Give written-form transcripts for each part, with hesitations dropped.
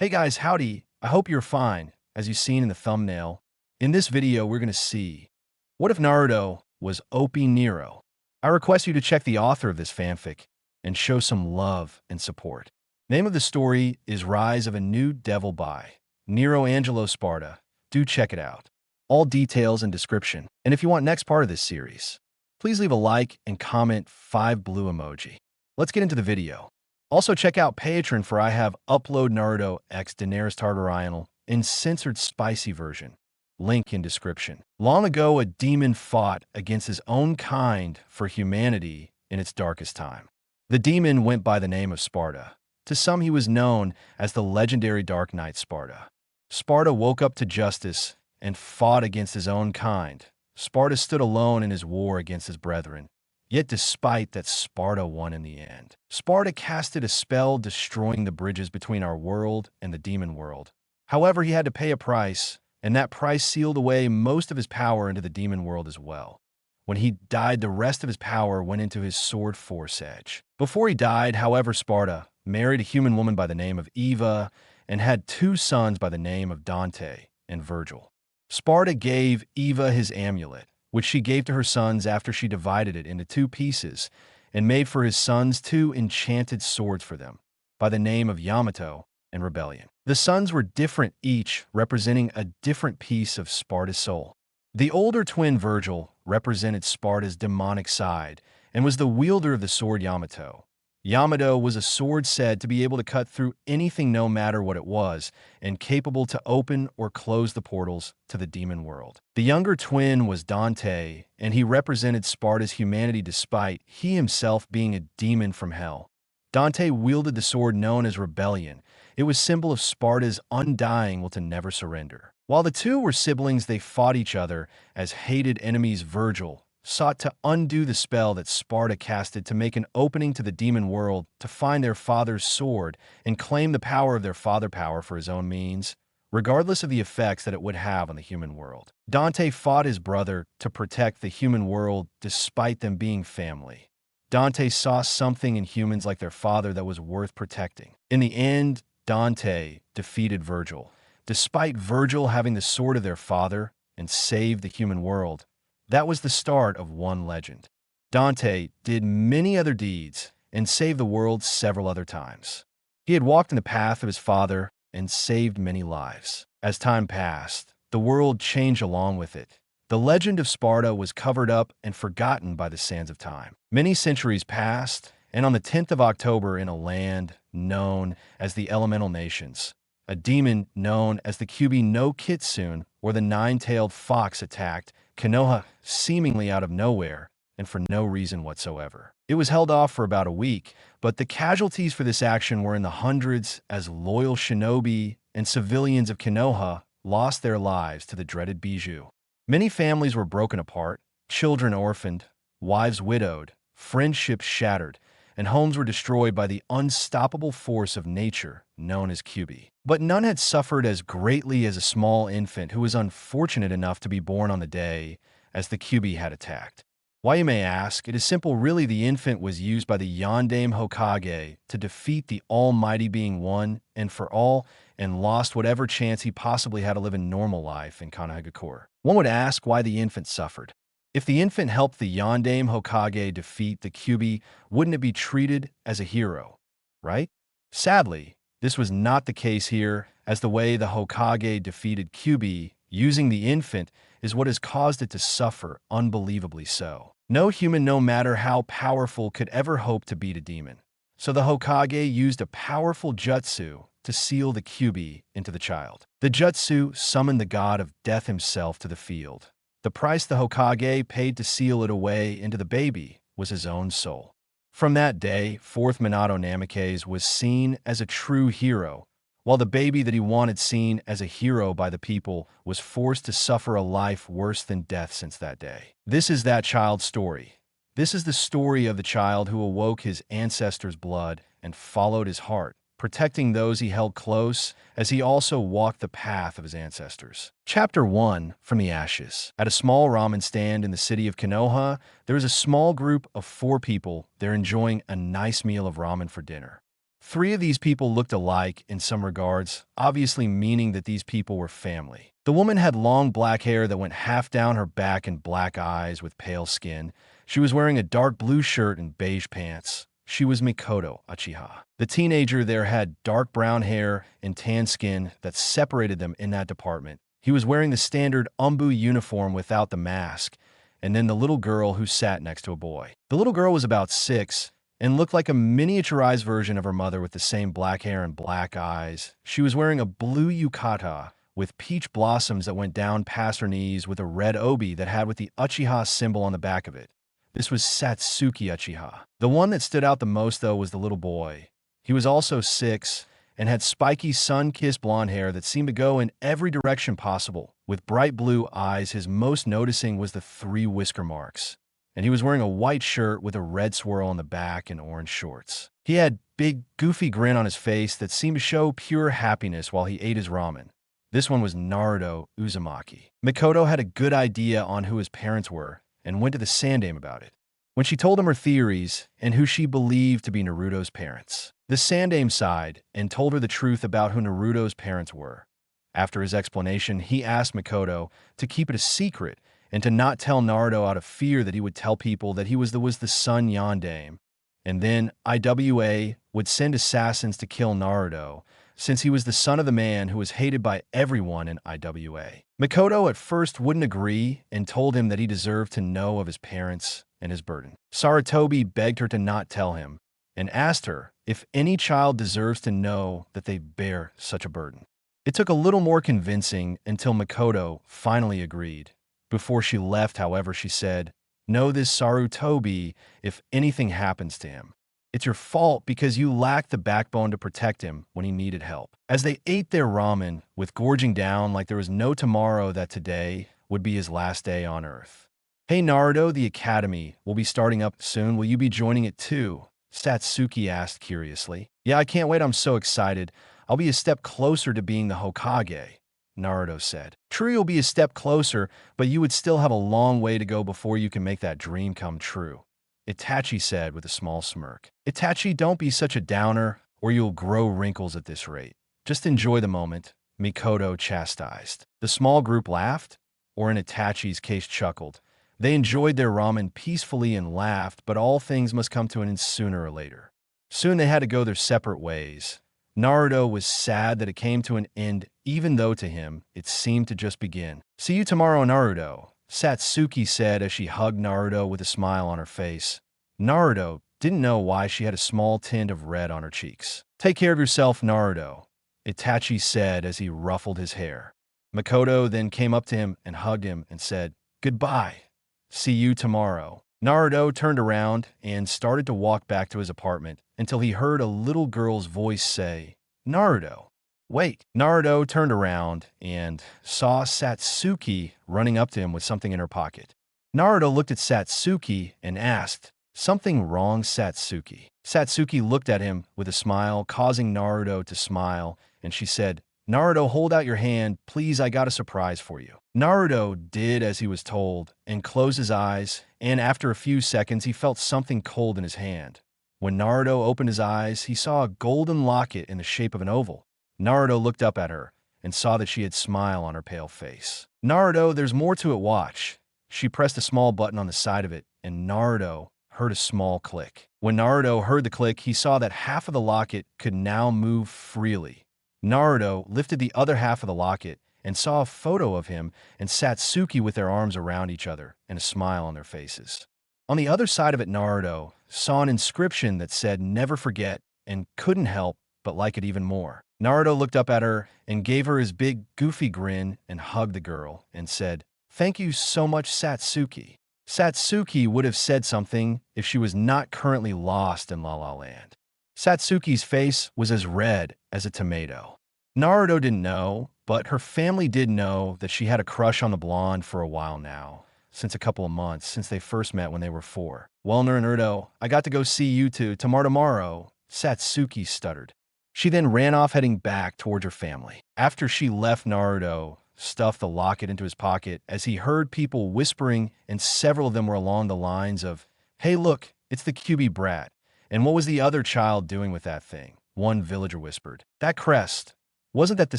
Hey guys, howdy. I hope you're fine. As you've seen in the thumbnail, in this video we're going to see, what if Naruto was OP Nero? I request you to check the author of this fanfic and show some love and support. Name of the story is Rise of a New Devil by Nero Angelo Sparta. Do check it out. All details in description. And if you want next part of this series, please leave a like and comment 5 blue emoji. Let's get into the video. Also, check out Patreon for I have upload Naruto X Daenerys Targaryen in censored spicy version. Link in description. Long ago, a demon fought against his own kind for humanity in its darkest time. The demon went by the name of Sparta. To some, he was known as the legendary Dark Knight Sparta. Sparta woke up to justice and fought against his own kind. Sparta stood alone in his war against his brethren. Yet despite that, Sparta won in the end. Sparta casted a spell destroying the bridges between our world and the demon world. However, he had to pay a price, and that price sealed away most of his power into the demon world as well. When he died, the rest of his power went into his sword Force Edge. Before he died, however, Sparta married a human woman by the name of Eva and had 2 sons by the name of Dante and Virgil. Sparta gave Eva his amulet, which she gave to her sons after she divided it into 2 pieces, and made for his sons 2 enchanted swords for them, by the name of Yamato and Rebellion. The sons were different, each representing a different piece of Sparta's soul. The older twin Virgil represented Sparta's demonic side, and was the wielder of the sword Yamato. Yamato was a sword said to be able to cut through anything no matter what it was, and capable to open or close the portals to the demon world. The younger twin was Dante, and he represented Sparta's humanity despite he himself being a demon from hell. Dante wielded the sword known as Rebellion. It was symbol of Sparta's undying will to never surrender. While the 2 were siblings, they fought each other as hated enemies. Virgil sought to undo the spell that Sparta casted to make an opening to the demon world to find their father's sword and claim the power of their father power for his own means, regardless of the effects that it would have on the human world. Dante fought his brother to protect the human world despite them being family. Dante saw something in humans like their father that was worth protecting. In the end, Dante defeated Virgil. Despite Virgil having the sword of their father and saved the human world, that was the start of one legend. Dante did many other deeds and saved the world several other times. He had walked in the path of his father and saved many lives. As time passed, the world changed along with it. The legend of Sparta was covered up and forgotten by the sands of time. Many centuries passed, and on the 10th of October in a land known as the Elemental Nations, a demon known as the Kyuubi no Kitsune, or the 9-tailed fox, attacked Konoha seemingly out of nowhere and for no reason whatsoever. It was held off for about a week, but the casualties for this action were in the hundreds as loyal shinobi and civilians of Konoha lost their lives to the dreaded Bijou. Many families were broken apart, children orphaned, wives widowed, friendships shattered, and homes were destroyed by the unstoppable force of nature known as Kyuubi. But none had suffered as greatly as a small infant who was unfortunate enough to be born on the day as the Kyuubi had attacked. Why, you may ask? It is simple. Really, the infant was used by the Yondaime Hokage to defeat the almighty being one and for all, and lost whatever chance he possibly had to live a normal life in Konohagakure. One would ask why the infant suffered. If the infant helped the Yondaime Hokage defeat the Kyuubi, wouldn't it be treated as a hero, right? Sadly, this was not the case here, as the way the Hokage defeated Kyuubi using the infant is what has caused it to suffer unbelievably so. No human, no matter how powerful, could ever hope to beat a demon. So the Hokage used a powerful jutsu to seal the Kyuubi into the child. The jutsu summoned the god of death himself to the field. The price the Hokage paid to seal it away into the baby was his own soul. From that day, 4th Minato Namikaze was seen as a true hero, while the baby that he wanted seen as a hero by the people was forced to suffer a life worse than death since that day. This is that child's story. This is the story of the child who awoke his ancestors' blood and followed his heart, protecting those he held close as he also walked the path of his ancestors. Chapter 1, From the Ashes. At a small ramen stand in the city of Konoha, there is a small group of 4 people. They're enjoying a nice meal of ramen for dinner. Three of these people looked alike in some regards, obviously meaning that these people were family. The woman had long black hair that went half down her back and black eyes with pale skin. She was wearing a dark blue shirt and beige pants. She was Mikoto Uchiha. The teenager there had dark brown hair and tan skin that separated them in that department. He was wearing the standard Umbu uniform without the mask, and then the little girl who sat next to a boy. The little girl was about 6 and looked like a miniaturized version of her mother with the same black hair and black eyes. She was wearing a blue yukata with peach blossoms that went down past her knees with a red obi that had with the Uchiha symbol on the back of it. This was Satsuki Uchiha. The one that stood out the most, though, was the little boy. He was also 6 and had spiky sun-kissed blonde hair that seemed to go in every direction possible. With bright blue eyes, his most noticing was the 3 whisker marks. And he was wearing a white shirt with a red swirl on the back and orange shorts. He had big, goofy grin on his face that seemed to show pure happiness while he ate his ramen. This one was Naruto Uzumaki. Mikoto had a good idea on who his parents were and went to the Sandaime about it. When she told him her theories and who she believed to be Naruto's parents, the Sandaime sighed and told her the truth about who Naruto's parents were. After his explanation, he asked Mikoto to keep it a secret and to not tell Naruto out of fear that he would tell people that he was the son Yondaime. And then IWA would send assassins to kill Naruto, since he was the son of the man who was hated by everyone in IWA. Mikoto at first wouldn't agree and told him that he deserved to know of his parents and his burden. Sarutobi begged her to not tell him and asked her if any child deserves to know that they bear such a burden. It took a little more convincing until Mikoto finally agreed. Before she left, however, she said, "Know this, Sarutobi, if anything happens to him. It's your fault because you lacked the backbone to protect him when he needed help." As they ate their ramen, with gorging down like there was no tomorrow, that today would be his last day on Earth. "Hey Naruto, the academy will be starting up soon. Will you be joining it too?" Satsuki asked curiously. "Yeah, I can't wait. I'm so excited. I'll be a step closer to being the Hokage," Naruto said. "True, you'll be a step closer, but you would still have a long way to go before you can make that dream come true," Itachi said with a small smirk. "Itachi, don't be such a downer, or you'll grow wrinkles at this rate. Just enjoy the moment," Mikoto chastised. The small group laughed, or in Itachi's case chuckled. They enjoyed their ramen peacefully and laughed, but all things must come to an end sooner or later. Soon they had to go their separate ways. Naruto was sad that it came to an end, even though to him it seemed to just begin. "See you tomorrow, Naruto," Satsuki said as she hugged Naruto with a smile on her face. Naruto didn't know why she had a small tint of red on her cheeks. "Take care of yourself, Naruto," Itachi said as he ruffled his hair. Mikoto then came up to him and hugged him and said, "Goodbye. See you tomorrow." Naruto turned around and started to walk back to his apartment until he heard a little girl's voice say, "Naruto, wait." Naruto turned around and saw Satsuki running up to him with something in her pocket. Naruto looked at Satsuki and asked, "Something wrong, Satsuki?" Satsuki looked at him with a smile, causing Naruto to smile, and she said, "Naruto, hold out your hand, please, I got a surprise for you." Naruto did as he was told and closed his eyes, and after a few seconds he felt something cold in his hand. When Naruto opened his eyes, he saw a golden locket in the shape of an oval. Naruto looked up at her and saw that she had a smile on her pale face. "Naruto, there's more to it, watch." She pressed a small button on the side of it, and Naruto heard a small click. When Naruto heard the click, he saw that half of the locket could now move freely. Naruto lifted the other half of the locket and saw a photo of him and Satsuki with their arms around each other and a smile on their faces. On the other side of it, Naruto saw an inscription that said, "Never forget," and couldn't help but like it even more. Naruto looked up at her and gave her his big, goofy grin and hugged the girl and said, "Thank you so much, Satsuki." Satsuki would have said something if she was not currently lost in La La Land. Satsuki's face was as red as a tomato. Naruto didn't know, but her family did know that she had a crush on the blonde for a while now, since a couple of months, since they first met when they were 4. "Well, Naruto, I got to go see you two tomorrow," Satsuki stuttered. She then ran off heading back towards her family. After she left, Naruto stuffed the locket into his pocket as he heard people whispering, and several of them were along the lines of, "Hey look, it's the QB brat. And what was the other child doing with that thing? one villager whispered. That crest, wasn't that the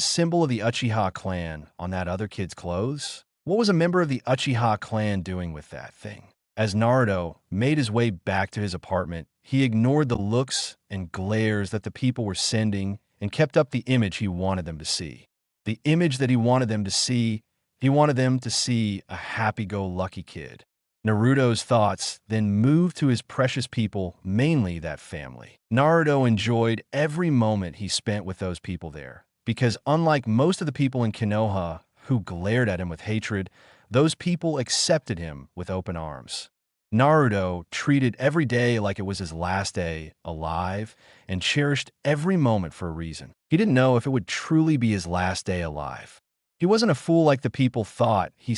symbol of the Uchiha clan on that other kid's clothes? What was a member of the Uchiha clan doing with that thing? As Naruto made his way back to his apartment, he ignored the looks and glares that the people were sending and kept up the image he wanted them to see. The image that he wanted them to see, he wanted them to see a happy-go-lucky kid. Naruto's thoughts then moved to his precious people, mainly that family. Naruto enjoyed every moment he spent with those people there, because unlike most of the people in Konoha who glared at him with hatred, those people accepted him with open arms. Naruto treated every day like it was his last day alive and cherished every moment for a reason. He didn't know if it would truly be his last day alive. He wasn't a fool like the people thought. He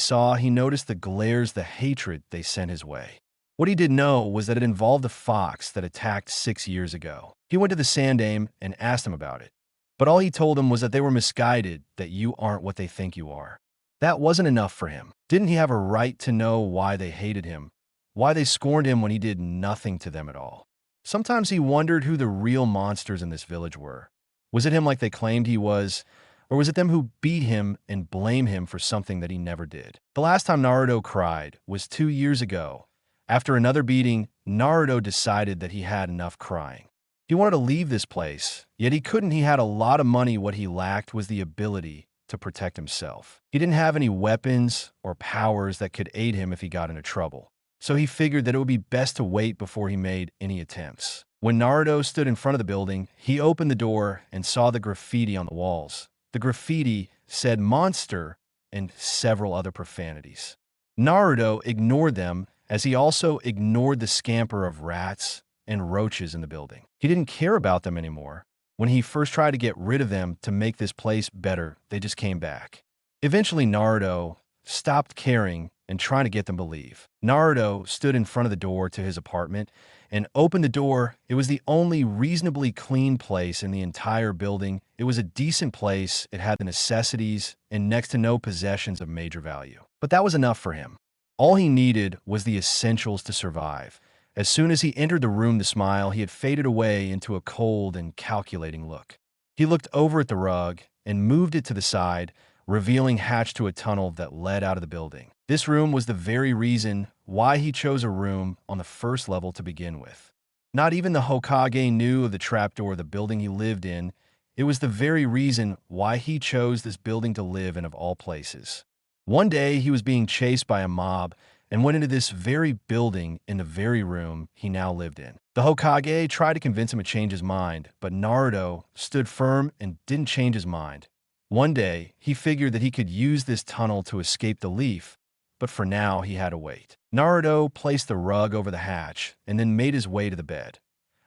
noticed the glares, the hatred they sent his way. What he did know was that it involved a fox that attacked 6 years ago. He went to the Sandaime and asked him about it. But all he told him was that they were misguided, that you aren't what they think you are. That wasn't enough for him. Didn't he have a right to know why they hated him? Why they scorned him when he did nothing to them at all? Sometimes he wondered who the real monsters in this village were. Was it him like they claimed he was? Or was it them who beat him and blame him for something that he never did? The last time Naruto cried was 2 years ago. After another beating, Naruto decided that he had enough crying. He wanted to leave this place, yet he couldn't. He had a lot of money. What he lacked was the ability to protect himself. He didn't have any weapons or powers that could aid him if he got into trouble. So he figured that it would be best to wait before he made any attempts. When Naruto stood in front of the building, he opened the door and saw the graffiti on the walls. The graffiti said monster and several other profanities. Naruto ignored them, as he also ignored the scamper of rats and roaches in the building. He didn't care about them anymore. When he first tried to get rid of them to make this place better, they just came back. Eventually, Naruto stopped caring and trying to get them to leave. Naruto stood in front of the door to his apartment and opened the door. It was the only reasonably clean place in the entire building. It was a decent place. It had the necessities and next to no possessions of major value. But that was enough for him. All he needed was the essentials to survive. As soon as he entered the room, the smile he had faded away into a cold and calculating look. He looked over at the rug and moved it to the side, revealing hatch to a tunnel that led out of the building. This room was the very reason why he chose a room on the first level to begin with. Not even the Hokage knew of the trapdoor of the building he lived in. It was the very reason why he chose this building to live in of all places. One day, he was being chased by a mob and went into this very building in the very room he now lived in. The Hokage tried to convince him to change his mind, but Naruto stood firm and didn't change his mind. One day, he figured that he could use this tunnel to escape the leaf, but for now, he had to wait. Naruto placed the rug over the hatch and then made his way to the bed.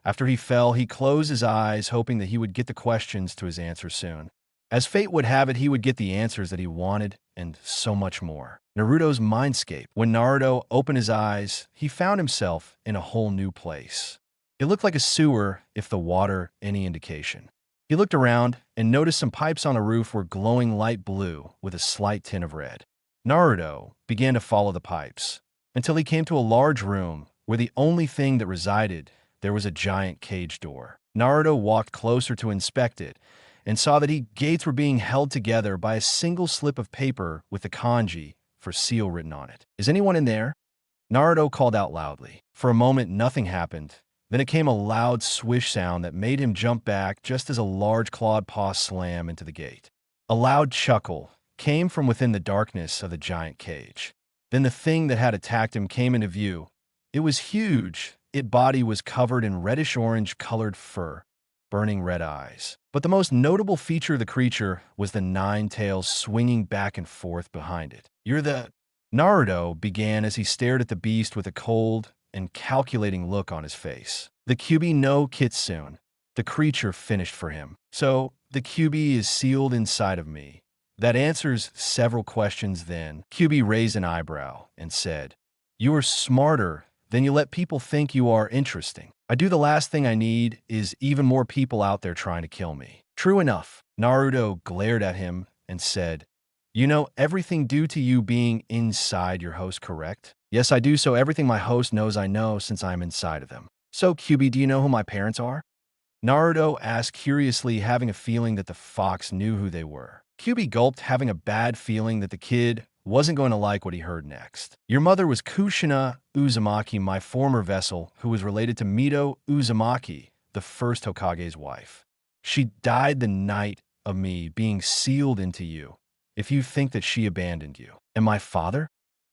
After he fell, he closed his eyes, hoping that he would get the questions to his answer soon. As fate would have it, he would get the answers that he wanted and so much more. Naruto's mindscape. When Naruto opened his eyes, he found himself in a whole new place. It looked like a sewer, if the water any indication. He looked around and noticed some pipes on a roof were glowing light blue with a slight tint of red. Naruto began to follow the pipes until he came to a large room where the only thing that resided there was a giant cage door. Naruto walked closer to inspect it and saw that gates were being held together by a single slip of paper with the kanji for seal written on it. Is anyone in there? Naruto called out loudly. For a moment, nothing happened. Then it came a loud swish sound that made him jump back just as a large clawed paw slammed into the gate. A loud chuckle came from within the darkness of the giant cage. Then the thing that had attacked him came into view. It was huge. Its body was covered in reddish-orange colored fur, burning red eyes. But the most notable feature of the creature was the 9 tails swinging back and forth behind it. You're the... Naruto began as he stared at the beast with a cold and calculating look on his face. The Kyuubi no Kitsune. The creature finished for him. So, the Kyuubi is sealed inside of me. That answers several questions then. Kyuubi raised an eyebrow and said, "You are smarter than you let people think you are. Interesting. I do the last thing I need is even more people out there trying to kill me." True enough. Naruto glared at him and said, "You know everything due to you being inside your host, correct?" "Yes, I do, so everything my host knows I know since I'm inside of them." "So, Kyuubi, do you know who my parents are?" Naruto asked curiously, having a feeling that the fox knew who they were. Kyuubi gulped, having a bad feeling that the kid wasn't going to like what he heard next. Your mother was Kushina Uzumaki, my former vessel, who was related to Mito Uzumaki, the first Hokage's wife. She died the night of me being sealed into you, if you think that she abandoned you. And my father?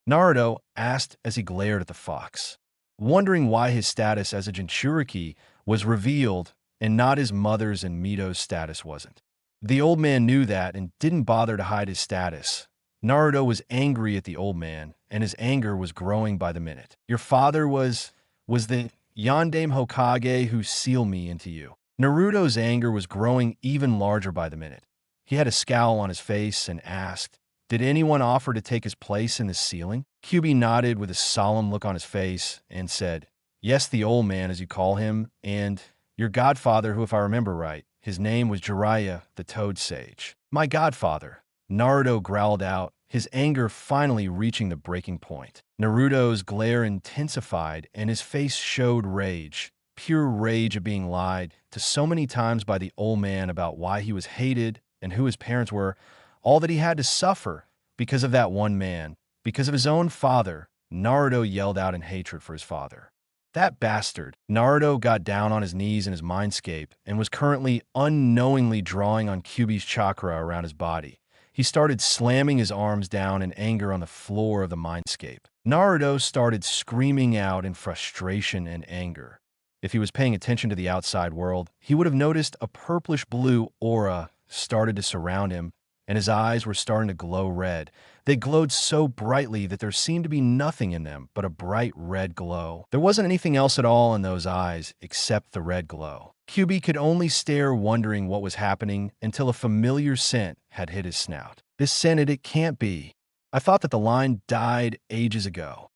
Naruto asked as he glared at the fox, wondering why his status as a Jinchuriki was revealed and not his mother's and Mito's status wasn't. The old man knew that and didn't bother to hide his status. Naruto was angry at the old man, and his anger was growing by the minute. Your father was the Yondaime Hokage who sealed me into you. Naruto's anger was growing even larger by the minute. He had a scowl on his face and asked, did anyone offer to take his place in the sealing? Kyuubi nodded with a solemn look on his face and said, yes, the old man, as you call him, and your godfather, who, if I remember right, his name was Jiraiya, the Toad Sage. My godfather, Naruto growled out, his anger finally reaching the breaking point. Naruto's glare intensified and his face showed rage, pure rage of being lied to so many times by the old man about why he was hated and who his parents were, all that he had to suffer because of that one man, because of his own father. Naruto yelled out in hatred for his father. That bastard. Naruto got down on his knees in his mindscape and was currently unknowingly drawing on Kyuubi's chakra around his body. He started slamming his arms down in anger on the floor of the mindscape. Naruto started screaming out in frustration and anger. If he was paying attention to the outside world, he would have noticed a purplish-blue aura started to surround him, and his eyes were starting to glow red. They glowed so brightly that there seemed to be nothing in them but a bright red glow. There wasn't anything else at all in those eyes except the red glow. Kyuubi could only stare, wondering what was happening, until a familiar scent had hit his snout. This scented, it can't be. I thought that the line died ages ago.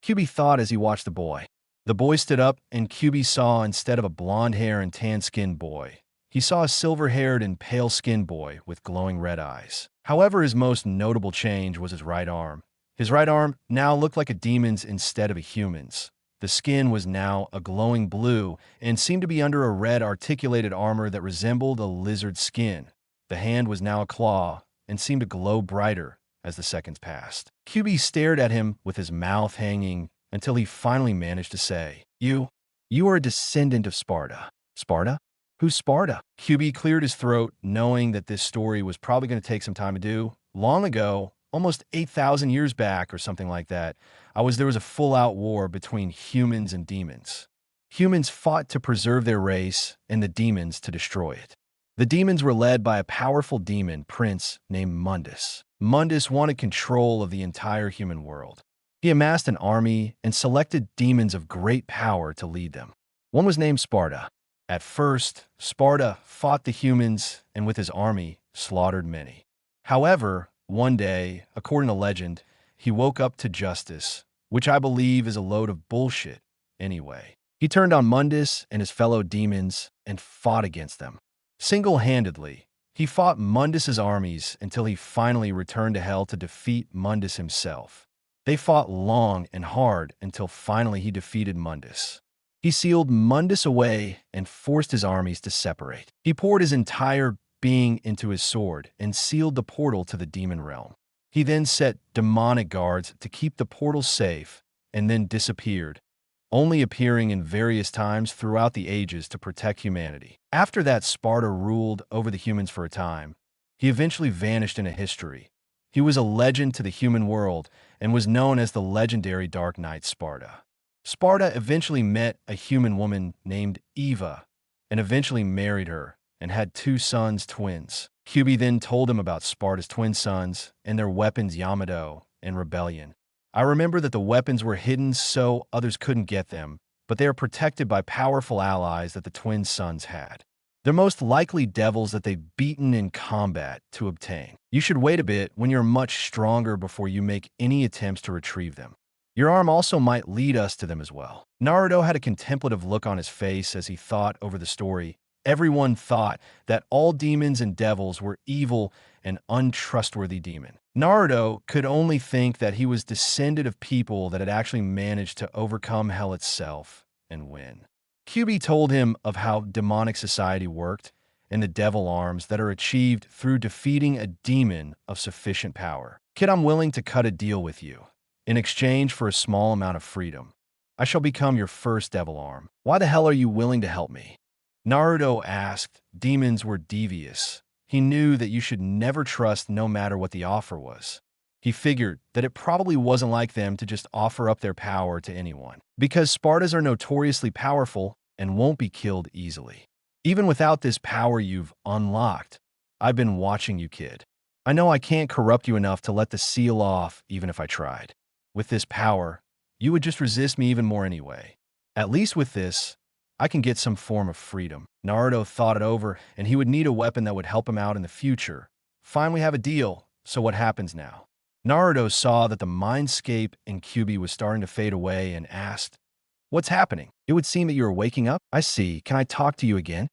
Kyuubi thought as he watched the boy. The boy stood up, and Kyuubi saw, instead of a blonde hair and tan-skinned boy, he saw a silver-haired and pale-skinned boy with glowing red eyes. However, his most notable change was his right arm. His right arm now looked like a demon's instead of a human's. The skin was now a glowing blue and seemed to be under a red articulated armor that resembled a lizard's skin. The hand was now a claw and seemed to glow brighter as the seconds passed. Kyuubi stared at him with his mouth hanging until he finally managed to say, You are a descendant of Sparta. Sparta? Who's Sparta? Kyuubi cleared his throat, knowing that this story was probably going to take some time to do. Long ago, almost 8,000 years back or something like that, there was a full-out war between humans and demons. Humans fought to preserve their race, and the demons to destroy it. The demons were led by a powerful demon prince named Mundus. Mundus wanted control of the entire human world. He amassed an army and selected demons of great power to lead them. One was named Sparta. At first, Sparta fought the humans and with his army slaughtered many. However, one day, according to legend, he woke up to justice, which I believe is a load of bullshit anyway. He turned on Mundus and his fellow demons and fought against them. Single-handedly, he fought Mundus's armies until he finally returned to hell to defeat Mundus himself. They fought long and hard until finally he defeated Mundus. He sealed Mundus away and forced his armies to separate. He poured his entire being into his sword and sealed the portal to the demon realm. He then set demonic guards to keep the portal safe and then disappeared, only appearing in various times throughout the ages to protect humanity. After that, Sparta ruled over the humans for a time. He eventually vanished into history. He was a legend to the human world and was known as the legendary Dark Knight Sparta. Sparta eventually met a human woman named Eva and eventually married her and had 2 sons, twins. Kyuubi then told him about Sparta's twin sons and their weapons Yamato and Rebellion. I remember that the weapons were hidden so others couldn't get them, but they are protected by powerful allies that the twin sons had. They're most likely devils that they've beaten in combat to obtain. You should wait a bit when you're much stronger before you make any attempts to retrieve them. Your arm also might lead us to them as well. Naruto had a contemplative look on his face as he thought over the story. Everyone thought that all demons and devils were evil and untrustworthy demons. Naruto could only think that he was descended of people that had actually managed to overcome hell itself and win. Kyubi told him of how demonic society worked and the devil arms that are achieved through defeating a demon of sufficient power. Kid, I'm willing to cut a deal with you. In exchange for a small amount of freedom, I shall become your first devil arm. Why the hell are you willing to help me? Naruto asked. Demons were devious. He knew that you should never trust no matter what the offer was. He figured that it probably wasn't like them to just offer up their power to anyone, because Spartans are notoriously powerful and won't be killed easily. Even without this power you've unlocked, I've been watching you, kid. I know I can't corrupt you enough to let the seal off even if I tried. With this power, you would just resist me even more anyway. At least with this, I can get some form of freedom. Naruto thought it over, and he would need a weapon that would help him out in the future. Fine, we have a deal, so what happens now? Naruto saw that the mindscape in Kyubi was starting to fade away and asked, "What's happening? It would seem that you are waking up. I see. Can I talk to you again?"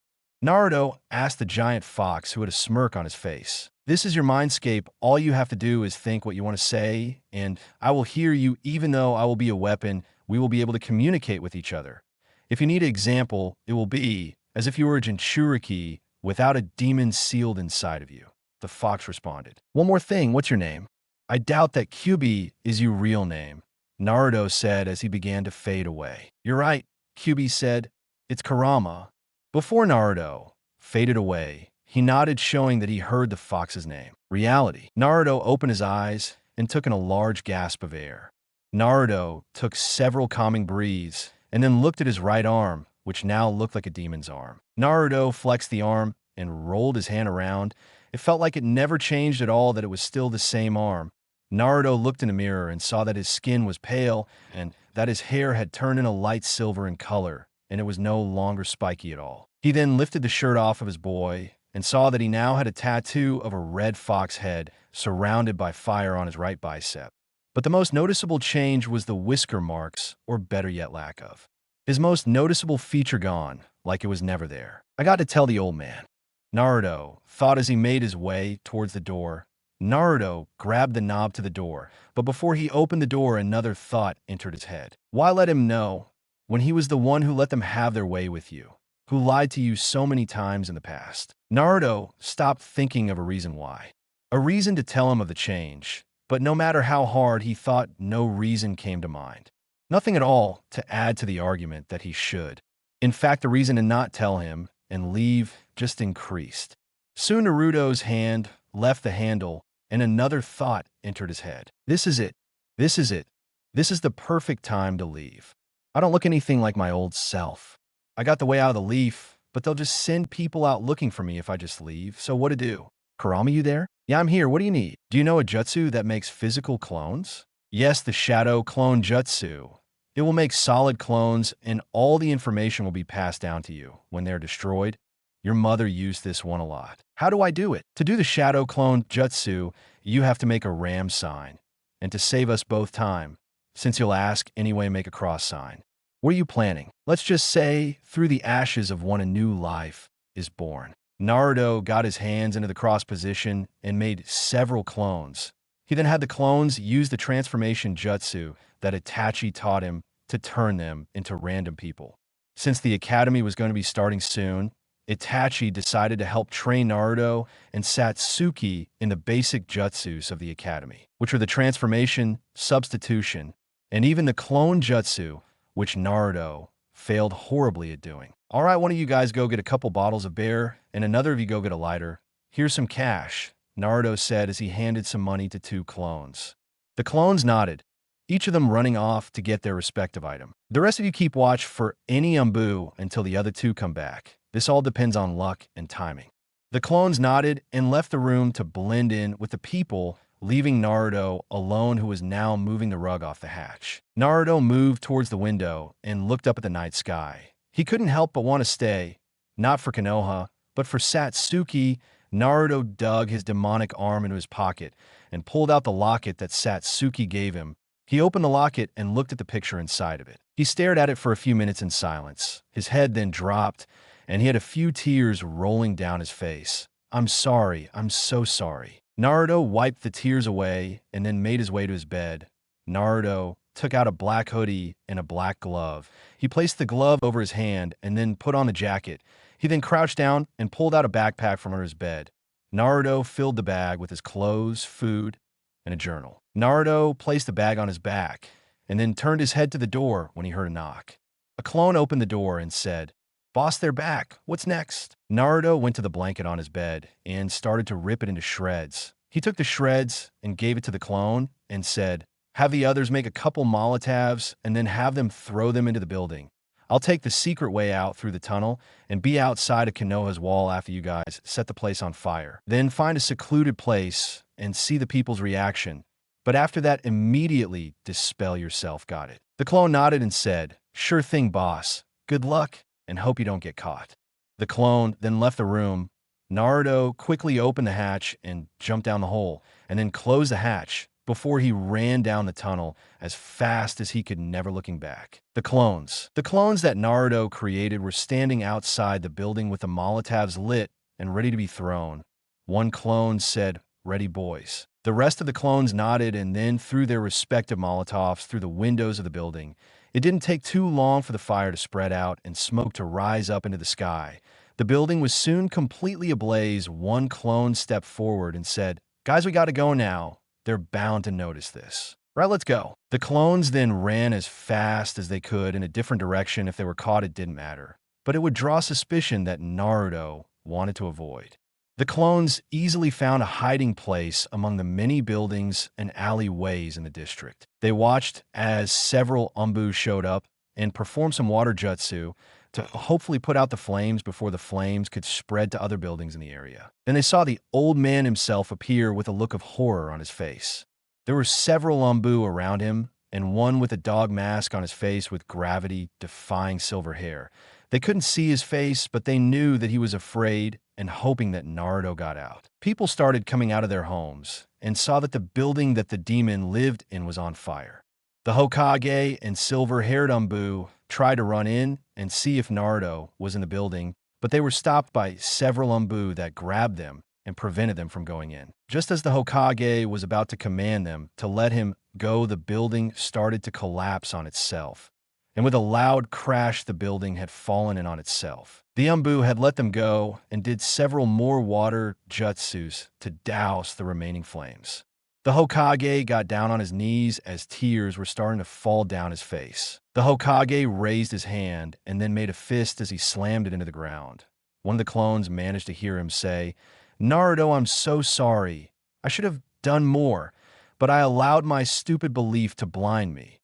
Naruto asked the giant fox, who had a smirk on his face. "This is your mindscape. All you have to do is think what you want to say, and I will hear you even though I will be a weapon. We will be able to communicate with each other. If you need an example, it will be as if you were a Jinchuriki without a demon sealed inside of you." The fox responded. "One more thing, what's your name?" "I doubt that Kyubi is your real name," Naruto said as he began to fade away. "You're right," Kyubi said. "It's Kurama." Before Naruto faded away, he nodded, showing that he heard the fox's name. Reality. Naruto opened his eyes and took in a large gasp of air. Naruto took several calming breaths and then looked at his right arm, which now looked like a demon's arm. Naruto flexed the arm and rolled his hand around. It felt like it never changed at all, that it was still the same arm. Naruto looked in a mirror and saw that his skin was pale and that his hair had turned in a light silver in color, and it was no longer spiky at all. He then lifted the shirt off of his boy and saw that he now had a tattoo of a red fox head surrounded by fire on his right bicep. But the most noticeable change was the whisker marks, or better yet, lack of. His most noticeable feature gone, like it was never there. "I got to tell the old man," Naruto thought as he made his way towards the door. Naruto grabbed the knob to the door, but before he opened the door, another thought entered his head. Why let him know when he was the one who let them have their way with you, who lied to you so many times in the past? Naruto stopped thinking of a reason why. A reason to tell him of the change, but no matter how hard he thought, no reason came to mind. Nothing at all to add to the argument that he should. In fact, the reason to not tell him and leave just increased. Soon Naruto's hand left the handle, and another thought entered his head. This is it. This is it. This is the perfect time to leave. I don't look anything like my old self. I got the way out of the leaf, but they'll just send people out looking for me if I just leave. So what to do? "Kurama, you there?" "Yeah, I'm here. What do you need?" "Do you know a jutsu that makes physical clones?" "Yes, the shadow clone jutsu. It will make solid clones, and all the information will be passed down to you when they're destroyed. Your mother used this one a lot." "How do I do it?" "To do the shadow clone jutsu, you have to make a ram sign. And to save us both time, since you'll ask anyway, make a cross sign. What are you planning?" "Let's just say, through the ashes of one, a new life is born." Naruto got his hands into the cross position and made several clones. He then had the clones use the transformation jutsu that Itachi taught him to turn them into random people. Since the academy was going to be starting soon, Itachi decided to help train Naruto and Satsuki in the basic jutsus of the academy, which were the transformation, substitution, and even the clone jutsu, which Naruto failed horribly at doing. "All right, one of you guys go get a couple bottles of beer, and another of you go get a lighter. Here's some cash," Naruto said as he handed some money to two clones. The clones nodded, each of them running off to get their respective item. "The rest of you keep watch for any Umbu until the other two come back. This all depends on luck and timing." The clones nodded and left the room to blend in with the people, leaving Naruto alone, who was now moving the rug off the hatch. Naruto moved towards the window and looked up at the night sky. He couldn't help but want to stay, not for Konoha, but for Satsuki. Naruto dug his demonic arm into his pocket and pulled out the locket that Satsuki gave him. He opened the locket and looked at the picture inside of it. He stared at it for a few minutes in silence. His head then dropped, and he had a few tears rolling down his face. "I'm sorry. I'm so sorry." Naruto wiped the tears away and then made his way to his bed. Naruto took out a black hoodie and a black glove. He placed the glove over his hand and then put on the jacket. He then crouched down and pulled out a backpack from under his bed. Naruto filled the bag with his clothes, food, and a journal. Naruto placed the bag on his back and then turned his head to the door when he heard a knock. A clone opened the door and said, "Boss, they're back. What's next?" Naruto went to the blanket on his bed and started to rip it into shreds. He took the shreds and gave it to the clone and said, "Have the others make a couple Molotovs and then have them throw them into the building. I'll take the secret way out through the tunnel and be outside of Konoha's wall after you guys set the place on fire. Then find a secluded place and see the people's reaction. But after that, immediately dispel yourself, got it?" The clone nodded and said, "Sure thing, boss. Good luck, and hope you don't get caught." The clone then left the room. Naruto quickly opened the hatch and jumped down the hole, and then closed the hatch before he ran down the tunnel as fast as he could, never looking back. The clones that Naruto created were standing outside the building with the Molotovs lit and ready to be thrown. One clone said, "Ready, boys." The rest of the clones nodded and then threw their respective Molotovs through the windows of the building. It didn't take too long for the fire to spread out and smoke to rise up into the sky. The building was soon completely ablaze. One clone stepped forward and said, "Guys, we gotta go now. They're bound to notice this. Right, let's go." The clones then ran as fast as they could in a different direction. If they were caught, it didn't matter. But it would draw suspicion that Naruto wanted to avoid. The clones easily found a hiding place among the many buildings and alleyways in the district. They watched as several Umbu showed up and performed some water jutsu to hopefully put out the flames before the flames could spread to other buildings in the area. Then they saw the old man himself appear with a look of horror on his face. There were several Umbu around him, and one with a dog mask on his face with gravity-defying silver hair. They couldn't see his face, but they knew that he was afraid and hoping that Naruto got out. People started coming out of their homes and saw that the building that the demon lived in was on fire. The Hokage and silver-haired Umbu tried to run in and see if Naruto was in the building, but they were stopped by several Umbu that grabbed them and prevented them from going in. Just as the Hokage was about to command them to let him go, the building started to collapse on itself. And with a loud crash, the building had fallen in on itself. The Umbu had let them go and did several more water jutsus to douse the remaining flames. The Hokage got down on his knees as tears were starting to fall down his face. The Hokage raised his hand and then made a fist as he slammed it into the ground. One of the clones managed to hear him say, "Naruto, I'm so sorry. I should have done more, but I allowed my stupid belief to blind me.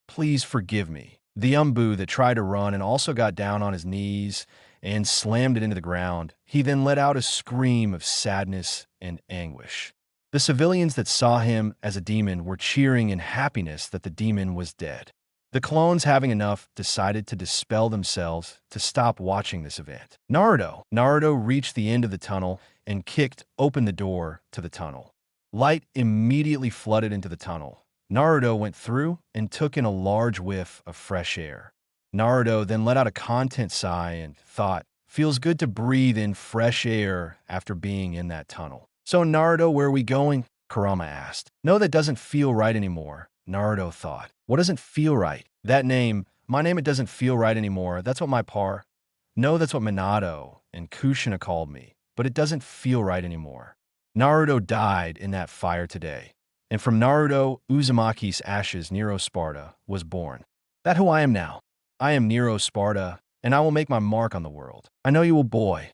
Please forgive me." The Umbu that tried to run and also got down on his knees and slammed it into the ground. He then let out a scream of sadness and anguish. The civilians that saw him as a demon were cheering in happiness that the demon was dead. The clones, having enough, decided to dispel themselves to stop watching this event. Naruto reached the end of the tunnel and kicked open the door to the tunnel. Light immediately flooded into the tunnel. Naruto went through and took in a large whiff of fresh air. Naruto then let out a content sigh and thought, "Feels good to breathe in fresh air after being in that tunnel." "So Naruto, where are we going?" Kurama asked. "No, that doesn't feel right anymore," Naruto thought. "What doesn't feel right?" "That name. My name, it doesn't feel right anymore. That's what my No, that's what Minato and Kushina called me. But it doesn't feel right anymore. Naruto died in that fire today. And from Naruto Uzumaki's ashes, Nero Sparta was born. That's who I am now. I am Nero Sparta, and I will make my mark on the world. I know you will, boy.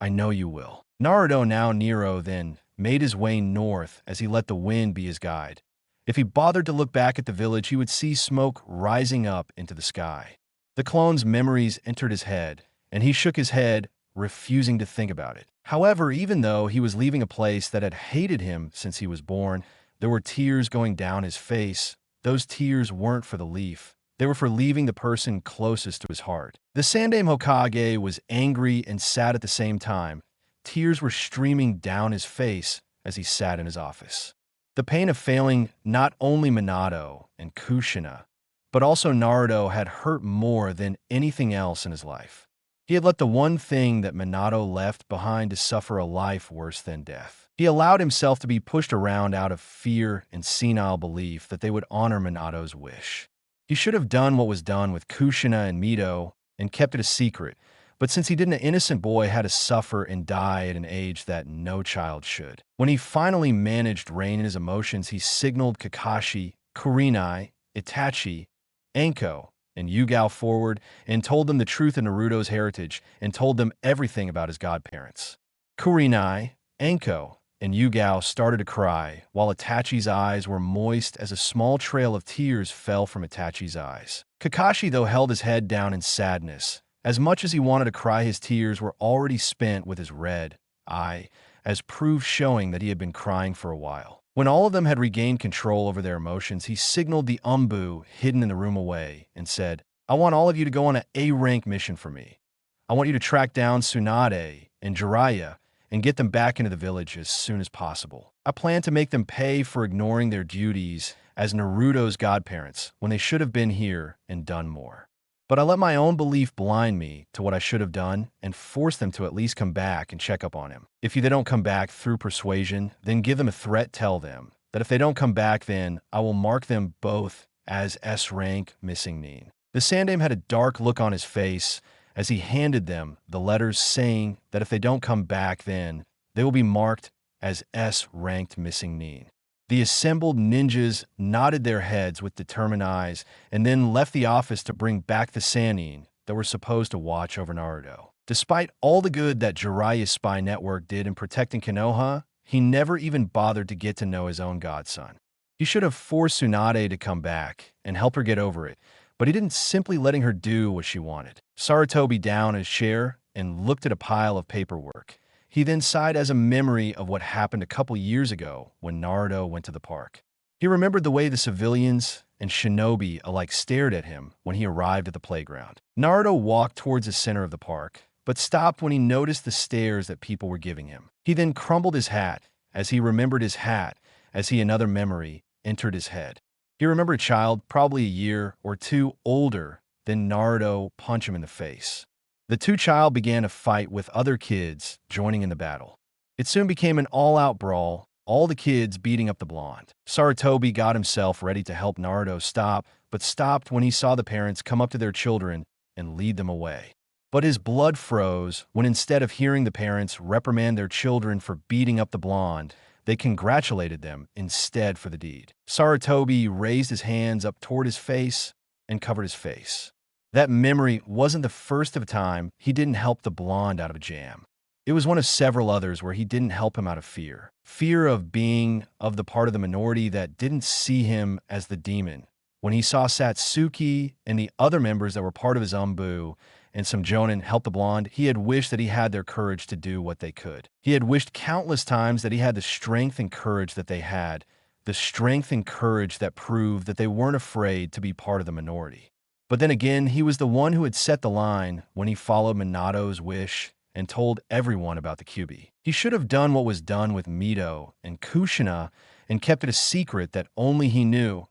I know you will." Naruto, now Nero, then made his way north as he let the wind be his guide. If he bothered to look back at the village, he would see smoke rising up into the sky. The clone's memories entered his head, and he shook his head, refusing to think about it. However, even though he was leaving a place that had hated him since he was born, there were tears going down his face. Those tears weren't for the leaf. They were for leaving the person closest to his heart. The Sandaime Hokage was angry and sad at the same time. Tears were streaming down his face as he sat in his office. The pain of failing not only Minato and Kushina, but also Naruto had hurt more than anything else in his life. He had let the one thing that Minato left behind to suffer a life worse than death. He allowed himself to be pushed around out of fear and senile belief that they would honor Minato's wish. He should have done what was done with Kushina and Mito and kept it a secret, but since he didn't, an innocent boy had to suffer and die at an age that no child should. When he finally managed rein in his emotions, he signaled Kakashi, Kurenai, Itachi, Anko, and Yugao forward and told them the truth of Naruto's heritage and told them everything about his godparents. Kurenai, Anko, and Yugao started to cry, while Itachi's eyes were moist as a small trail of tears fell from Itachi's eyes. Kakashi, though, held his head down in sadness. As much as he wanted to cry, his tears were already spent with his red eye, as proof showing that he had been crying for a while. When all of them had regained control over their emotions, he signaled the Umbu hidden in the room away and said, "I want all of you to go on an A-rank mission for me. I want you to track down Tsunade and Jiraiya and get them back into the village as soon as possible. I plan to make them pay for ignoring their duties as Naruto's godparents when they should have been here and done more. But I let my own belief blind me to what I should have done and force them to at least come back and check up on him. If they don't come back through persuasion, then give them a threat. Tell them that if they don't come back, then I will mark them both as S-rank missing nin." The Sandaime had a dark look on his face as he handed them the letters, saying that if they don't come back, then they will be marked as S-ranked missing nin. The assembled ninjas nodded their heads with determined eyes and then left the office to bring back the Sannin that were supposed to watch over Naruto. Despite all the good that Jiraiya's spy network did in protecting Konoha, he never even bothered to get to know his own godson. He should have forced Tsunade to come back and help her get over it, but he didn't, simply letting her do what she wanted. Sarutobi down his chair and looked at a pile of paperwork. He then sighed as a memory of what happened a couple years ago when Naruto went to the park. He remembered the way the civilians and shinobi alike stared at him when he arrived at the playground. Naruto walked towards the center of the park, but stopped when he noticed the stares that people were giving him. He then crumbled his hat as he remembered his hat as another memory entered his head. He remembered a child, probably a year or two older than Naruto, punch him in the face. The two child began a fight with other kids joining in the battle. It soon became an all-out brawl, all the kids beating up the blonde. Sarutobi got himself ready to help Naruto stop, but stopped when he saw the parents come up to their children and lead them away. But his blood froze when, instead of hearing the parents reprimand their children for beating up the blonde, they congratulated them instead for the deed. Sarutobi raised his hands up toward his face and covered his face. That memory wasn't the first of a time he didn't help the blonde out of a jam. It was one of several others where he didn't help him out of fear. Fear of being of the part of the minority that didn't see him as the demon. When he saw Satsuki and the other members that were part of his Umbu and some Jonin help the blonde, he had wished that he had their courage to do what they could. He had wished countless times that he had the strength and courage that they had, the strength and courage that proved that they weren't afraid to be part of the minority. But then again, he was the one who had set the line when he followed Minato's wish and told everyone about the Kyuubi. He should have done what was done with Mito and Kushina and kept it a secret that only he knew.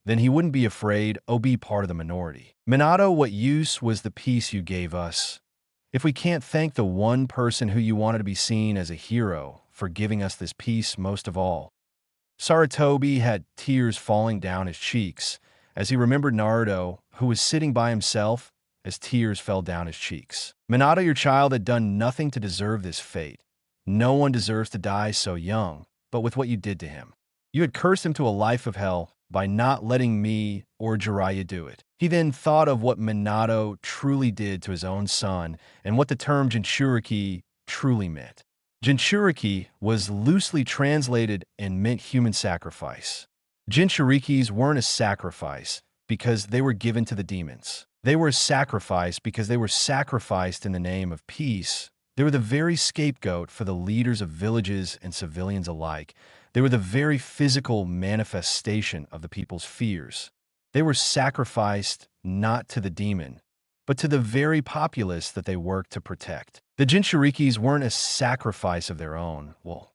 Then he wouldn't be afraid or be part of the minority. Minato, what use was the peace you gave us if we can't thank the one person who you wanted to be seen as a hero for giving us this peace most of all? Sarutobi had tears falling down his cheeks as he remembered Naruto, who was sitting by himself, as tears fell down his cheeks. Minato, your child had done nothing to deserve this fate. No one deserves to die so young, but with what you did to him. You had cursed him to a life of hell by not letting me or Jiraiya do it. He then thought of what Minato truly did to his own son and what the term Jinchuriki truly meant. Jinchuriki was loosely translated and meant human sacrifice. Jinchurikis weren't a sacrifice because they were given to the demons. They were a sacrifice because they were sacrificed in the name of peace. They were the very scapegoat for the leaders of villages and civilians alike. They were the very physical manifestation of the people's fears. They were sacrificed not to the demon, but to the very populace that they worked to protect. The Jinchurikis weren't a sacrifice of their own. Well,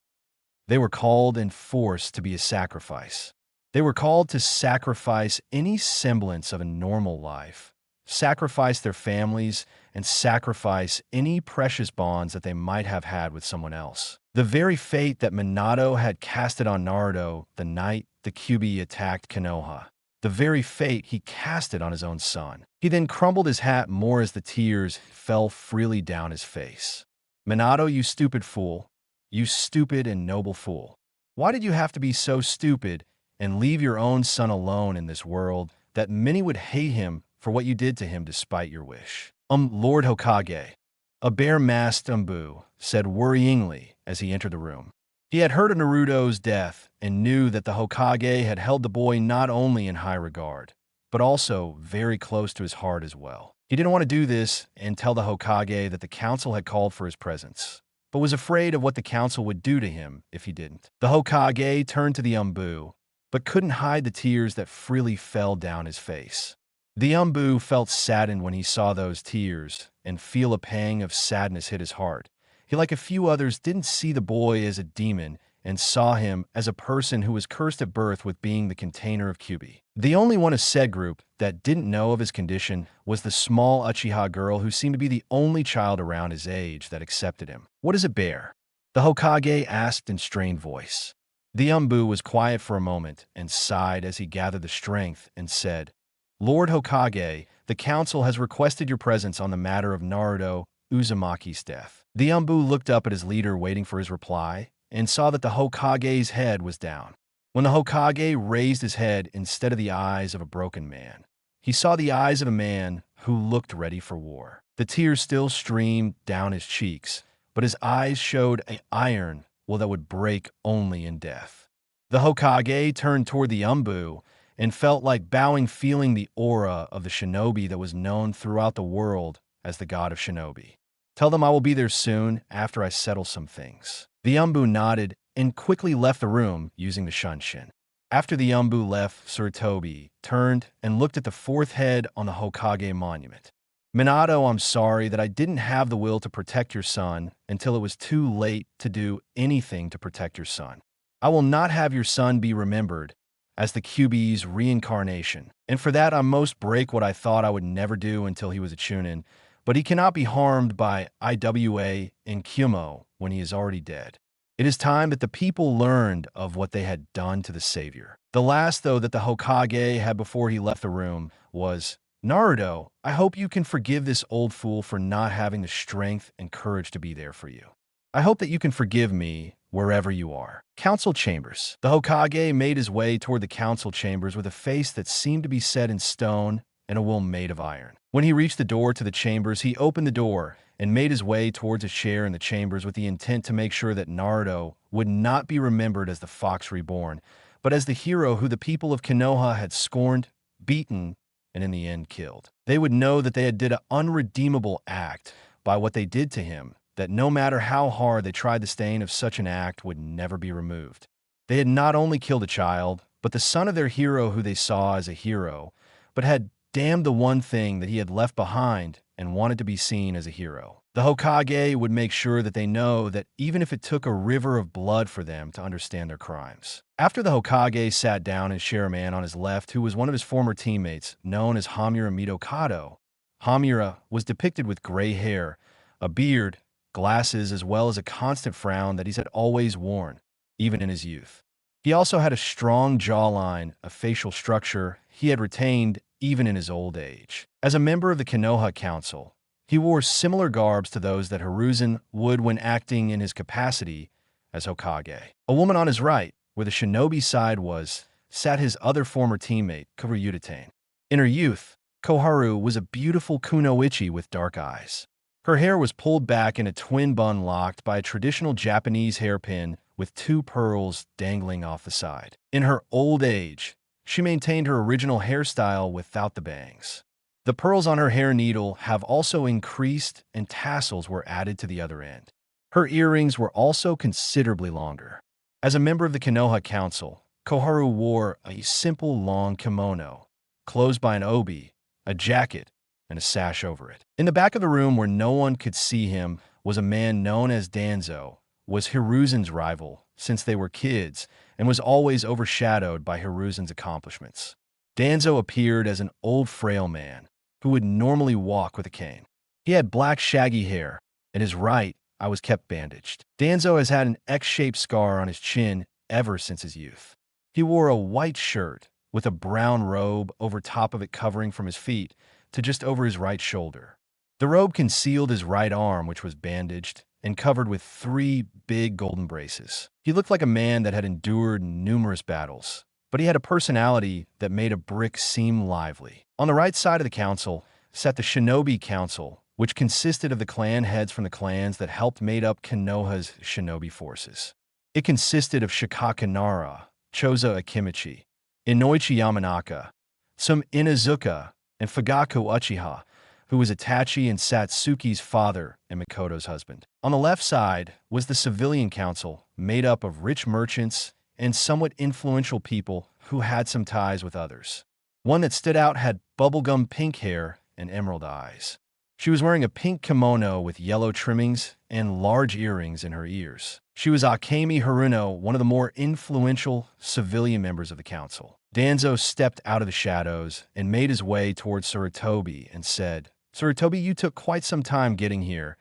they were called and forced to be a sacrifice. They were called to sacrifice any semblance of a normal life, sacrifice their families, and sacrifice any precious bonds that they might have had with someone else. The very fate that Minato had casted on Naruto the night the Kyuubi attacked Konoha. The very fate he casted on his own son. He then crumbled his hat more as the tears fell freely down his face. Minato, you stupid fool. You stupid and noble fool. Why did you have to be so stupid and leave your own son alone in this world that many would hate him for what you did to him despite your wish? Lord Hokage. A bare-masked Umbu said worryingly as he entered the room. He had heard of Naruto's death and knew that the Hokage had held the boy not only in high regard, but also very close to his heart as well. He didn't want to do this and tell the Hokage that the council had called for his presence, but was afraid of what the council would do to him if he didn't. The Hokage turned to the Umbu, but couldn't hide the tears that freely fell down his face. The Umbu felt saddened when he saw those tears and feel a pang of sadness hit his heart. He, like a few others, didn't see the boy as a demon and saw him as a person who was cursed at birth with being the container of Kyuubi. The only one of said group that didn't know of his condition was the small Uchiha girl who seemed to be the only child around his age that accepted him. "What does it bear?" the Hokage asked in strained voice. The Umbu was quiet for a moment and sighed as he gathered the strength and said, "Lord Hokage, the council has requested your presence on the matter of Naruto Uzumaki's death." The Umbu looked up at his leader waiting for his reply and saw that the Hokage's head was down. When the Hokage raised his head instead of the eyes of a broken man, he saw the eyes of a man who looked ready for war. The tears still streamed down his cheeks, but his eyes showed an iron will that would break only in death. The Hokage turned toward the Umbu and felt like bowing, feeling the aura of the shinobi that was known throughout the world as the god of shinobi. "Tell them I will be there soon after I settle some things." The Umbu nodded and quickly left the room using the Shunshin. After the Umbu left, Sarutobi turned and looked at the fourth head on the Hokage monument. "Minato, I'm sorry that I didn't have the will to protect your son until it was too late to do anything to protect your son. I will not have your son be remembered as the Kyuubi's reincarnation, and for that I most break what I thought I would never do until he was a Chunin, but he cannot be harmed by Iwa and Kyumo when he is already dead. It is time that the people learned of what they had done to the savior." The last, though, that the Hokage had before he left the room was, "Naruto, I hope you can forgive this old fool for not having the strength and courage to be there for you. I hope that you can forgive me wherever you are." Council chambers. The Hokage made his way toward the council chambers with a face that seemed to be set in stone and a will made of iron. When he reached the door to the chambers, he opened the door and made his way towards a chair in the chambers with the intent to make sure that Naruto would not be remembered as the Fox Reborn, but as the hero who the people of Konoha had scorned, beaten, and in the end killed. They would know that they had did an unredeemable act by what they did to him, that no matter how hard they tried, the stain of such an act would never be removed. They had not only killed a child, but the son of their hero who they saw as a hero, but had damned the one thing that he had left behind and wanted to be seen as a hero. The Hokage would make sure that they know that even if it took a river of blood for them to understand their crimes. After the Hokage sat down and shared a man on his left who was one of his former teammates, known as Hamura Midokado. Hamura was depicted with gray hair, a beard, glasses, as well as a constant frown that he had always worn, even in his youth. He also had a strong jawline, a facial structure he had retained even in his old age. As a member of the Konoha Council, he wore similar garbs to those that Hiruzen would when acting in his capacity as Hokage. A woman on his right, where the shinobi side was, sat his other former teammate, Kuruyudatane. In her youth, Koharu was a beautiful kunoichi with dark eyes. Her hair was pulled back in a twin bun locked by a traditional Japanese hairpin with two pearls dangling off the side. In her old age, she maintained her original hairstyle without the bangs. The pearls on her hair needle have also increased and tassels were added to the other end. Her earrings were also considerably longer. As a member of the Konoha Council, Koharu wore a simple long kimono, closed by an obi, a jacket, and a sash over it. In the back of the room where no one could see him was a man known as Danzo, was Hiruzen's rival since they were kids and was always overshadowed by Hiruzen's accomplishments. Danzo appeared as an old frail man who would normally walk with a cane. He had black shaggy hair, and his right, I was kept bandaged. Danzo has had an X-shaped scar on his chin ever since his youth. He wore a white shirt with a brown robe over top of it covering from his feet to just over his right shoulder. The robe concealed his right arm, which was bandaged and covered with 3 big golden braces. He looked like a man that had endured numerous battles, but he had a personality that made a brick seem lively. On the right side of the council sat the Shinobi Council, which consisted of the clan heads from the clans that helped made up Konoha's shinobi forces. It consisted of Shikaka Nara, Chozo Akimichi, Inoichi Yamanaka, some Inazuka, and Fugaku Uchiha, who was Itachi and Satsuki's father and Mikoto's husband. On the left side was the civilian council, made up of rich merchants and somewhat influential people who had some ties with others. One that stood out had bubblegum pink hair and emerald eyes. She was wearing a pink kimono with yellow trimmings and large earrings in her ears. She was Akemi Haruno, one of the more influential civilian members of the council. Danzo stepped out of the shadows and made his way towards Sarutobi and said, "Sarutobi, you took quite some time getting here.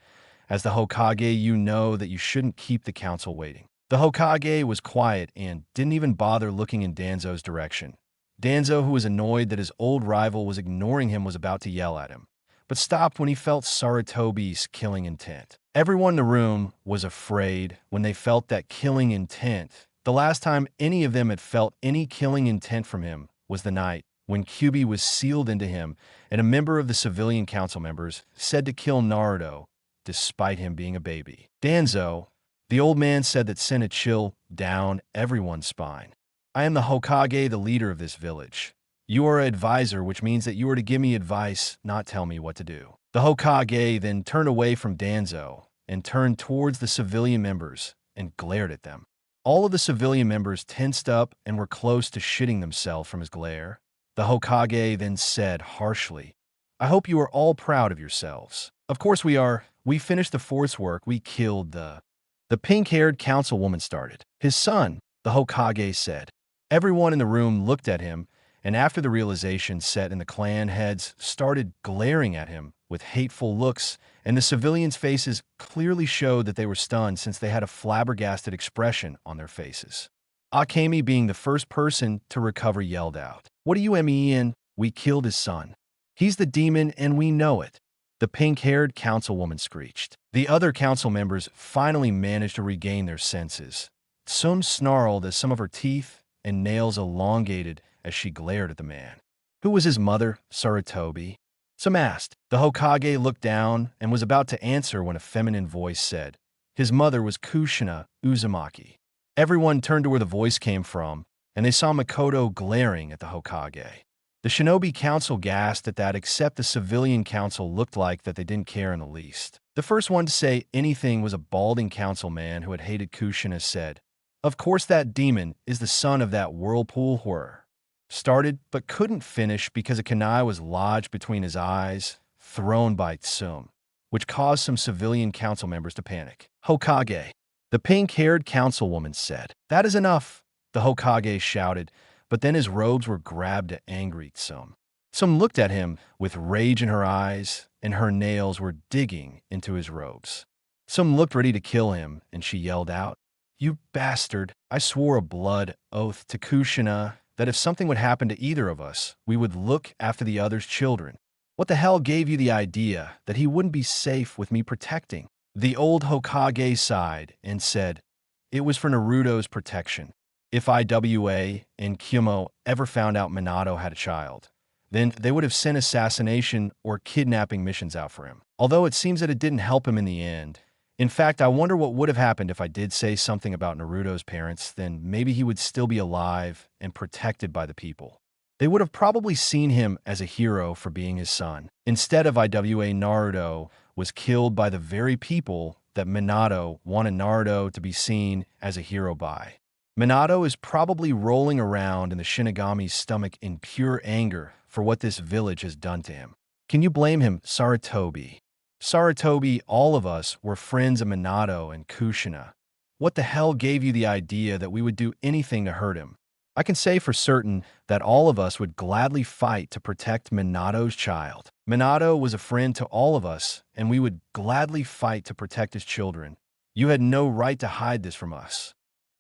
As the Hokage, you know that you shouldn't keep the council waiting." The Hokage was quiet and didn't even bother looking in Danzo's direction. Danzo, who was annoyed that his old rival was ignoring him, was about to yell at him, but stopped when he felt Sarutobi's killing intent. Everyone in the room was afraid when they felt that killing intent. The last time any of them had felt any killing intent from him was the night when Kyuubi was sealed into him and a member of the civilian council members said to kill Naruto despite him being a baby. Danzo, the old man, said that sent a chill down everyone's spine. "I am the Hokage, the leader of this village. You are an advisor, which means that you are to give me advice, not tell me what to do." The Hokage then turned away from Danzo and turned towards the civilian members and glared at them. All of the civilian members tensed up and were close to shitting themselves from his glare. The Hokage then said harshly, "I hope you are all proud of yourselves." "Of course we are. We finished the force work. We killed the pink-haired councilwoman started. "His son," the Hokage said. Everyone in the room looked at him, and after the realization set in, the clan heads started glaring at him with hateful looks, and the civilians' faces clearly showed that they were stunned since they had a flabbergasted expression on their faces. Akemi, being the first person to recover, yelled out, "What do you mean? We killed his son. He's the demon and we know it," the pink-haired councilwoman screeched. The other council members finally managed to regain their senses. Some snarled as some of her teeth and nails elongated as she glared at the man. "Who was his mother, Sarutobi?" some asked. The Hokage looked down and was about to answer when a feminine voice said, "His mother was Kushina Uzumaki." Everyone turned to where the voice came from, and they saw Mikoto glaring at the Hokage. The Shinobi Council gasped at that, except the civilian council looked like that they didn't care in the least. The first one to say anything was a balding council man who had hated Kushina said, "Of course that demon is the son of that whirlpool horror." Started, but couldn't finish because a kunai was lodged between his eyes, thrown by Tsum, which caused some civilian council members to panic. "Hokage," the pink-haired councilwoman said. "That is enough," the Hokage shouted, but then his robes were grabbed to angry Tsum. Tsum looked at him with rage in her eyes, and her nails were digging into his robes. Tsum looked ready to kill him, and she yelled out, "You bastard! I swore a blood oath to Kushina that if something would happen to either of us, we would look after the other's children. What the hell gave you the idea that he wouldn't be safe with me protecting?" The old Hokage sighed and said, "It was for Naruto's protection. If Iwa and Kyumo ever found out Minato had a child, then they would have sent assassination or kidnapping missions out for him. Although it seems that it didn't help him in the end. In fact, I wonder what would have happened if I did say something about Naruto's parents, then maybe he would still be alive and protected by the people. They would have probably seen him as a hero for being his son. Instead of Iwa, Naruto was killed by the very people that Minato wanted Naruto to be seen as a hero by. Minato is probably rolling around in the Shinigami's stomach in pure anger for what this village has done to him. Can you blame him, Sarutobi? Sarutobi, all of us were friends of Minato and Kushina. What the hell gave you the idea that we would do anything to hurt him? I can say for certain that all of us would gladly fight to protect Minato's child. Minato was a friend to all of us, and we would gladly fight to protect his children. You had no right to hide this from us.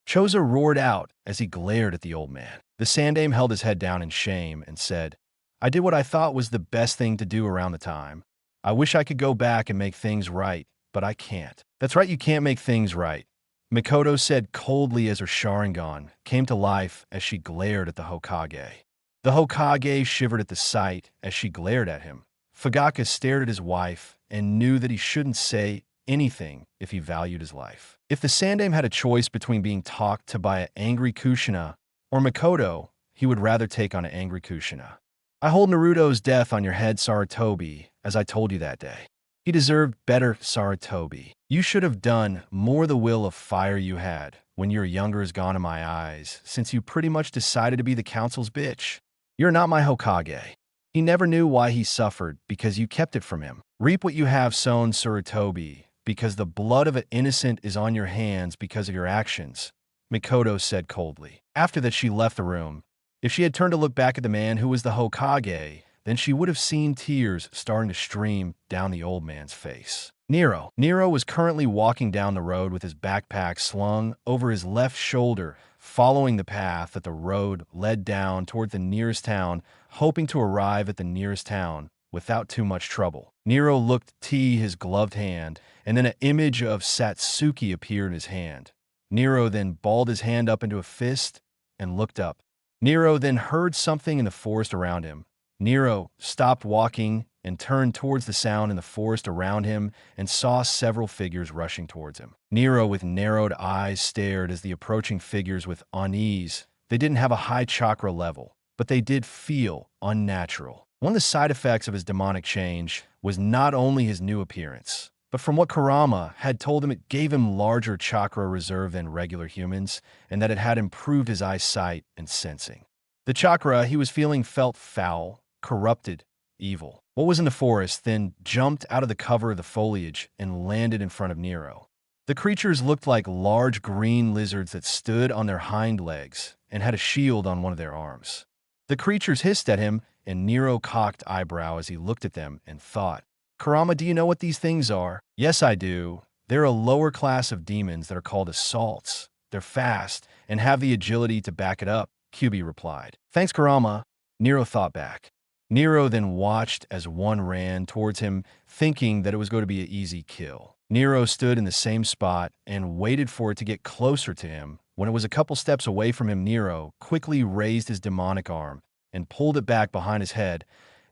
Chozo roared out as he glared at the old man. The Sandaime held his head down in shame and said, I did what I thought was the best thing to do around the time. I wish I could go back and make things right, but I can't. That's right, you can't make things right. Mikoto said coldly as her Sharingan came to life as she glared at the Hokage. The Hokage shivered at the sight as she glared at him. Fugaka stared at his wife and knew that he shouldn't say anything if he valued his life. If the Sandaime had a choice between being talked to by an angry Kushina or Mikoto, he would rather take on an angry Kushina. I hold Naruto's death on your head, Sarutobi, as I told you that day. He deserved better, Sarutobi. You should have done more the will of fire you had when your younger is gone in my eyes, since you pretty much decided to be the council's bitch. You're not my Hokage. He never knew why he suffered because you kept it from him. Reap what you have sown, Sarutobi, because the blood of an innocent is on your hands because of your actions, Mikoto said coldly. After that, she left the room. If she had turned to look back at the man who was the Hokage, then she would have seen tears starting to stream down the old man's face. Nero was currently walking down the road with his backpack slung over his left shoulder, following the path that the road led down toward the nearest town, hoping to arrive at the nearest town without too much trouble. Nero looked at his gloved hand, and then an image of Satsuki appeared in his hand. Nero then balled his hand up into a fist and looked up. Nero then heard something in the forest around him. Nero stopped walking and turned towards the sound in the forest around him and saw several figures rushing towards him. Nero, with narrowed eyes, stared as the approaching figures with unease. They didn't have a high chakra level, but they did feel unnatural. One of the side effects of his demonic change was not only his new appearance, but from what Kurama had told him, it gave him larger chakra reserve than regular humans, and that it had improved his eyesight and sensing. The chakra he was feeling felt foul, corrupted, evil. What was in the forest then jumped out of the cover of the foliage and landed in front of Nero. The creatures looked like large green lizards that stood on their hind legs and had a shield on one of their arms. The creatures hissed at him, and Nero cocked eyebrow as he looked at them and thought, Kurama, do you know what these things are? Yes, I do. They're a lower class of demons that are called assaults. They're fast and have the agility to back it up, Kyuubi replied. Thanks, Kurama, Nero thought back. Nero then watched as one ran towards him, thinking that it was going to be an easy kill. Nero stood in the same spot and waited for it to get closer to him. When it was a couple steps away from him, Nero quickly raised his demonic arm and pulled it back behind his head.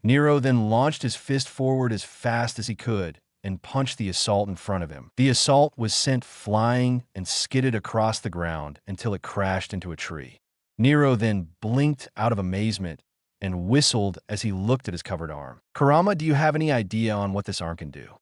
Nero then launched his fist forward as fast as he could and punched the assault in front of him. The assault was sent flying and skidded across the ground until it crashed into a tree. Nero then blinked out of amazement and whistled as he looked at his covered arm. Kurama, do you have any idea on what this arm can do?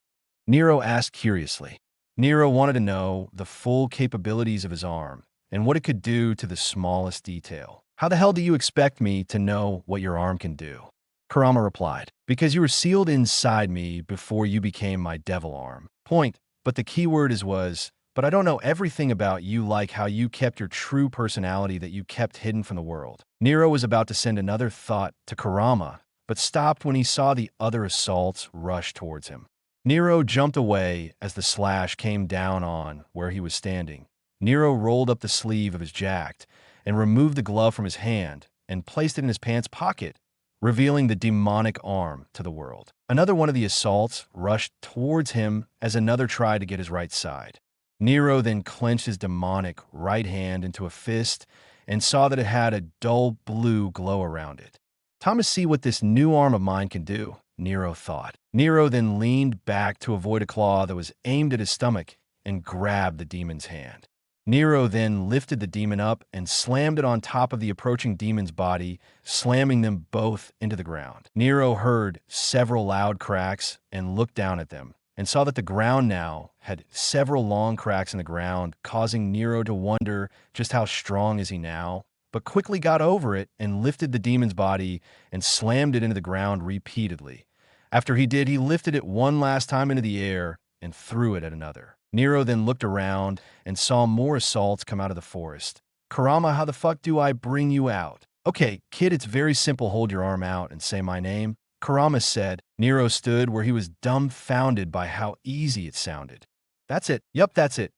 Nero asked curiously. Nero wanted to know the full capabilities of his arm and what it could do to the smallest detail. How the hell do you expect me to know what your arm can do? Kurama replied, because you were sealed inside me before you became my devil arm. Point, but the key word was, but I don't know everything about you, like how you kept your true personality that you kept hidden from the world. Nero was about to send another thought to Kurama, but stopped when he saw the other assaults rush towards him. Nero jumped away as the slash came down on where he was standing. Nero rolled up the sleeve of his jacket and removed the glove from his hand and placed it in his pants pocket, revealing the demonic arm to the world. Another one of the assaults rushed towards him as another tried to get his right side. Nero then clenched his demonic right hand into a fist and saw that it had a dull blue glow around it. Time to see what this new arm of mine can do, Nero thought. Nero then leaned back to avoid a claw that was aimed at his stomach and grabbed the demon's hand. Nero then lifted the demon up and slammed it on top of the approaching demon's body, slamming them both into the ground. Nero heard several loud cracks and looked down at them, and saw that the ground now had several long cracks in the ground, causing Nero to wonder just how strong is he now, but quickly got over it and lifted the demon's body and slammed it into the ground repeatedly. After he did, he lifted it one last time into the air and threw it at another. Nero then looked around and saw more assaults come out of the forest. Kurama, how the fuck do I bring you out? Okay, kid, it's very simple. Hold your arm out and say my name. Kurama said. Nero stood where he was dumbfounded by how easy it sounded. That's it. Yup, that's it.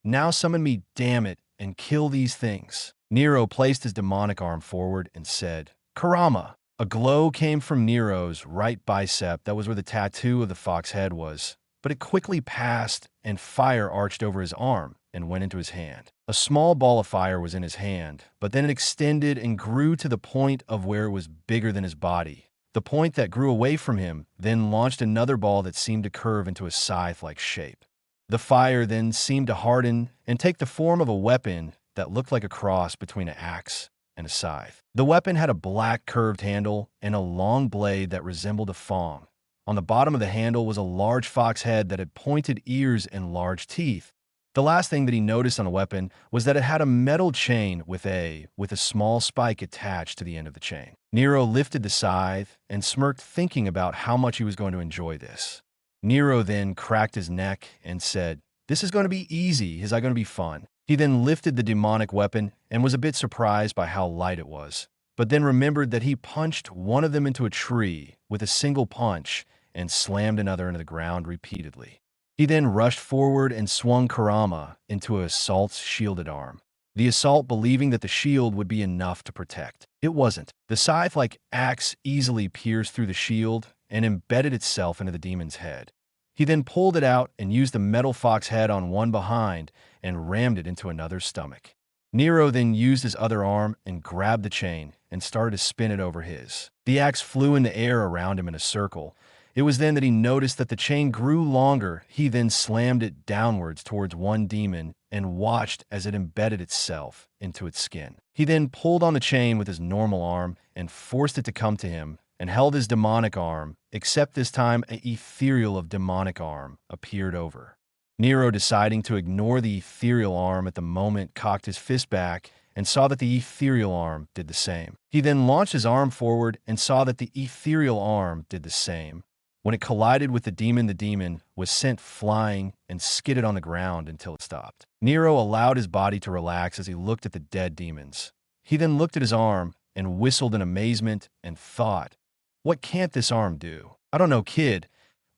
Now summon me, damn it, and kill these things. Nero placed his demonic arm forward and said, Kurama. A glow came from Nero's right bicep. That was where the tattoo of the fox head was. But it quickly passed, and fire arched over his arm and went into his hand. A small ball of fire was in his hand, but then it extended and grew to the point of where it was bigger than his body. The point that grew away from him then launched another ball that seemed to curve into a scythe-like shape. The fire then seemed to harden and take the form of a weapon that looked like a cross between an axe and a scythe. The weapon had a black curved handle and a long blade that resembled a fong. On the bottom of the handle was a large fox head that had pointed ears and large teeth. The last thing that he noticed on the weapon was that it had a metal chain with a small spike attached to the end of the chain. Nero lifted the scythe and smirked, thinking about how much he was going to enjoy this. Nero then cracked his neck and said, "This is going to be easy. Is that going to be fun?" He then lifted the demonic weapon and was a bit surprised by how light it was, but then remembered that he punched one of them into a tree with a single punch and slammed another into the ground repeatedly. He then rushed forward and swung Kurama into Assault's shielded arm. The Assault, believing that the shield would be enough to protect. It wasn't. The scythe-like axe easily pierced through the shield and embedded itself into the demon's head. He then pulled it out and used the metal fox head on one behind and rammed it into another's stomach. Nero then used his other arm and grabbed the chain and started to spin it over his. The axe flew in the air around him in a circle. It was then that he noticed that the chain grew longer. He then slammed it downwards towards one demon and watched as it embedded itself into its skin. He then pulled on the chain with his normal arm and forced it to come to him and held his demonic arm, except this time an ethereal of demonic arm appeared over. Nero, deciding to ignore the ethereal arm at the moment, cocked his fist back and saw that the ethereal arm did the same. He then launched his arm forward and saw that the ethereal arm did the same. When it collided with the demon was sent flying and skidded on the ground until it stopped. Nero allowed his body to relax as he looked at the dead demons. He then looked at his arm and whistled in amazement and thought, "What can't this arm do? I don't know, kid,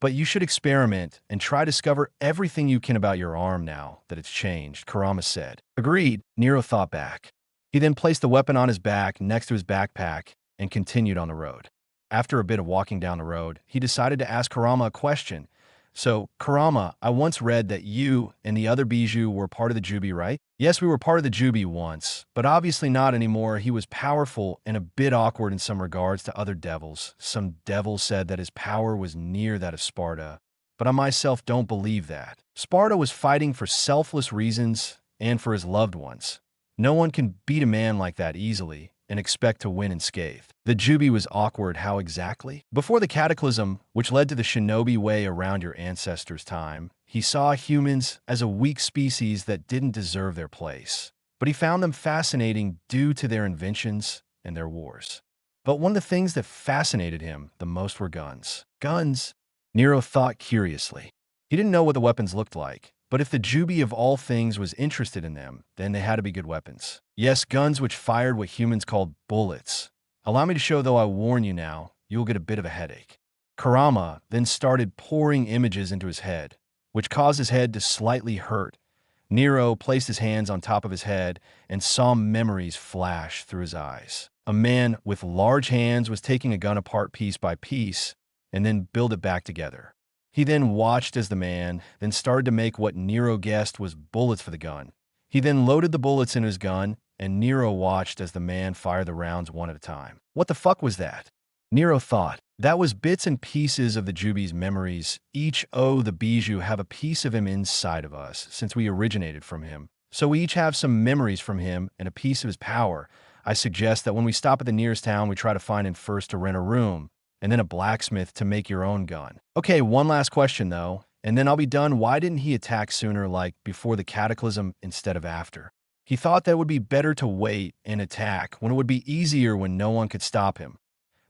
but you should experiment and try to discover everything you can about your arm now that it's changed," Kurama said. Agreed, Nero thought back. He then placed the weapon on his back next to his backpack and continued on the road. After a bit of walking down the road, he decided to ask Kurama a question. "So, Kurama, I once read that you and the other Bijou were part of the Jubi, right?" "Yes, we were part of the Jubi once, but obviously not anymore. He was powerful and a bit awkward in some regards to other devils. Some devils said that his power was near that of Sparta, but I myself don't believe that. Sparta was fighting for selfless reasons and for his loved ones. No one can beat a man like that easily and expect to win unscathed. The Jubi was awkward. How exactly? Before the cataclysm, which led to the shinobi way around your ancestors' time, he saw humans as a weak species that didn't deserve their place. But he found them fascinating due to their inventions and their wars. But one of the things that fascinated him the most were guns. Guns? Nero thought curiously. He didn't know what the weapons looked like. But if the Jubi of all things was interested in them, then they had to be good weapons. Yes, guns which fired what humans called bullets. Allow me to show, though I warn you now, you will get a bit of a headache. Kurama then started pouring images into his head, which caused his head to slightly hurt. Nero placed his hands on top of his head and saw memories flash through his eyes. A man with large hands was taking a gun apart piece by piece and then build it back together. He then watched as the man then started to make what Nero guessed was bullets for the gun. He then loaded the bullets in his gun, and Nero watched as the man fired the rounds one at a time. What the fuck was that? Nero thought. That was bits and pieces of the Jubi's memories. Each the Bijou have a piece of him inside of us, since we originated from him. So we each have some memories from him and a piece of his power. I suggest that when we stop at the nearest town, we try to find him first to rent a room, and then a blacksmith to make your own gun. Okay, one last question though, and then I'll be done. Why didn't he attack sooner, like before the cataclysm instead of after? He thought that it would be better to wait and attack when it would be easier when no one could stop him.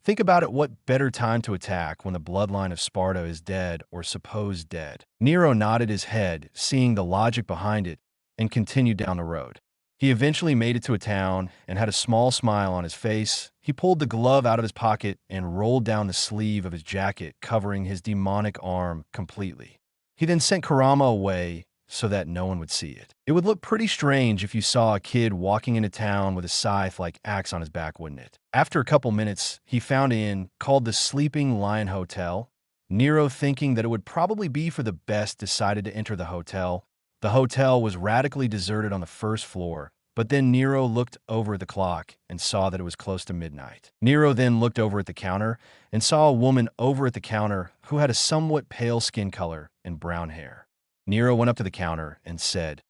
Think about it, what better time to attack when the bloodline of Sparta is dead or supposed dead? Nero nodded his head, seeing the logic behind it, and continued down the road. He eventually made it to a town and had a small smile on his face. He pulled the glove out of his pocket and rolled down the sleeve of his jacket, covering his demonic arm completely. He then sent Kurama away so that no one would see it. It would look pretty strange if you saw a kid walking into town with a scythe-like axe on his back, wouldn't it? After a couple minutes, he found an inn called the Sleeping Lion Hotel. Nero, thinking that it would probably be for the best, decided to enter the hotel. The hotel was radically deserted on the first floor, but then Nero looked over at the clock and saw that it was close to midnight. Nero then looked over at the counter and saw a woman over at the counter who had a somewhat pale skin color and brown hair. Nero went up to the counter and said,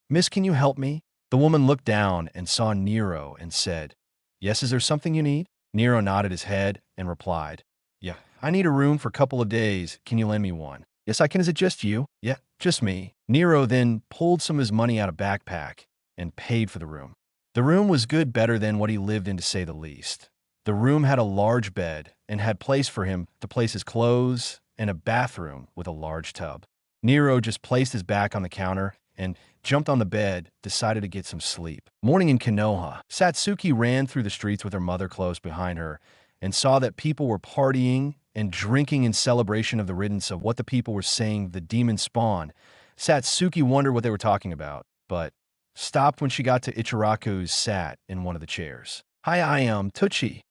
"Miss, can you help me?" The woman looked down and saw Nero and said, "Yes, is there something you need?" Nero nodded his head and replied, "Yeah, I need a room for a couple of days. Can you lend me one?" "Yes, I can. Is it just you?" "Yeah, just me." Nero then pulled some of his money out of a backpack and paid for the room. The room was good, better than what he lived in, to say the least. The room had a large bed and had place for him to place his clothes and a bathroom with a large tub. Nero just placed his back on the counter and jumped on the bed, decided to get some sleep. Morning in Konoha. Satsuki ran through the streets with her mother close behind her and saw that people were partying and drinking in celebration of the riddance of what the people were saying the demon spawned. Satsuki wondered what they were talking about, but stopped when she got to Ichiraku, who sat in one of the chairs. "Hi, I am Tucci."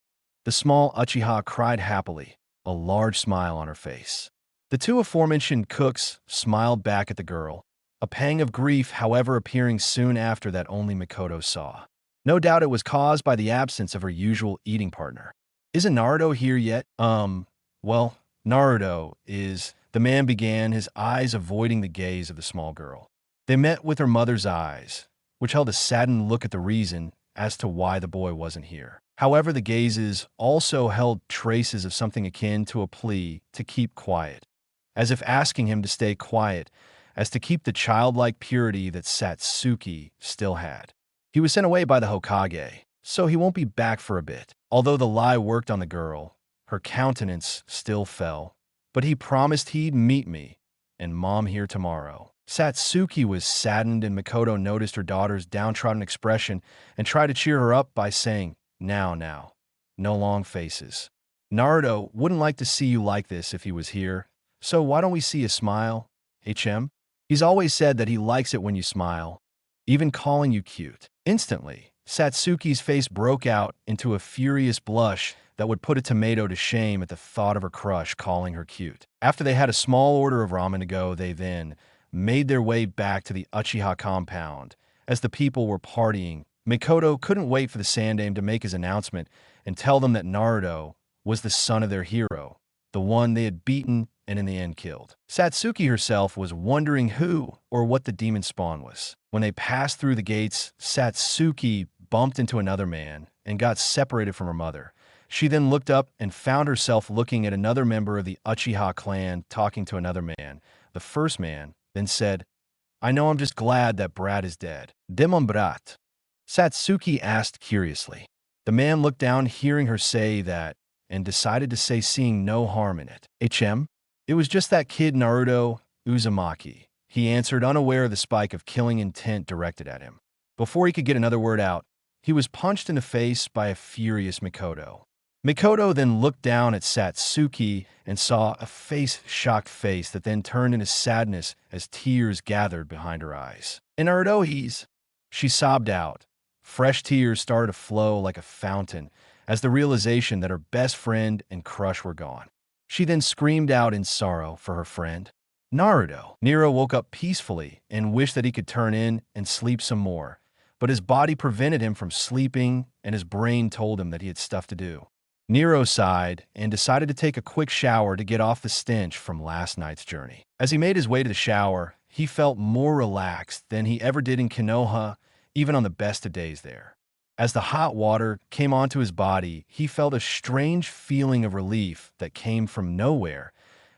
The small Uchiha cried happily, a large smile on her face. The two aforementioned cooks smiled back at the girl, a pang of grief, however, appearing soon after that only Mikoto saw. No doubt it was caused by the absence of her usual eating partner. "Isn't Naruto here yet?" Well, Naruto is," the man began, his eyes avoiding the gaze of the small girl. They met with her mother's eyes, which held a saddened look at the reason as to why the boy wasn't here. However, the gazes also held traces of something akin to a plea to keep quiet, as if asking him to stay quiet, as to keep the childlike purity that Satsuki still had. He was sent away by the Hokage, so he won't be back for a bit. Although the lie worked on the girl, her countenance still fell, but he promised he'd meet me and Mom here tomorrow. Satsuki was saddened, and Mikoto noticed her daughter's downtrodden expression and tried to cheer her up by saying, Now, no long faces. Naruto wouldn't like to see you like this if he was here, so why don't we see a smile, HM? He's always said that he likes it when you smile, even calling you cute." Instantly, Satsuki's face broke out into a furious blush that would put a tomato to shame at the thought of her crush calling her cute. After they had a small order of ramen to go, they then made their way back to the Uchiha compound. As the people were partying, Mikoto couldn't wait for the Sandaime to make his announcement and tell them that Naruto was the son of their hero, the one they had beaten and in the end killed. Satsuki herself was wondering who or what the demon spawn was. When they passed through the gates, Satsuki bumped into another man and got separated from her mother. She then looked up and found herself looking at another member of the Uchiha clan talking to another man. The first man then said, "I know, I'm just glad that Brad is dead." "Demon Brat?" Satsuki asked curiously. The man looked down, hearing her say that, and decided to say, seeing no harm in it. "HM? It was just that kid Naruto Uzumaki," he answered, unaware of the spike of killing intent directed at him. Before he could get another word out, he was punched in the face by a furious Mikoto. Mikoto then looked down at Satsuki and saw a shocked face that then turned into sadness as tears gathered behind her eyes. "And Naruto, she sobbed out. Fresh tears started to flow like a fountain as the realization that her best friend and crush were gone. She then screamed out in sorrow for her friend. Naruto. Nero woke up peacefully and wished that he could turn in and sleep some more, but his body prevented him from sleeping and his brain told him that he had stuff to do. Nero sighed and decided to take a quick shower to get off the stench from last night's journey. As he made his way to the shower, he felt more relaxed than he ever did in Konoha, even on the best of days there. As the hot water came onto his body, he felt a strange feeling of relief that came from nowhere,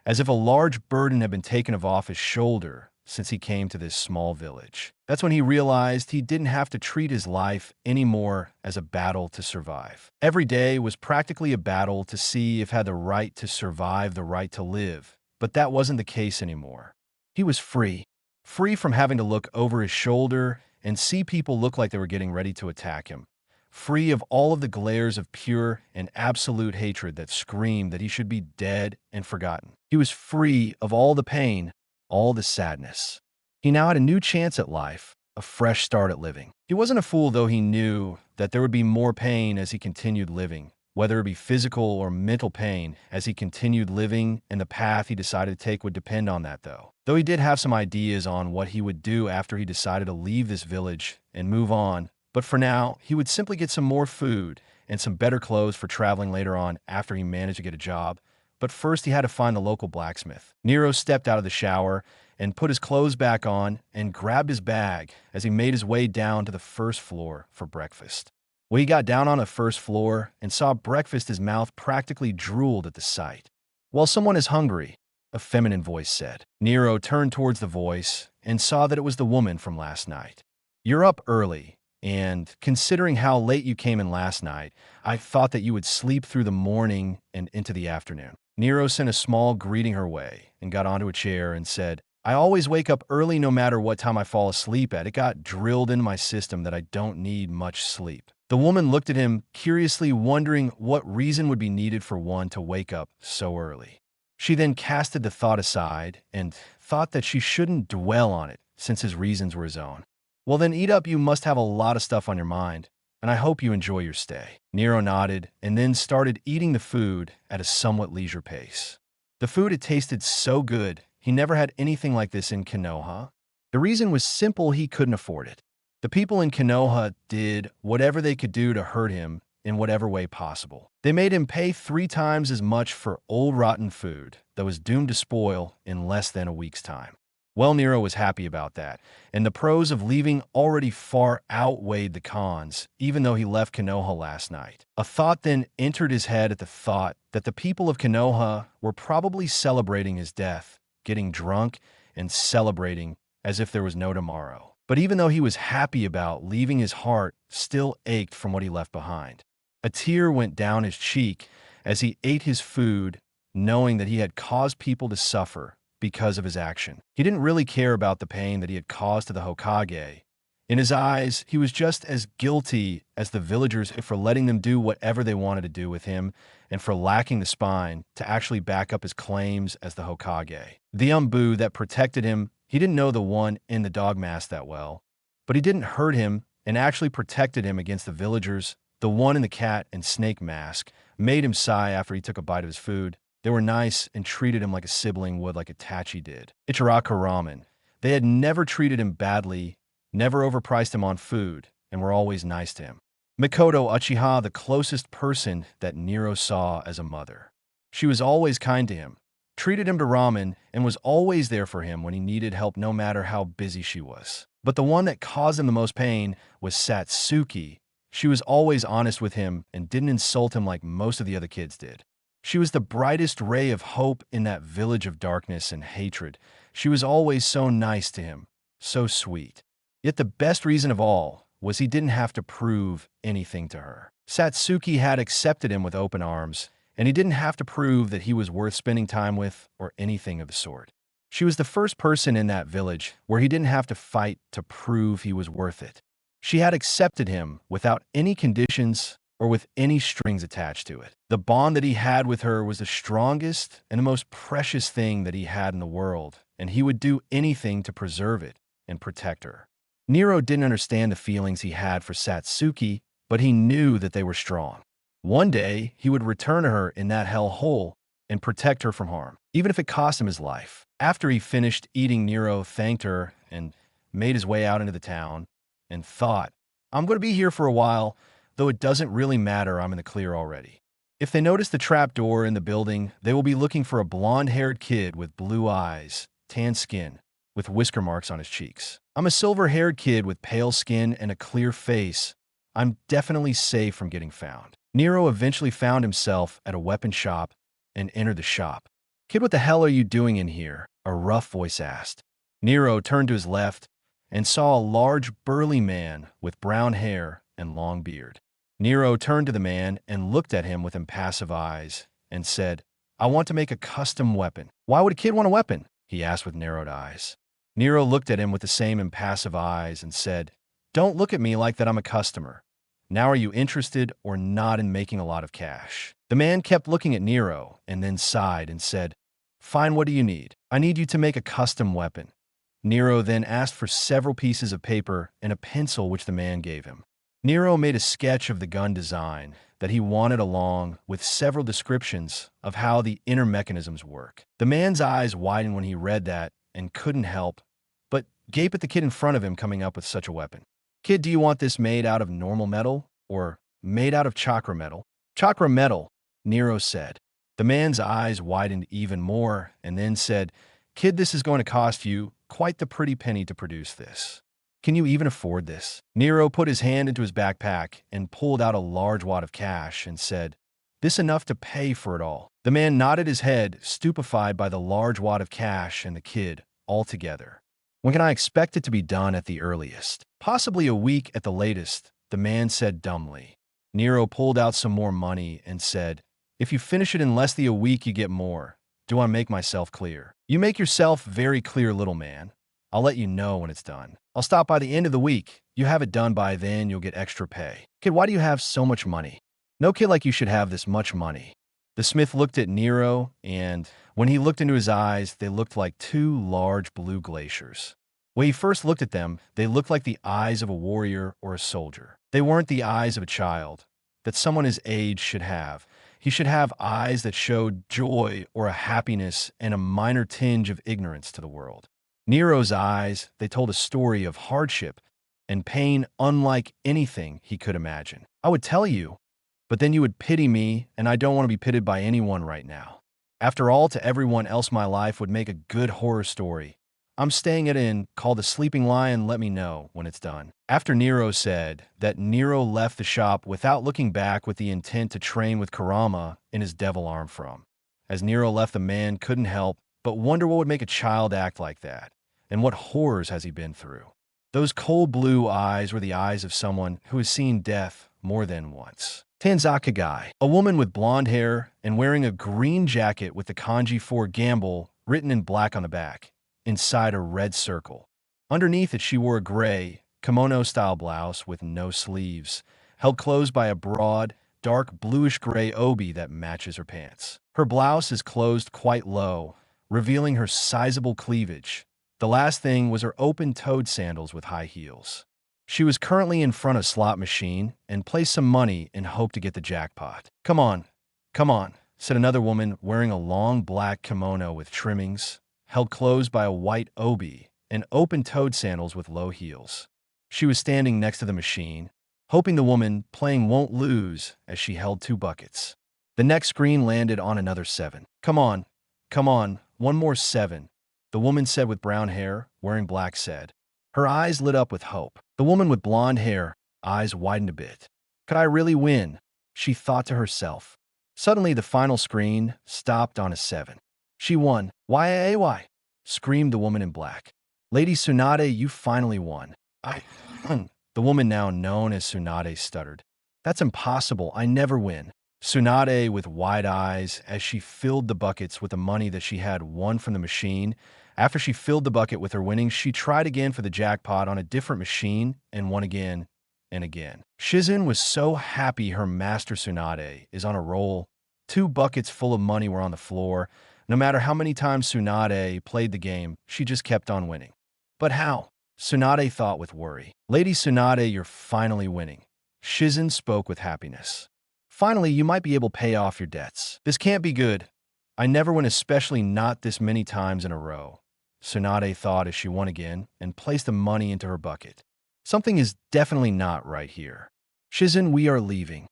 as if a large burden had been taken off his shoulder since he came to this small village. That's when he realized he didn't have to treat his life anymore as a battle to survive. Every day was practically a battle to see if he had the right to survive, the right to live, but that wasn't the case anymore. He was free from having to look over his shoulder and see people look like they were getting ready to attack him, free of all of the glares of pure and absolute hatred that screamed that he should be dead and forgotten. He was free of all the pain, all the sadness. He now had a new chance at life, a fresh start at living. He wasn't a fool, though. He knew that there would be more pain as he continued living, whether it be physical or mental pain as he continued living, and the path he decided to take would depend on that, though. Though he did have some ideas on what he would do after he decided to leave this village and move on, but for now, he would simply get some more food and some better clothes for traveling later on after he managed to get a job. But first, he had to find the local blacksmith. Nero stepped out of the shower and put his clothes back on and grabbed his bag as he made his way down to the first floor for breakfast. When he got down on the first floor and saw breakfast, his mouth practically drooled at the sight. "Well, someone is hungry," a feminine voice said. Nero turned towards the voice and saw that it was the woman from last night. "You're up early, and considering how late you came in last night, I thought that you would sleep through the morning and into the afternoon." Nero sent a small greeting her way and got onto a chair and said, "I always wake up early no matter what time I fall asleep at. It got drilled into my system that I don't need much sleep." The woman looked at him, curiously wondering what reason would be needed for one to wake up so early. She then casted the thought aside and thought that she shouldn't dwell on it since his reasons were his own. "Well, then eat up. You must have a lot of stuff on your mind, and I hope you enjoy your stay." Nero nodded and then started eating the food at a somewhat leisure pace. The food had tasted so good. He never had anything like this in Konoha. The reason was simple: he couldn't afford it. The people in Konoha did whatever they could do to hurt him in whatever way possible. They made him pay 3 times as much for old rotten food that was doomed to spoil in less than a week's time. Well, Nero was happy about that, and the pros of leaving already far outweighed the cons, even though he left Konoha last night. A thought then entered his head at the thought that the people of Konoha were probably celebrating his death, getting drunk and celebrating as if there was no tomorrow. But even though he was happy about leaving, his heart still ached from what he left behind. A tear went down his cheek as he ate his food, knowing that he had caused people to suffer because of his action. He didn't really care about the pain that he had caused to the Hokage. In his eyes, he was just as guilty as the villagers for letting them do whatever they wanted to do with him and for lacking the spine to actually back up his claims as the Hokage. The Umbu that protected him, he didn't know the one in the dog mask that well, but he didn't hurt him and actually protected him against the villagers. The one in the cat and snake mask made him sigh after he took a bite of his food. They were nice and treated him like a sibling would, like Itachi did. Ichiraka Ramen. They had never treated him badly, never overpriced him on food, and were always nice to him. Mikoto Uchiha, the closest person that Nero saw as a mother. She was always kind to him, treated him to ramen, and was always there for him when he needed help no matter how busy she was. But the one that caused him the most pain was Satsuki. She was always honest with him and didn't insult him like most of the other kids did. She was the brightest ray of hope in that village of darkness and hatred. She was always so nice to him, so sweet. Yet the best reason of all was he didn't have to prove anything to her. Satsuki had accepted him with open arms, and he didn't have to prove that he was worth spending time with or anything of the sort. She was the first person in that village where he didn't have to fight to prove he was worth it. She had accepted him without any conditions or with any strings attached to it. The bond that he had with her was the strongest and the most precious thing that he had in the world, and he would do anything to preserve it and protect her. Nero didn't understand the feelings he had for Satsuki, but he knew that they were strong. One day, he would return to her in that hell hole and protect her from harm, even if it cost him his life. After he finished eating, Nero thanked her and made his way out into the town and thought, "I'm going to be here for a while, though it doesn't really matter, I'm in the clear already." If they notice the trap door in the building, they will be looking for a blonde-haired kid with blue eyes, tan skin, with whisker marks on his cheeks. I'm a silver-haired kid with pale skin and a clear face. I'm definitely safe from getting found. Nero eventually found himself at a weapon shop and entered the shop. "Kid, what the hell are you doing in here?" a rough voice asked. Nero turned to his left and saw a large, burly man with brown hair and long beard. Nero turned to the man and looked at him with impassive eyes and said, "I want to make a custom weapon." "Why would a kid want a weapon?" he asked with narrowed eyes. Nero looked at him with the same impassive eyes and said, Don't look at me like that I'm a customer. Now are you interested or not in making a lot of cash? The man kept looking at Nero and then sighed and said, Fine, what do you need? I need you to make a custom weapon. Nero then asked for several pieces of paper and a pencil which the man gave him. Nero made a sketch of the gun design that he wanted along with several descriptions of how the inner mechanisms work. The man's eyes widened when he read that and couldn't help but gape at the kid in front of him coming up with such a weapon. Kid, do you want this made out of normal metal or made out of chakra metal? Chakra metal, Nero said. The man's eyes widened even more and then said, Kid, this is going to cost you quite the pretty penny to produce this. Can you even afford this? Nero put his hand into his backpack and pulled out a large wad of cash and said, This enough to pay for it all? The man nodded his head, stupefied by the large wad of cash and the kid altogether. When can I expect it to be done at the earliest? Possibly a week at the latest, the man said dumbly. Nero pulled out some more money and said, If you finish it in less than a week, you get more. Do I make myself clear? You make yourself very clear, little man. I'll let you know when it's done. I'll stop by the end of the week. You have it done by then, you'll get extra pay. Kid, why do you have so much money? No kid like you should have this much money. The smith looked at Nero, and when he looked into his eyes, they looked like two large blue glaciers. When he first looked at them, they looked like the eyes of a warrior or a soldier. They weren't the eyes of a child that someone his age should have. He should have eyes that showed joy or a happiness and a minor tinge of ignorance to the world. Nero's eyes, they told a story of hardship and pain unlike anything he could imagine. I would tell you, but then you would pity me, and I don't want to be pitied by anyone right now. After all, to everyone else, my life would make a good horror story. I'm staying at an inn called the Sleeping Lion. Let me know when it's done. After Nero said that, Nero left the shop without looking back with the intent to train with Kurama in his devil arm from. As Nero left, the man couldn't help but wonder what would make a child act like that, and what horrors has he been through. Those cold blue eyes were the eyes of someone who has seen death more than once. Tanzakagai, a woman with blonde hair and wearing a green jacket with the kanji for gamble written in black on the back, inside a red circle. Underneath it, she wore a gray, kimono-style blouse with no sleeves, held closed by a broad, dark bluish-gray obi that matches her pants. Her blouse is closed quite low, revealing her sizable cleavage. The last thing was her open-toed sandals with high heels. She was currently in front of a slot machine and placed some money in hope to get the jackpot. Come on, said another woman wearing a long black kimono with trimmings, held closed by a white obi and open-toed sandals with low heels. She was standing next to the machine, hoping the woman playing won't lose as she held 2 buckets. The next screen landed on another 7. Come on, one more 7. The woman said with brown hair, wearing black said. Her eyes lit up with hope. The woman with blonde hair, eyes widened a bit. Could I really win? She thought to herself. Suddenly, the final screen stopped on a 7. She won. Why? Screamed the woman in black. Lady Tsunade, you finally won. The woman now known as Tsunade stuttered. That's impossible. I never win. Tsunade with wide eyes as she filled the buckets with the money that she had won from the machine. After she filled the bucket with her winnings, she tried again for the jackpot on a different machine and won again and again. Shizen was so happy her master Tsunade is on a roll. 2 buckets full of money were on the floor. No matter how many times Tsunade played the game, she just kept on winning. But how? Tsunade thought with worry. Lady Tsunade, you're finally winning. Shizen spoke with happiness. Finally, you might be able to pay off your debts. This can't be good. I never win, especially not this many times in a row. Tsunade thought as she won again and placed the money into her bucket. Something is definitely not right here. Shizen, we are leaving.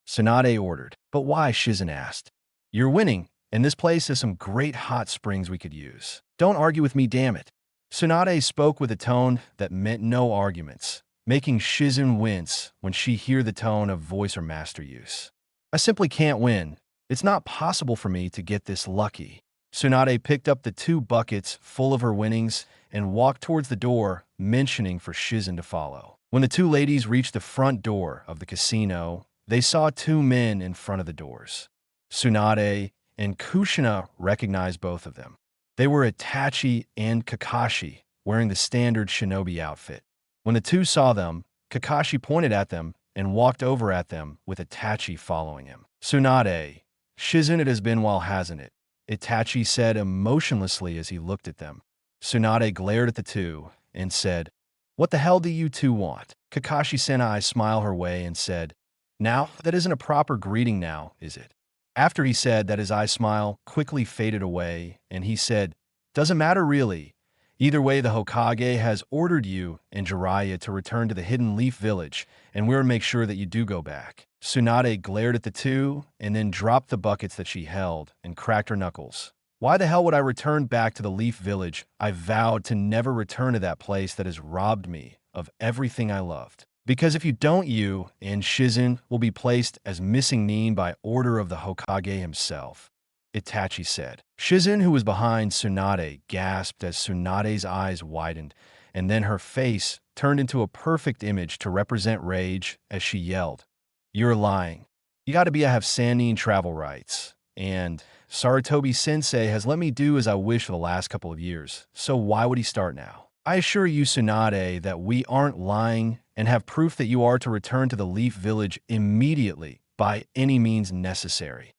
Tsunade ordered. But why? Shizen asked. You're winning, and this place has some great hot springs we could use. Don't argue with me, damn it. Tsunade spoke with a tone that meant no arguments, making Shizen wince when she heard the tone of voice or master use. I simply can't win. It's not possible for me to get this lucky. Tsunade picked up the 2 buckets full of her winnings and walked towards the door, mentioning for Shizen to follow. When the 2 ladies reached the front door of the casino, they saw 2 men in front of the doors. Tsunade and Kushina recognized both of them. They were Itachi and Kakashi, wearing the standard shinobi outfit. When the 2 saw them, Kakashi pointed at them and walked over at them with Itachi following him. Tsunade, Shizun it has been while, hasn't it? Itachi said emotionlessly as he looked at them. Tsunade glared at the two and said, "What the hell do you two want?" Kakashi-senai smiled her way and said, "Now, that isn't a proper greeting now, is it?" After he said that, his eye smile quickly faded away, and he said, "Doesn't matter really. Either way, the Hokage has ordered you and Jiraiya to return to the Hidden Leaf Village, and we'll make sure that you do go back." Tsunade glared at the two and then dropped the buckets that she held and cracked her knuckles. "Why the hell would I return back to the Leaf Village? I vowed to never return to that place that has robbed me of everything I loved. Because if you don't, you and Shizun will be placed as missing nin by order of the Hokage himself," Itachi said. Shizun, who was behind Tsunade, gasped as Tsunade's eyes widened, and then her face turned into a perfect image to represent rage as she yelled, "You're lying. You gotta be, I have Sannin travel rights, and Sarutobi-sensei has let me do as I wish for the last couple of years, so why would he start now? I assure you, Tsunade, that we aren't lying and have proof that you are to return to the Leaf Village immediately by any means necessary,"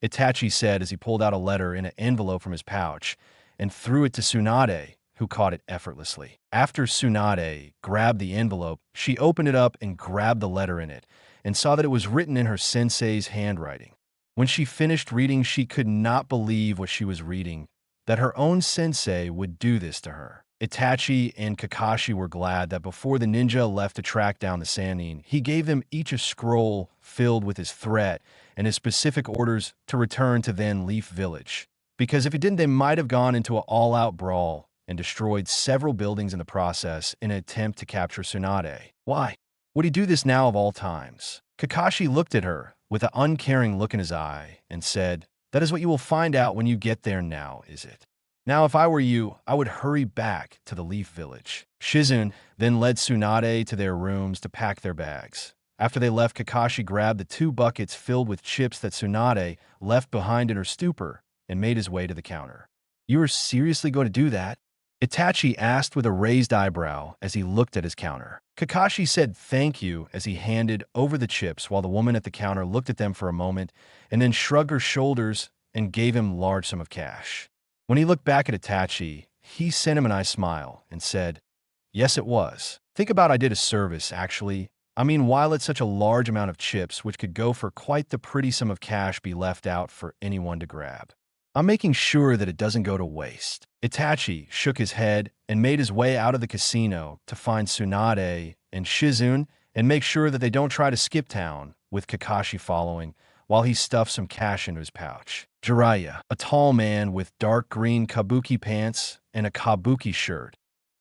Itachi said as he pulled out a letter in an envelope from his pouch and threw it to Tsunade, who caught it effortlessly. After Tsunade grabbed the envelope, she opened it up and grabbed the letter in it and saw that it was written in her sensei's handwriting. When she finished reading, she could not believe what she was reading, that her own sensei would do this to her. Itachi and Kakashi were glad that before the ninja left to track down the Sannin, he gave them each a scroll filled with his threat and his specific orders to return to then Leaf Village. Because if he didn't, they might have gone into an all-out brawl and destroyed several buildings in the process in an attempt to capture Tsunade. Why would he do this now of all times? Kakashi looked at her with an uncaring look in his eye and said, "That is what you will find out when you get there now, is it? Now, if I were you, I would hurry back to the Leaf Village." Shizun then led Tsunade to their rooms to pack their bags. After they left, Kakashi grabbed the 2 buckets filled with chips that Tsunade left behind in her stupor and made his way to the counter. "You are seriously going to do that?" Itachi asked with a raised eyebrow as he looked at his counter. Kakashi said thank you as he handed over the chips while the woman at the counter looked at them for a moment and then shrugged her shoulders and gave him a large sum of cash. When he looked back at Itachi, he sent him a nice smile and said, "Yes, it was. Think about, I did a service, actually. I mean, why let such a large amount of chips, which could go for quite the pretty sum of cash, be left out for anyone to grab? I'm making sure that it doesn't go to waste." Itachi shook his head and made his way out of the casino to find Tsunade and Shizun and make sure that they don't try to skip town, with Kakashi following, while he stuffed some cash into his pouch. Jiraiya, a tall man with dark green kabuki pants and a kabuki shirt.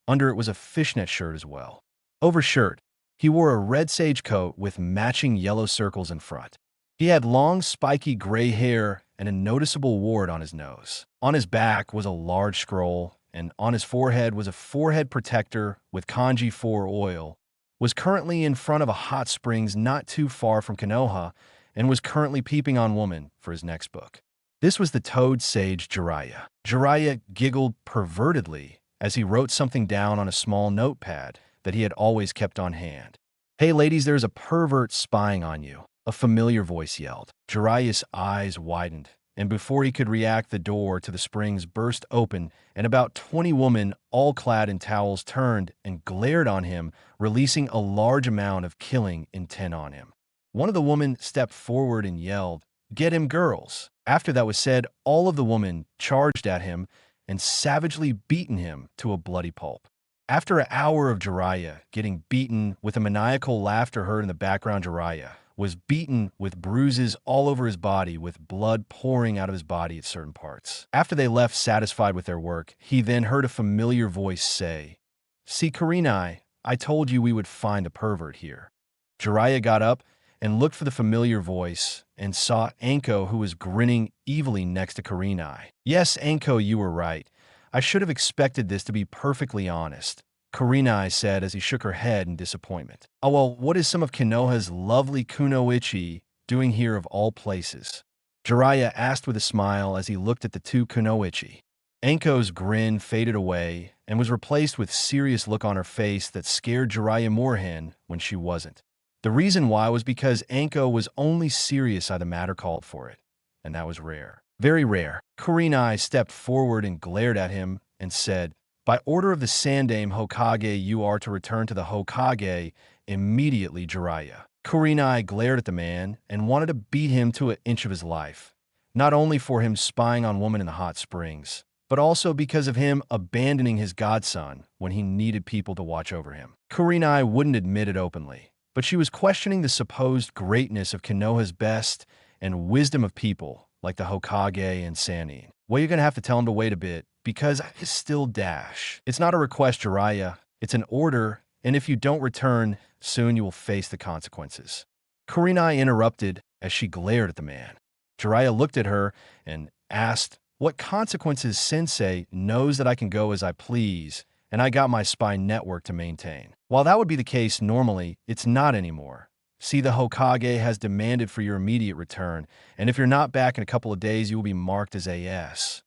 Under it was a fishnet shirt as well. Over shirt, he wore a red sage coat with matching yellow circles in front. He had long, spiky gray hair and a noticeable wart on his nose. On his back was a large scroll, and on his forehead was a forehead protector with kanji 4 oil, was currently in front of a hot springs not too far from Konoha, and was currently peeping on woman for his next book. This was the Toad Sage Jiraiya. Jiraiya giggled pervertedly as he wrote something down on a small notepad that he had always kept on hand. "Hey ladies, there's a pervert spying on you," a familiar voice yelled. Jiraiya's eyes widened, and before he could react, the door to the springs burst open, and about 20 women, all clad in towels, turned and glared on him, releasing a large amount of killing intent on him. One of the women stepped forward and yelled, "Get him, girls!" After that was said, all of the women charged at him and savagely beaten him to a bloody pulp. After an hour of Jiraiya getting beaten with a maniacal laughter heard in the background, Jiraiya was beaten with bruises all over his body, with blood pouring out of his body at certain parts. After they left satisfied with their work, he then heard a familiar voice say, "See, Kurenai, I told you we would find the pervert here." Jiraiya got up and looked for the familiar voice and saw Anko, who was grinning evilly next to Kurenai. "Yes, Anko, you were right. I should have expected this, to be perfectly honest," Kurenai said as he shook her head in disappointment. "Oh well, what is some of Konoha's lovely kunoichi doing here of all places?" Jiraiya asked with a smile as he looked at the 2 kunoichi. Anko's grin faded away and was replaced with serious look on her face that scared Jiraiya Moorhen when she wasn't. The reason why was because Anko was only serious as the matter called for it, and that was rare. Very rare. Kurenai stepped forward and glared at him and said, "By order of the Sandaime Hokage, you are to return to the Hokage immediately, Jiraiya." Kurenai glared at the man and wanted to beat him to an inch of his life, not only for him spying on women in the hot springs, but also because of him abandoning his godson when he needed people to watch over him. Kurenai wouldn't admit it openly, but she was questioning the supposed greatness of Konoha's best and wisdom of people like the Hokage and Sannin. Well, you're going to have to tell him to wait a bit, because it's still Dash. It's not a request, Jiraiya. It's an order, and if you don't return, soon you will face the consequences. Kurenai interrupted as she glared at the man. Jiraiya looked at her and asked, "What consequences? Sensei knows that I can go as I please, and I got my spy network to maintain." While that would be the case normally, it's not anymore. See, the Hokage has demanded for your immediate return, and if you're not back in a couple of days, you will be marked as AS.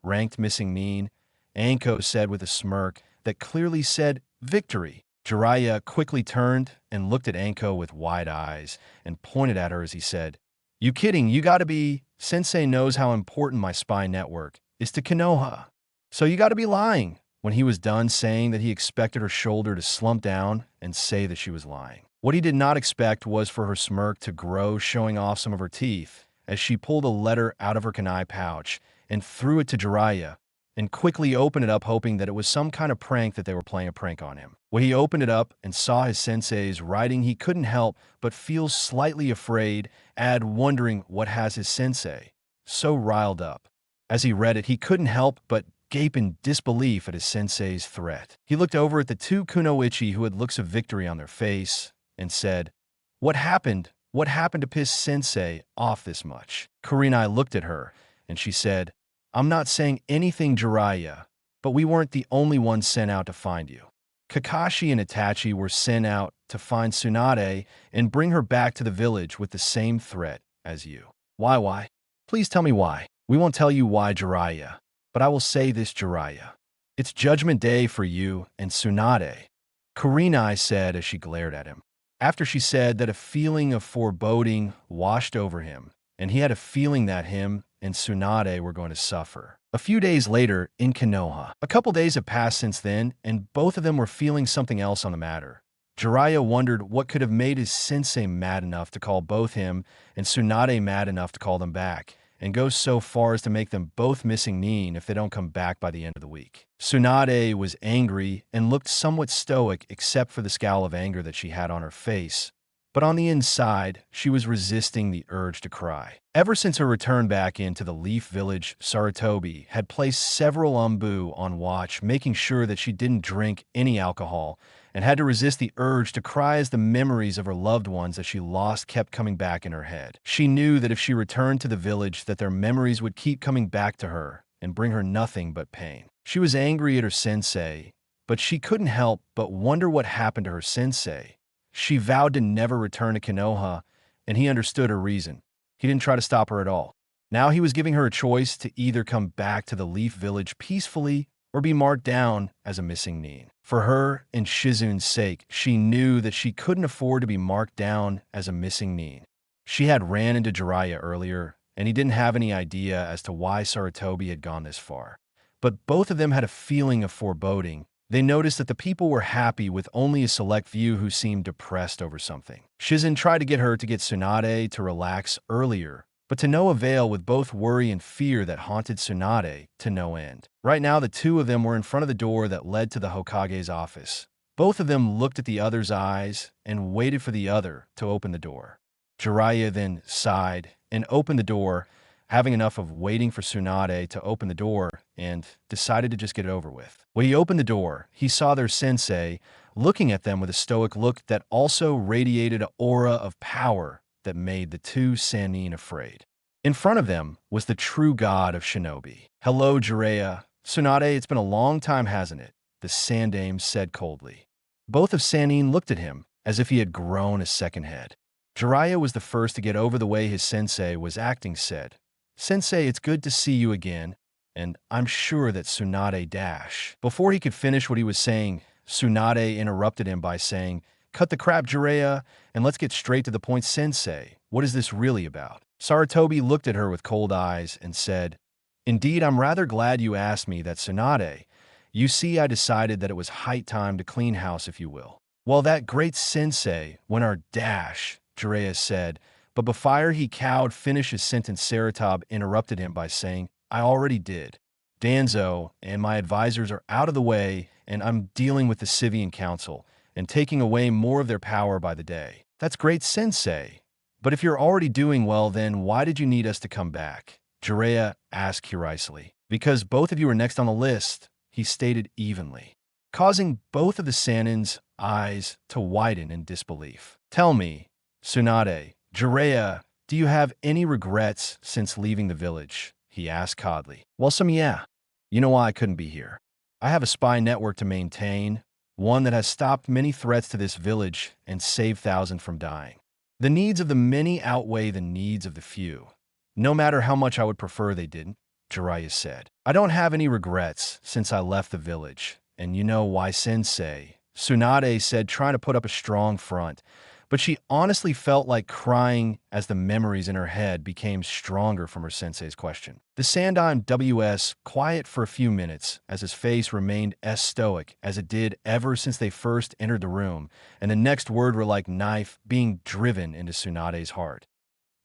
Ranked missing nin, Anko said with a smirk that clearly said victory. Jiraiya quickly turned and looked at Anko with wide eyes and pointed at her as he said, "You kidding? You gotta be. Sensei knows how important my spy network is to Konoha. So you gotta be lying." When he was done saying that, he expected her shoulder to slump down and say that she was lying. What he did not expect was for her smirk to grow, showing off some of her teeth, as she pulled a letter out of her kunai pouch and threw it to Jiraiya, and quickly opened it up, hoping that it was some kind of prank that they were playing a prank on him. When he opened it up and saw his sensei's writing, he couldn't help but feel slightly afraid, wondering what has his sensei so riled up. As he read it, he couldn't help but gape in disbelief at his sensei's threat. He looked over at the two kunoichi who had looks of victory on their face and said, "What happened? What happened to piss Sensei off this much?" Kurenai looked at her, and she said, "I'm not saying anything, Jiraiya, but we weren't the only ones sent out to find you. Kakashi and Itachi were sent out to find Tsunade and bring her back to the village with the same threat as you." Why? Please tell me why. We won't tell you why, Jiraiya, but I will say this, Jiraiya. It's Judgment Day for you and Tsunade, Kurenai said as she glared at him. After she said that, a feeling of foreboding washed over him, and he had a feeling that him and Tsunade were going to suffer. A few days later, in Konoha. A couple days have passed since then, and both of them were feeling something else on the matter. Jiraiya wondered what could have made his sensei mad enough to call both him and Tsunade mad enough to call them back, and go so far as to make them both missing nin if they don't come back by the end of the week. Tsunade was angry and looked somewhat stoic except for the scowl of anger that she had on her face, but on the inside, she was resisting the urge to cry. Ever since her return back into the Leaf Village, Sarutobi had placed several Umbu on watch, making sure that she didn't drink any alcohol, and had to resist the urge to cry as the memories of her loved ones that she lost kept coming back in her head. She knew that if she returned to the village, that their memories would keep coming back to her and bring her nothing but pain. She was angry at her sensei, but she couldn't help but wonder what happened to her sensei. She vowed to never return to Konoha, and he understood her reason. He didn't try to stop her at all. Now he was giving her a choice to either come back to the Leaf Village peacefully or be marked down as a missing nin. For her and Shizun's sake, she knew that she couldn't afford to be marked down as a missing nin. She had ran into Jiraiya earlier, and he didn't have any idea as to why Sarutobi had gone this far. But both of them had a feeling of foreboding. They noticed that the people were happy with only a select few who seemed depressed over something. Shizun tried to get her to get Tsunade to relax earlier, but to no avail, with both worry and fear that haunted Tsunade to no end. Right now, the two of them were in front of the door that led to the Hokage's office. Both of them looked at the other's eyes and waited for the other to open the door. Jiraiya then sighed and opened the door, having enough of waiting for Tsunade to open the door, and decided to just get it over with. When he opened the door, he saw their sensei looking at them with a stoic look that also radiated an aura of power that made the two Sannin afraid. In front of them was the true god of shinobi. "Hello, Jiraiya. Tsunade, it's been a long time, hasn't it?" the Sandaime said coldly. Both of Sannin looked at him as if he had grown a second head. Jiraiya was the first to get over the way his sensei was acting, said, "Sensei, it's good to see you again, and I'm sure that Tsunade dash. Before he could finish what he was saying, Tsunade interrupted him by saying, "Cut the crap, Jiraiya, and let's get straight to the point, sensei. What is this really about?" Sarutobi looked at her with cold eyes and said, "Indeed, I'm rather glad you asked me that, Tsunade. You see, I decided that it was height time to clean house, if you will." "Well, that great sensei went our dash," Jiraiya said, but before he cowed finish his sentence, Sarutobi interrupted him by saying, "I already did. Danzo and my advisors are out of the way, and I'm dealing with the Civian Council and taking away more of their power by the day." "That's great, sensei. But if you're already doing well, then why did you need us to come back?" Jiraiya asked curiously. "Because both of you are next on the list," he stated evenly, causing both of the Sanin's eyes to widen in disbelief. "Tell me, Tsunade, Jiraiya, do you have any regrets since leaving the village?" he asked coldly. "Well, some yeah. You know why I couldn't be here. I have a spy network to maintain, one that has stopped many threats to this village and saved thousands from dying. The needs of the many outweigh the needs of the few, no matter how much I would prefer they didn't," Jiraiya said. "I don't have any regrets since I left the village, and you know why, sensei," Tsunade said, trying to put up a strong front, but she honestly felt like crying as the memories in her head became stronger from her sensei's question. The Sandime was quiet for a few minutes as his face remained as stoic as it did ever since they first entered the room, and the next word were like knife being driven into Tsunade's heart.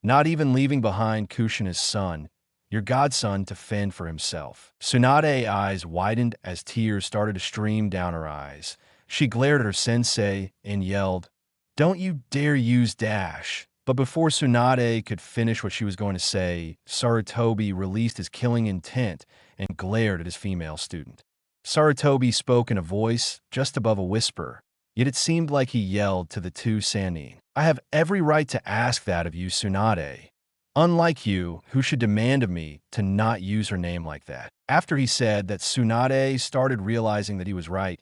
"Not even leaving behind Kushina's son, your godson, to fend for himself." Tsunade's eyes widened as tears started to stream down her eyes. She glared at her sensei and yelled, "Don't you dare use dash." But before Tsunade could finish what she was going to say, Sarutobi released his killing intent and glared at his female student. Sarutobi spoke in a voice just above a whisper, yet it seemed like he yelled to the two Sannin. "I have every right to ask that of you, Tsunade. Unlike you, who should demand of me to not use her name like that." After he said that, Tsunade started realizing that he was right.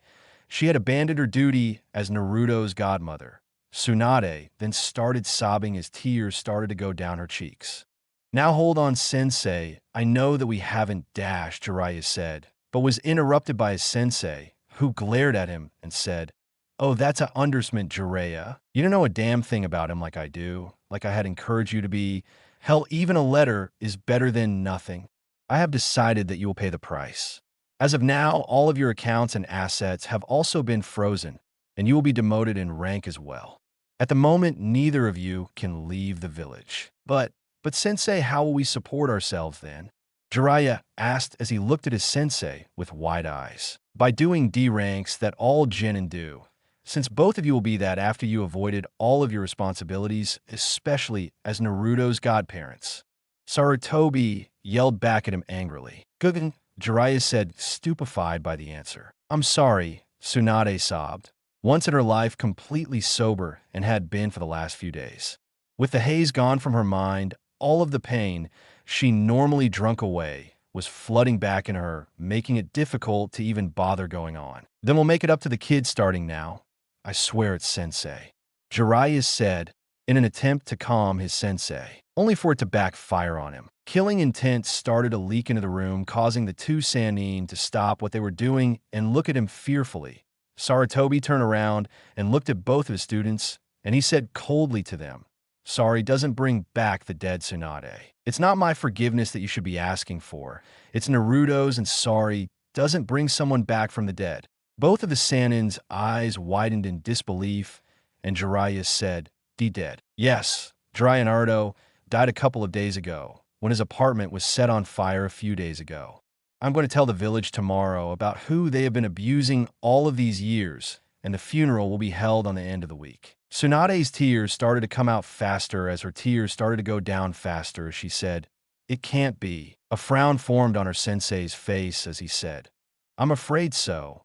She had abandoned her duty as Naruto's godmother. Tsunade then started sobbing as tears started to go down her cheeks. "Now hold on, sensei. I know that we haven't dashed," Jiraiya said, but was interrupted by his sensei, who glared at him and said, "Oh, that's an understatement, Jiraiya. You don't know a damn thing about him like I do, like I had encouraged you to be. Hell, even a letter is better than nothing. I have decided that you will pay the price. As of now, all of your accounts and assets have also been frozen, and you will be demoted in rank as well. At the moment, neither of you can leave the village." But sensei, how will we support ourselves then?" Jiraiya asked as he looked at his sensei with wide eyes. "By doing D ranks that all genin do, since both of you will be that after you avoided all of your responsibilities, especially as Naruto's godparents." Sarutobi yelled back at him angrily. "Good," Jiraiya said, stupefied by the answer. "I'm sorry," Tsunade sobbed, once in her life completely sober and had been for the last few days. With the haze gone from her mind, all of the pain she normally drunk away was flooding back in her, making it difficult to even bother going on. "Then we'll make it up to the kids starting now. I swear it's sensei," Jiraiya said in an attempt to calm his sensei, only for it to backfire on him. Killing intent started to leak into the room, causing the two Sannin to stop what they were doing and look at him fearfully. Sarutobi turned around and looked at both of his students, and he said coldly to them, "Sorry doesn't bring back the dead, Tsunade. It's not my forgiveness that you should be asking for. It's Naruto's, and sorry doesn't bring someone back from the dead." Both of the Sannin's eyes widened in disbelief, and Jiraiya said, "Dead." "Yes, Jiraiya Naruto died a couple of days ago, when his apartment was set on fire a few days ago. I'm going to tell the village tomorrow about who they have been abusing all of these years, and the funeral will be held on the end of the week." Tsunade's tears started to come out faster as her tears started to go down faster as she said, "It can't be." A frown formed on her sensei's face as he said, "I'm afraid so.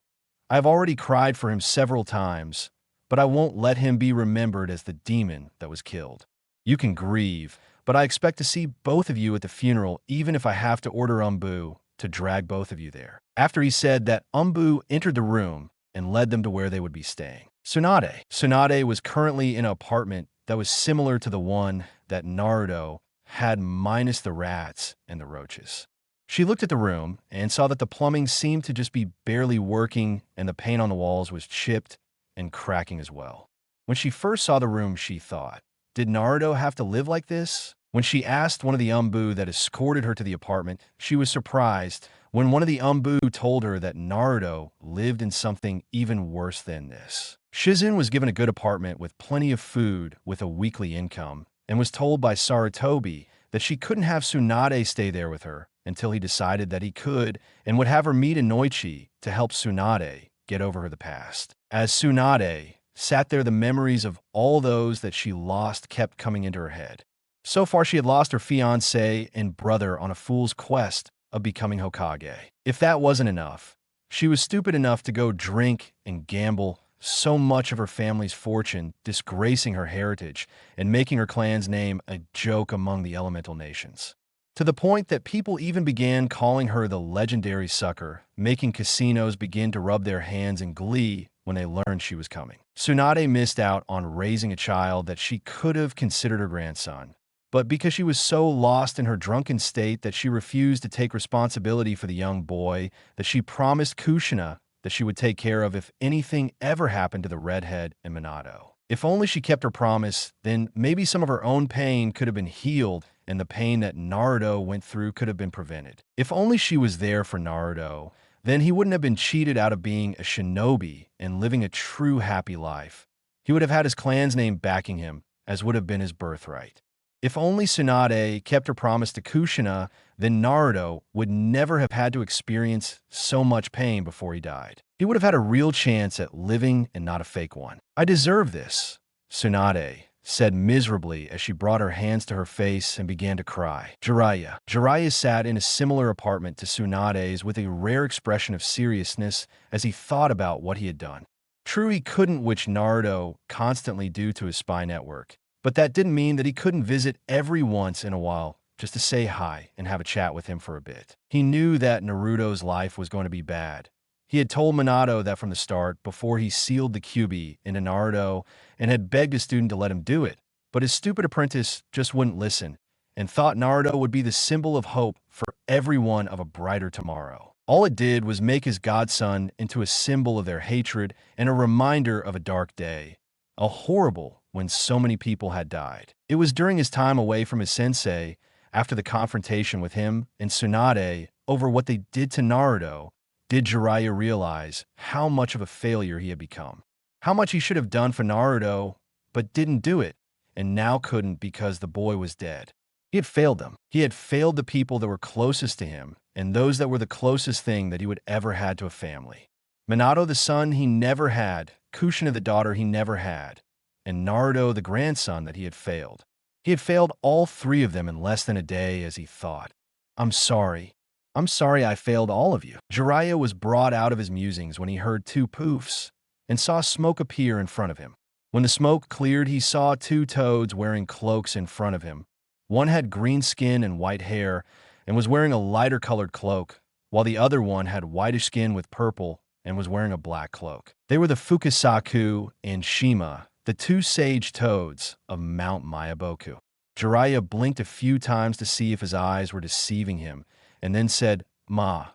I have already cried for him several times, but I won't let him be remembered as the demon that was killed. You can grieve, but I expect to see both of you at the funeral, even if I have to order Umbu to drag both of you there." After he said that, Umbu entered the room and led them to where they would be staying. Tsunade was currently in an apartment that was similar to the one that Naruto had minus the rats and the roaches. She looked at the room and saw that the plumbing seemed to just be barely working and the paint on the walls was chipped and cracking as well. When she first saw the room, she thought, did Naruto have to live like this? When she asked one of the Umbu that escorted her to the apartment, she was surprised when one of the Umbu told her that Naruto lived in something even worse than this. Shizen was given a good apartment with plenty of food with a weekly income and was told by Sarutobi that she couldn't have Tsunade stay there with her until he decided that he could and would have her meet Inoichi to help Tsunade get over the past. As Tsunade sat there, the memories of all those that she lost kept coming into her head. So far, she had lost her fiancé and brother on a fool's quest of becoming Hokage. If that wasn't enough, she was stupid enough to go drink and gamble so much of her family's fortune, disgracing her heritage and making her clan's name a joke among the elemental nations. To the point that people even began calling her the legendary sucker, making casinos begin to rub their hands in glee when they learned she was coming. Tsunade missed out on raising a child that she could have considered her grandson. But because she was so lost in her drunken state that she refused to take responsibility for the young boy that she promised Kushina that she would take care of if anything ever happened to the redhead and Minato. If only she kept her promise, then maybe some of her own pain could have been healed and the pain that Naruto went through could have been prevented. If only she was there for Naruto, then he wouldn't have been cheated out of being a shinobi and living a true happy life. He would have had his clan's name backing him, as would have been his birthright. If only Tsunade kept her promise to Kushina, then Naruto would never have had to experience so much pain before he died. He would have had a real chance at living and not a fake one. I deserve this, Tsunade said miserably as she brought her hands to her face and began to cry. Jiraiya sat in a similar apartment to Tsunade's with a rare expression of seriousness as he thought about what he had done. True, he couldn't wish Naruto constantly due to his spy network, but that didn't mean that he couldn't visit every once in a while just to say hi and have a chat with him for a bit. He knew that Naruto's life was going to be bad. He had told Minato that from the start before he sealed the Kyuubi into Naruto and had begged his student to let him do it, but his stupid apprentice just wouldn't listen and thought Naruto would be the symbol of hope for everyone of a brighter tomorrow. All it did was make his godson into a symbol of their hatred and a reminder of a dark day, a horrible when so many people had died. It was during his time away from his sensei, after the confrontation with him and Tsunade over what they did to Naruto, did Jiraiya realize how much of a failure he had become. How much he should have done for Naruto, but didn't do it, and now couldn't because the boy was dead. He had failed them. He had failed the people that were closest to him, and those that were the closest thing that he would ever had to a family. Minato the son he never had, Kushina the daughter he never had, and Naruto the grandson that he had failed. He had failed all three of them in less than a day as he thought. I'm sorry I failed all of you. Jiraiya was brought out of his musings when he heard two poofs and saw smoke appear in front of him. When the smoke cleared, he saw two toads wearing cloaks in front of him. One had green skin and white hair and was wearing a lighter colored cloak, while the other one had whitish skin with purple and was wearing a black cloak. They were the Fukasaku and Shima, the two sage toads of Mount Mayaboku. Jiraiya blinked a few times to see if his eyes were deceiving him, and then said, "Ma,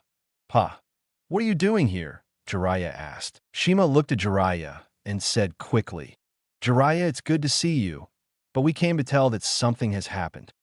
Pa, what are you doing here?" Jiraiya asked. Shima looked at Jiraiya and said quickly, "Jiraiya, it's good to see you, but we came to tell that something has happened."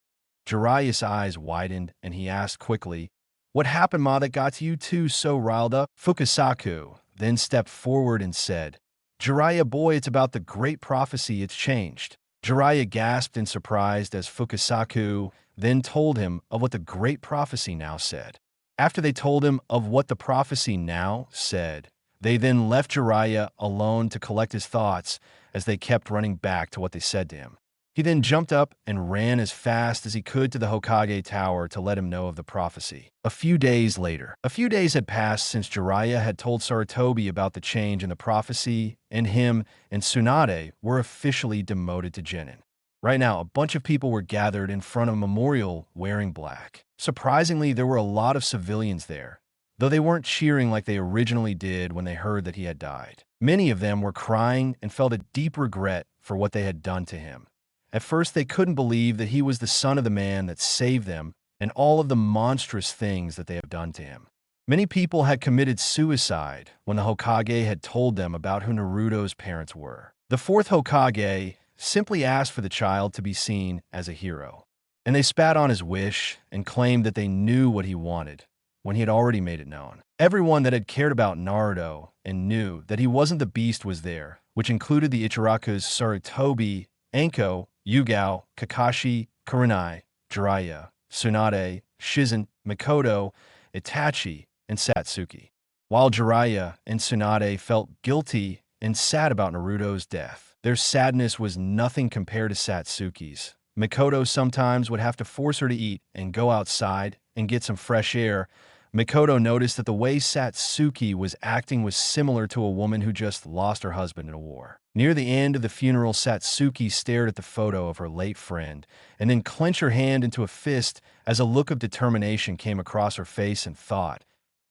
Jiraiya's eyes widened, and he asked quickly, "What happened, Ma, that got you two so riled up?" Fukasaku then stepped forward and said, "Jiraiya, boy, it's about the great prophecy, it's changed." Jiraiya gasped in surprise as Fukasaku then told him of what the great prophecy now said. After they told him of what the prophecy now said, they then left Jiraiya alone to collect his thoughts as they kept running back to what they said to him. He then jumped up and ran as fast as he could to the Hokage Tower to let him know of the prophecy. A few days had passed since Jiraiya had told Sarutobi about the change in the prophecy, and him and Tsunade were officially demoted to genin. Right now, a bunch of people were gathered in front of a memorial wearing black. Surprisingly, there were a lot of civilians there, though they weren't cheering like they originally did when they heard that he had died. Many of them were crying and felt a deep regret for what they had done to him. At first, they couldn't believe that he was the son of the man that saved them and all of the monstrous things that they have done to him. Many people had committed suicide when the Hokage had told them about who Naruto's parents were. The fourth Hokage simply asked for the child to be seen as a hero, and they spat on his wish and claimed that they knew what he wanted when he had already made it known. Everyone that had cared about Naruto and knew that he wasn't the beast was there, which included the Ichirakus Sarutobi, Anko, Yugao, Kakashi, Kurenai, Jiraiya, Tsunade, Shizen, Mikoto, Itachi, and Satsuki. While Jiraiya and Tsunade felt guilty and sad about Naruto's death, their sadness was nothing compared to Satsuki's. Mikoto sometimes would have to force her to eat and go outside and get some fresh air. Mikoto noticed that the way Satsuki was acting was similar to a woman who just lost her husband in a war. Near the end of the funeral, Satsuki stared at the photo of her late friend and then clenched her hand into a fist as a look of determination came across her face and thought,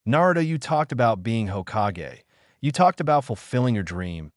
"Naruto, you talked about being Hokage. You talked about fulfilling your dream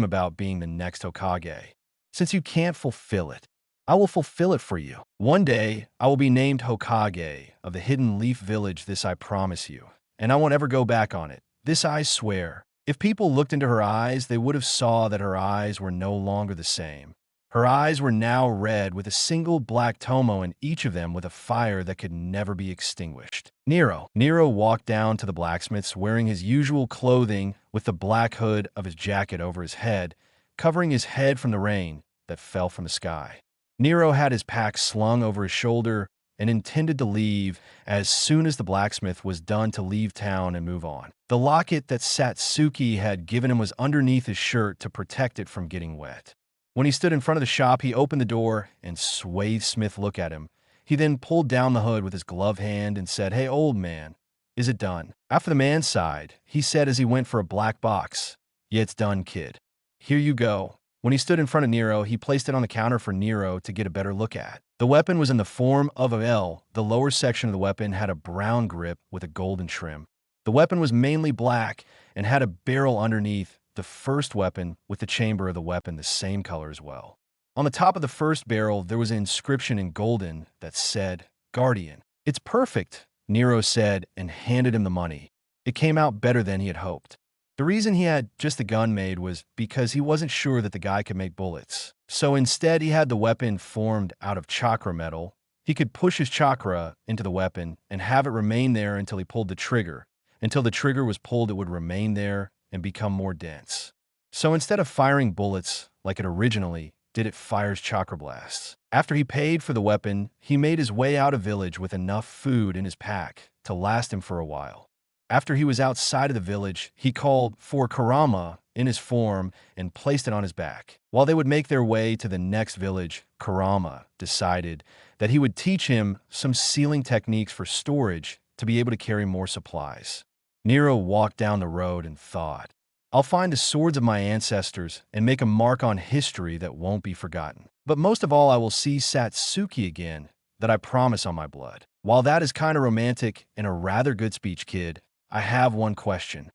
about being the next Hokage. Since you can't fulfill it, I will fulfill it for you. One day, I will be named Hokage of the Hidden Leaf Village, this I promise you, and I won't ever go back on it. This I swear." If people looked into her eyes, they would have saw that her eyes were no longer the same. Her eyes were now red with a single black tomo in each of them with a fire that could never be extinguished. Nero walked down to the blacksmith's wearing his usual clothing with the black hood of his jacket over his head, covering his head from the rain that fell from the sky. Nero had his pack slung over his shoulder and intended to leave as soon as the blacksmith was done to leave town and move on. The locket that Satsuki had given him was underneath his shirt to protect it from getting wet. When he stood in front of the shop, he opened the door and swayed Smith look at him. He then pulled down the hood with his gloved hand and said, "Hey, old man, is it done?" After the man sighed, he said as he went for a black box, "Yeah, it's done, kid. Here you go." When he stood in front of Nero, he placed it on the counter for Nero to get a better look at. The weapon was in the form of a L. The lower section of the weapon had a brown grip with a golden trim. The weapon was mainly black and had a barrel underneath the first weapon with the chamber of the weapon the same color as well. On the top of the first barrel, there was an inscription in golden that said, "Guardian." "It's perfect," Nero said and handed him the money. It came out better than he had hoped. The reason he had just the gun made was because he wasn't sure that the guy could make bullets. So instead, he had the weapon formed out of chakra metal. He could push his chakra into the weapon and have it remain there until he pulled the trigger. Until the trigger was pulled, it would remain there and become more dense. So instead of firing bullets like it originally did, it fires chakra blasts. After he paid for the weapon, he made his way out of village with enough food in his pack to last him for a while. After he was outside of the village, he called for Kurama in his form and placed it on his back. While they would make their way to the next village, Kurama decided that he would teach him some sealing techniques for storage to be able to carry more supplies. Nero walked down the road and thought, "I'll find the swords of my ancestors and make a mark on history that won't be forgotten. But most of all, I will see Satsuki again, that I promise on my blood." While that is kind of romantic and a rather good speech, kid, I have one question.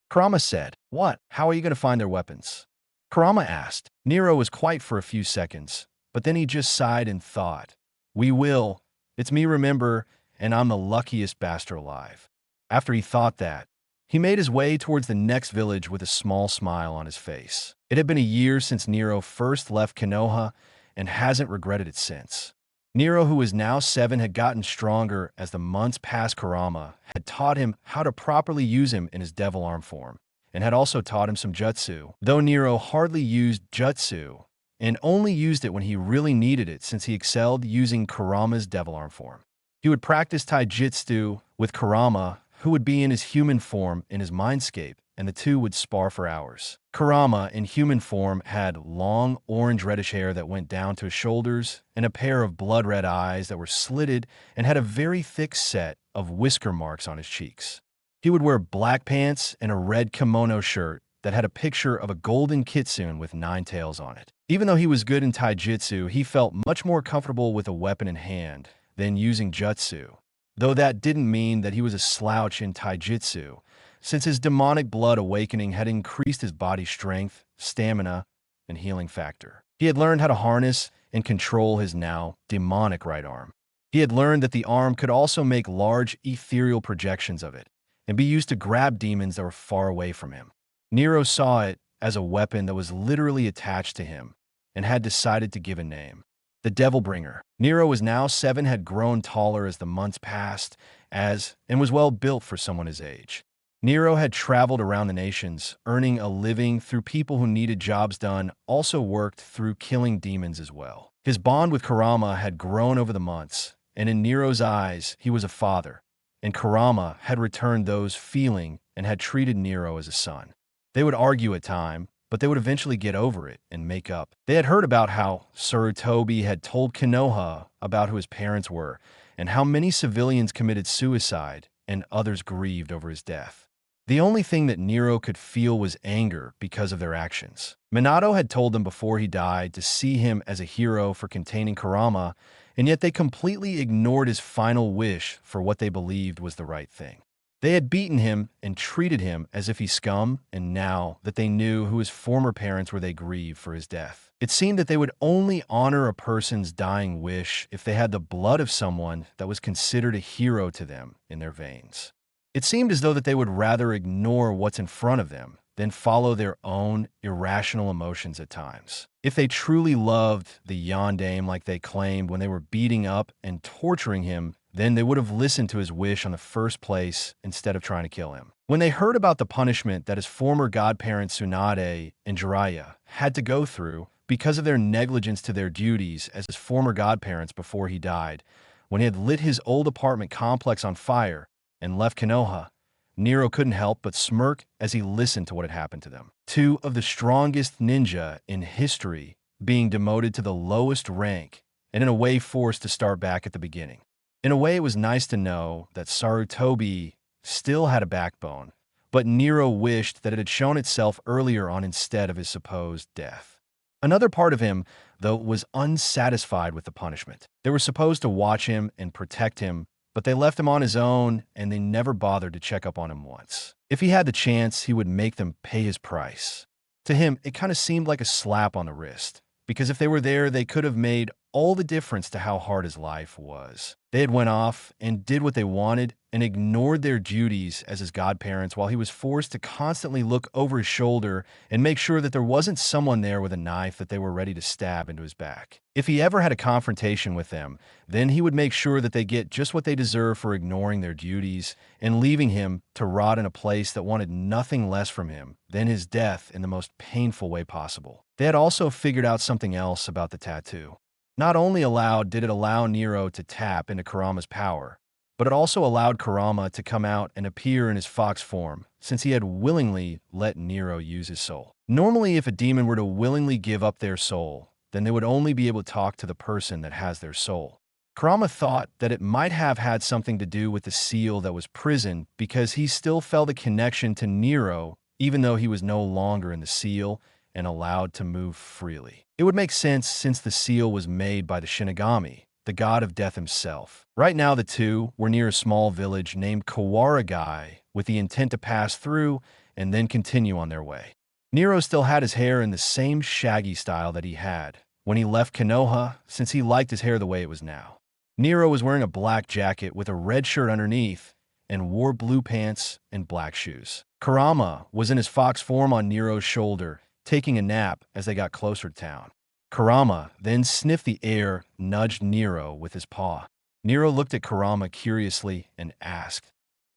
Kurama said, "What? How are you going to find their weapons?" Kurama asked. Nero was quiet for a few seconds, but then he just sighed and thought, "We will. It's me, remember, and I'm the luckiest bastard alive." After he thought that, he made his way towards the next village with a small smile on his face. It had been a year since Nero first left Konoha and hasn't regretted it since. Nero, who was now 7, had gotten stronger as the months passed. Kurama had taught him how to properly use him in his devil arm form, and had also taught him some jutsu. Though Nero hardly used jutsu, and only used it when he really needed it since he excelled using Kurama's devil arm form. He would practice taijutsu with Kurama, who would be in his human form in his mindscape, and the two would spar for hours. Kurama, in human form, had long orange-reddish hair that went down to his shoulders, and a pair of blood-red eyes that were slitted, and had a very thick set of whisker marks on his cheeks. He would wear black pants and a red kimono shirt that had a picture of a golden kitsune with 9 tails on it. Even though he was good in taijutsu, he felt much more comfortable with a weapon in hand than using jutsu, though that didn't mean that he was a slouch in taijutsu, since his demonic blood awakening had increased his body strength, stamina, and healing factor. He had learned how to harness and control his now demonic right arm. He had learned that the arm could also make large ethereal projections of it and be used to grab demons that were far away from him. Nero saw it as a weapon that was literally attached to him and had decided to give a name. The Devil Bringer. Nero was now 7, had grown taller as the months passed, and was well built for someone his age. Nero had traveled around the nations, earning a living through people who needed jobs done, also worked through killing demons as well. His bond with Kurama had grown over the months, and in Nero's eyes, he was a father, and Kurama had returned those feeling and had treated Nero as a son. They would argue at times, but they would eventually get over it and make up. They had heard about how Sarutobi had told Konoha about who his parents were and how many civilians committed suicide and others grieved over his death. The only thing that Nero could feel was anger because of their actions. Minato had told them before he died to see him as a hero for containing Kurama, and yet they completely ignored his final wish for what they believed was the right thing. They had beaten him and treated him as if he's scum, and now that they knew who his former parents were, they grieved for his death. It seemed that they would only honor a person's dying wish if they had the blood of someone that was considered a hero to them in their veins. It seemed as though that they would rather ignore what's in front of them than follow their own irrational emotions at times. If they truly loved the Yondaime like they claimed when they were beating up and torturing him, then they would have listened to his wish in the first place instead of trying to kill him. When they heard about the punishment that his former godparents Tsunade and Jiraiya had to go through because of their negligence to their duties as his former godparents before he died, when he had lit his old apartment complex on fire and left Konoha, Nero couldn't help but smirk as he listened to what had happened to them. 2 of the strongest ninja in history being demoted to the lowest rank and in a way forced to start back at the beginning. In a way, it was nice to know that Sarutobi still had a backbone, but Nero wished that it had shown itself earlier on instead of his supposed death. Another part of him, though, was unsatisfied with the punishment. They were supposed to watch him and protect him, but they left him on his own, and they never bothered to check up on him once. If he had the chance, he would make them pay his price. To him, it kind of seemed like a slap on the wrist, because if they were there, they could have made all the difference to how hard his life was. They had went off and did what they wanted and ignored their duties as his godparents while he was forced to constantly look over his shoulder and make sure that there wasn't someone there with a knife that they were ready to stab into his back. If he ever had a confrontation with them, then he would make sure that they get just what they deserve for ignoring their duties and leaving him to rot in a place that wanted nothing less from him than his death in the most painful way possible. They had also figured out something else about the tattoo. Not only did it allow Nero to tap into Kurama's power, but it also allowed Kurama to come out and appear in his fox form, since he had willingly let Nero use his soul. Normally, if a demon were to willingly give up their soul, then they would only be able to talk to the person that has their soul. Kurama thought that it might have had something to do with the seal that was prisoned because he still felt a connection to Nero even though he was no longer in the seal and allowed to move freely. It would make sense since the seal was made by the Shinigami, the god of death himself. Right now, the two were near a small village named Kawaragai with the intent to pass through and then continue on their way. Nero still had his hair in the same shaggy style that he had when he left Konoha, since he liked his hair the way it was now. Nero was wearing a black jacket with a red shirt underneath and wore blue pants and black shoes. Kurama was in his fox form on Nero's shoulder, taking a nap as they got closer to town. Kurama then sniffed the air, nudged Nero with his paw. Nero looked at Kurama curiously and asked,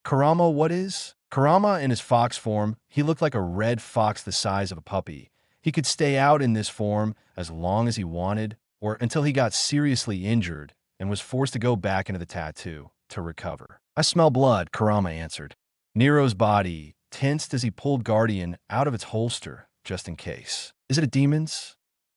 "Kurama, what is?" Kurama in his fox form, he looked like a red fox the size of a puppy. He could stay out in this form as long as he wanted, or until he got seriously injured and was forced to go back into the tattoo to recover. "I smell blood," Kurama answered. Nero's body tensed as he pulled Guardian out of its holster, just in case. "Is it a demon's?"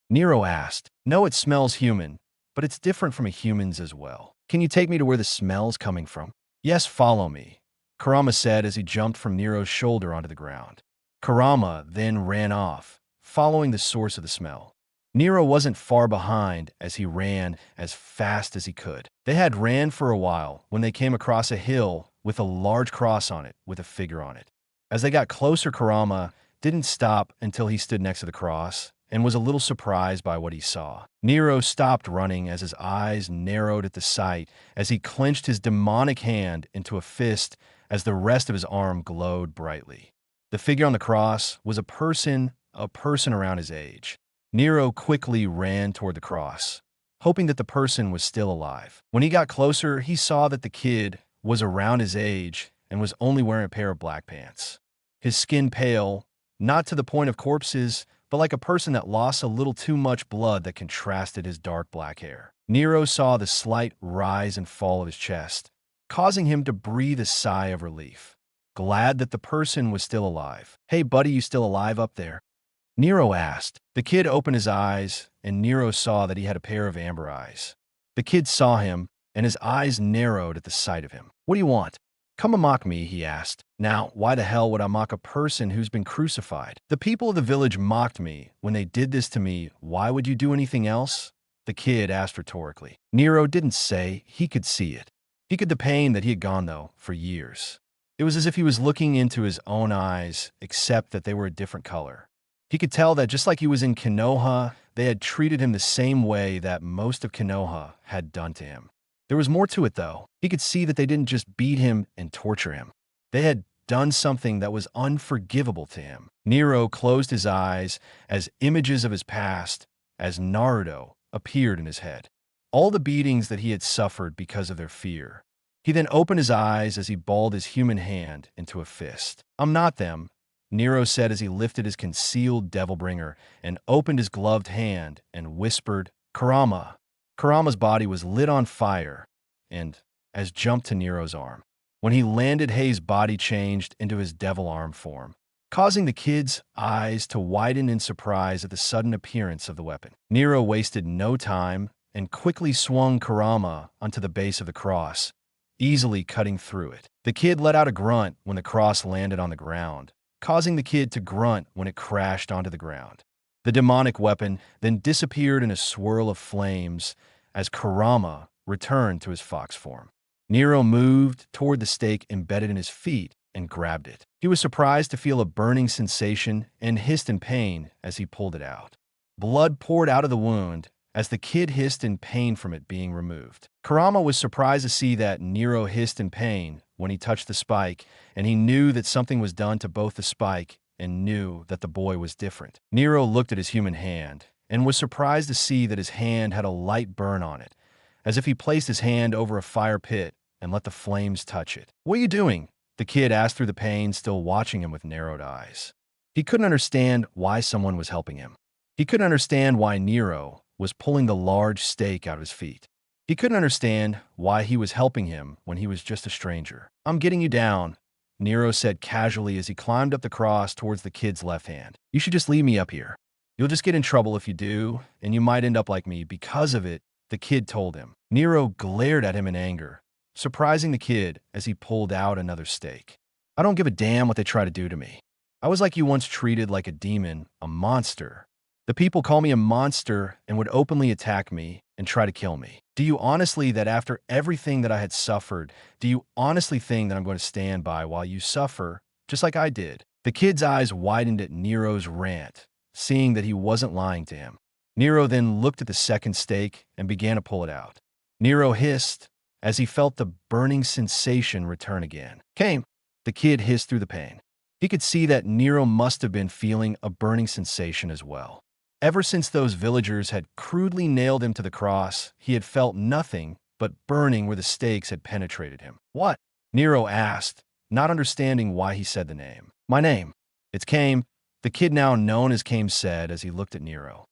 Nero asked. "No, it smells human, but it's different from a human's as well. Can you take me to where the smell's coming from?" "Yes, follow me," Kurama said as he jumped from Nero's shoulder onto the ground. Kurama then ran off, following the source of the smell. Nero wasn't far behind as he ran as fast as he could. They had ran for a while when they came across a hill with a large cross on it with a figure on it. As they got closer, Kurama didn't stop until he stood next to the cross, and was a little surprised by what he saw. Nero stopped running as his eyes narrowed at the sight as he clenched his demonic hand into a fist as the rest of his arm glowed brightly. The figure on the cross was a person around his age. Nero quickly ran toward the cross, hoping that the person was still alive. When he got closer, he saw that the kid was around his age and was only wearing a pair of black pants. His skin pale, not to the point of corpses, but like a person that lost a little too much blood that contrasted his dark black hair. Nero saw the slight rise and fall of his chest, causing him to breathe a sigh of relief, glad that the person was still alive. "Hey buddy, you still alive up there?" Nero asked. The kid opened his eyes, and Nero saw that he had a pair of amber eyes. The kid saw him, and his eyes narrowed at the sight of him. "What do you want?" "Come and mock me," he asked. "Now, why the hell would I mock a person who's been crucified? The people of the village mocked me when they did this to me. Why would you do anything else?" The kid asked rhetorically. Nero didn't say. He could see it. He could the pain that he had gone, though, for years. It was as if he was looking into his own eyes, except that they were a different color. He could tell that just like he was in Konoha, they had treated him the same way that most of Konoha had done to him. There was more to it, though. He could see that they didn't just beat him and torture him. They had done something that was unforgivable to him. Nero closed his eyes as images of his past, as Naruto, appeared in his head. All the beatings that he had suffered because of their fear. He then opened his eyes as he balled his human hand into a fist. "I'm not them," Nero said as he lifted his concealed devilbringer and opened his gloved hand and whispered, "Kurama." Kurama's body was lit on fire and as jumped to Nero's arm. When he landed, Hei's body changed into his devil arm form, causing the kid's eyes to widen in surprise at the sudden appearance of the weapon. Nero wasted no time and quickly swung Kurama onto the base of the cross, easily cutting through it. The kid let out a grunt when the cross landed on the ground, causing the kid to grunt when it crashed onto the ground. The demonic weapon then disappeared in a swirl of flames as Kurama returned to his fox form. Nero moved toward the stake embedded in his feet and grabbed it. He was surprised to feel a burning sensation and hissed in pain as he pulled it out. Blood poured out of the wound as the kid hissed in pain from it being removed. Kurama was surprised to see that Nero hissed in pain when he touched the spike, and he knew that something was done to both the spike and knew that the boy was different. Nero looked at his human hand and was surprised to see that his hand had a light burn on it, as if he placed his hand over a fire pit and let the flames touch it. "What are you doing?" the kid asked through the pain, still watching him with narrowed eyes. He couldn't understand why someone was helping him. He couldn't understand why Nero was pulling the large stake out of his feet. He couldn't understand why he was helping him when he was just a stranger. "I'm getting you down," Nero said casually as he climbed up the cross towards the kid's left hand. "You should just leave me up here. You'll just get in trouble if you do, and you might end up like me because of it," the kid told him. Nero glared at him in anger, surprising the kid as he pulled out another stake. "I don't give a damn what they try to do to me. I was like you once treated like a demon, a monster. The people call me a monster and would openly attack me and try to kill me. Do you honestly that after everything that I had suffered, do you honestly think that I'm going to stand by while you suffer, just like I did?" The kid's eyes widened at Nero's rant, seeing that he wasn't lying to him. Nero then looked at the second stake and began to pull it out. Nero hissed as he felt the burning sensation return again. "Came," the kid hissed through the pain. He could see that Nero must have been feeling a burning sensation as well. Ever since those villagers had crudely nailed him to the cross, he had felt nothing but burning where the stakes had penetrated him. "What?" Nero asked, not understanding why he said the name. "My name. It's Kame," the kid now known as Kame said as he looked at Nero.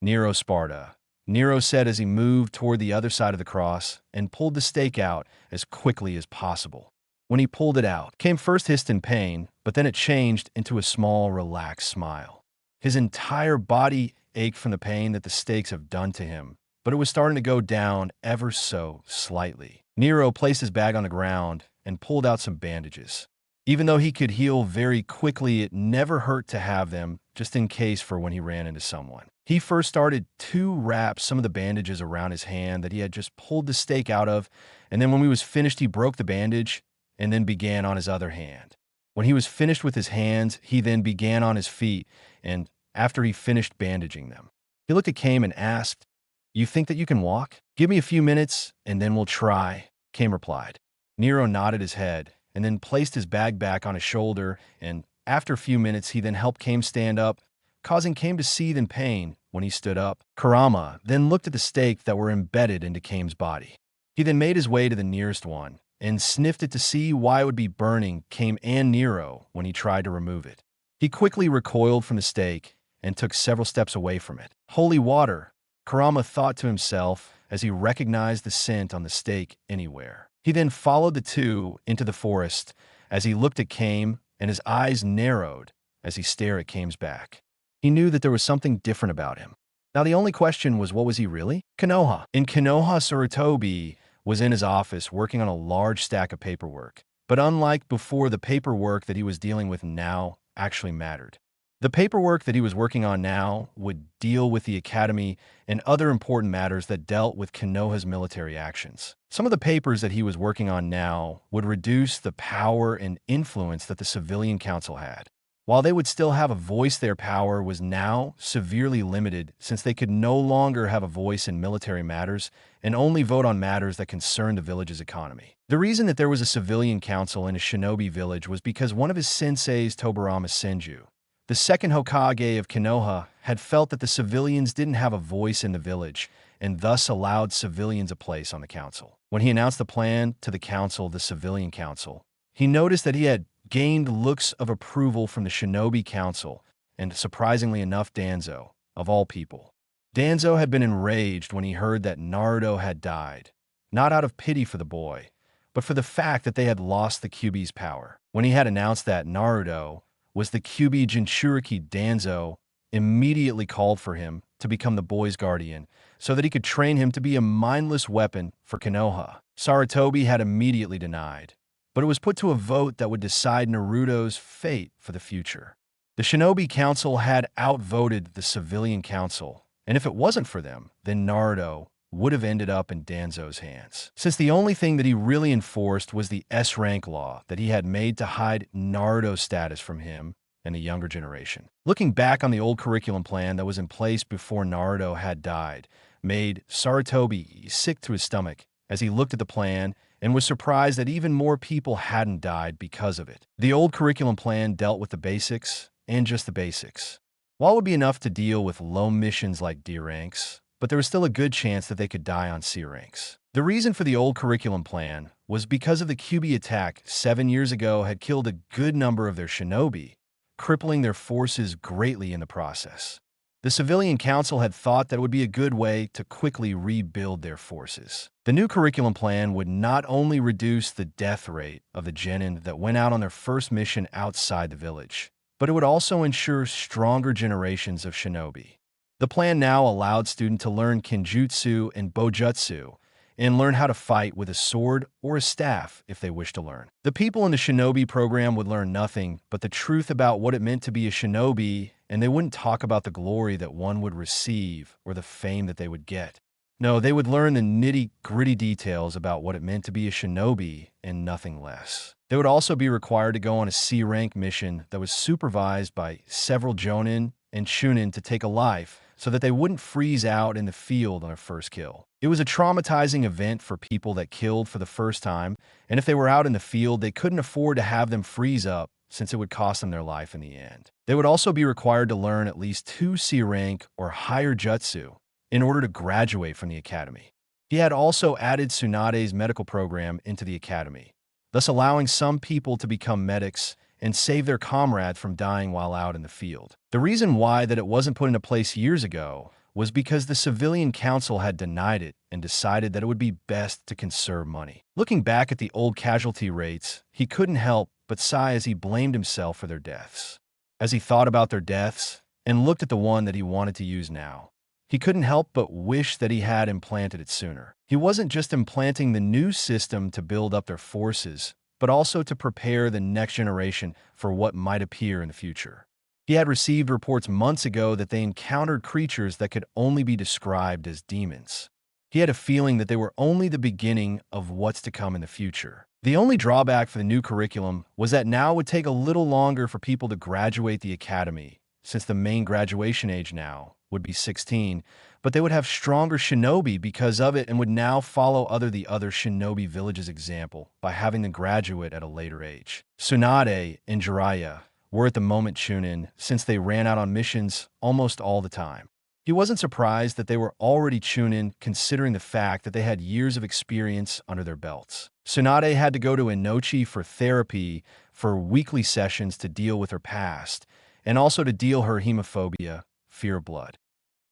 Nero Sparta," Nero said as he moved toward the other side of the cross and pulled the stake out as quickly as possible. When he pulled it out, Kame first hissed in pain, but then it changed into a small, relaxed smile. His entire body ached from the pain that the stakes have done to him, but it was starting to go down ever so slightly. Nero placed his bag on the ground and pulled out some bandages. Even though he could heal very quickly, it never hurt to have them, just in case for when he ran into someone. He first started to wrap some of the bandages around his hand that he had just pulled the stake out of, and then when he was finished, he broke the bandage and then began on his other hand. When he was finished with his hands, he then began on his feet, and after he finished bandaging them. He looked at Kame and asked, "You think that you can walk? Give me a few minutes, and then we'll try," Kame replied. Nero nodded his head, and then placed his bag back on his shoulder, and after a few minutes he then helped Kame stand up, causing Kame to seethe in pain when he stood up. Kurama then looked at the stake that were embedded into Kame's body. He then made his way to the nearest one, and sniffed it to see why it would be burning Kame and Nero when he tried to remove it. He quickly recoiled from the stake and took several steps away from it. Holy water, Kurama thought to himself as he recognized the scent on the stake anywhere. He then followed the two into the forest as he looked at Kame, and his eyes narrowed as he stared at Kame's back. He knew that there was something different about him. Now the only question was, what was he really? Konoha. In Konoha, Sarutobi was in his office working on a large stack of paperwork. But unlike before, the paperwork that he was dealing with now actually mattered. The paperwork that he was working on now would deal with the academy and other important matters that dealt with Konoha's military actions. Some of the papers that he was working on now would reduce the power and influence that the civilian council had. While they would still have a voice, their power was now severely limited since they could no longer have a voice in military matters and only vote on matters that concerned the village's economy. The reason that there was a civilian council in a shinobi village was because one of his senseis, Tobarama Senju, the second Hokage of Konoha, had felt that the civilians didn't have a voice in the village and thus allowed civilians a place on the council. When he announced the plan to the council, the civilian council, he noticed that he had gained looks of approval from the Shinobi Council, and surprisingly enough, Danzo, of all people. Danzo had been enraged when he heard that Naruto had died, not out of pity for the boy, but for the fact that they had lost the Kyuubi's power. When he had announced that Naruto was the Kyuubi Jinchuriki, Danzo immediately called for him to become the boy's guardian so that he could train him to be a mindless weapon for Konoha. Sarutobi had immediately denied, but it was put to a vote that would decide Naruto's fate for the future. The Shinobi Council had outvoted the Civilian Council, and if it wasn't for them, then Naruto would have ended up in Danzo's hands. Since the only thing that he really enforced was the S-rank law that he had made to hide Naruto's status from him and the younger generation. Looking back on the old curriculum plan that was in place before Naruto had died, made Sarutobi sick to his stomach as he looked at the plan and was surprised that even more people hadn't died because of it. The old curriculum plan dealt with the basics and just the basics. While it would be enough to deal with low missions like D ranks, but there was still a good chance that they could die on C ranks. The reason for the old curriculum plan was because of the Kyuubi attack 7 years ago had killed a good number of their shinobi, crippling their forces greatly in the process. The Civilian Council had thought that it would be a good way to quickly rebuild their forces. The new curriculum plan would not only reduce the death rate of the genin that went out on their first mission outside the village, but it would also ensure stronger generations of shinobi. The plan now allowed students to learn Kenjutsu and Bojutsu and learn how to fight with a sword or a staff if they wish to learn. The people in the shinobi program would learn nothing but the truth about what it meant to be a shinobi, and they wouldn't talk about the glory that one would receive or the fame that they would get. No, they would learn the nitty-gritty details about what it meant to be a shinobi and nothing less. They would also be required to go on a C-rank mission that was supervised by several jonin and shunin to take a life so that they wouldn't freeze out in the field on their first kill. It was a traumatizing event for people that killed for the first time, and if they were out in the field, they couldn't afford to have them freeze up since it would cost them their life in the end. They would also be required to learn at least 2 C-rank or higher jutsu in order to graduate from the academy. He had also added Tsunade's medical program into the academy, thus allowing some people to become medics and save their comrade from dying while out in the field. The reason why that it wasn't put into place years ago was because the Civilian Council had denied it and decided that it would be best to conserve money. Looking back at the old casualty rates, he couldn't help but sigh as he blamed himself for their deaths. As he thought about their deaths and looked at the one that he wanted to use now, he couldn't help but wish that he had implanted it sooner. He wasn't just implanting the new system to build up their forces, but also to prepare the next generation for what might appear in the future. He had received reports months ago that they encountered creatures that could only be described as demons. He had a feeling that they were only the beginning of what's to come in the future. The only drawback for the new curriculum was that now it would take a little longer for people to graduate the academy, since the main graduation age now would be 16, but they would have stronger shinobi because of it and would now follow the other shinobi villages' example by having them graduate at a later age. Tsunade and Jiraiya were at the moment Chunin since they ran out on missions almost all the time. He wasn't surprised that they were already Chunin considering the fact that they had years of experience under their belts. Tsunade had to go to Inochi for therapy for weekly sessions to deal with her past and also to deal her hemophobia, fear of blood.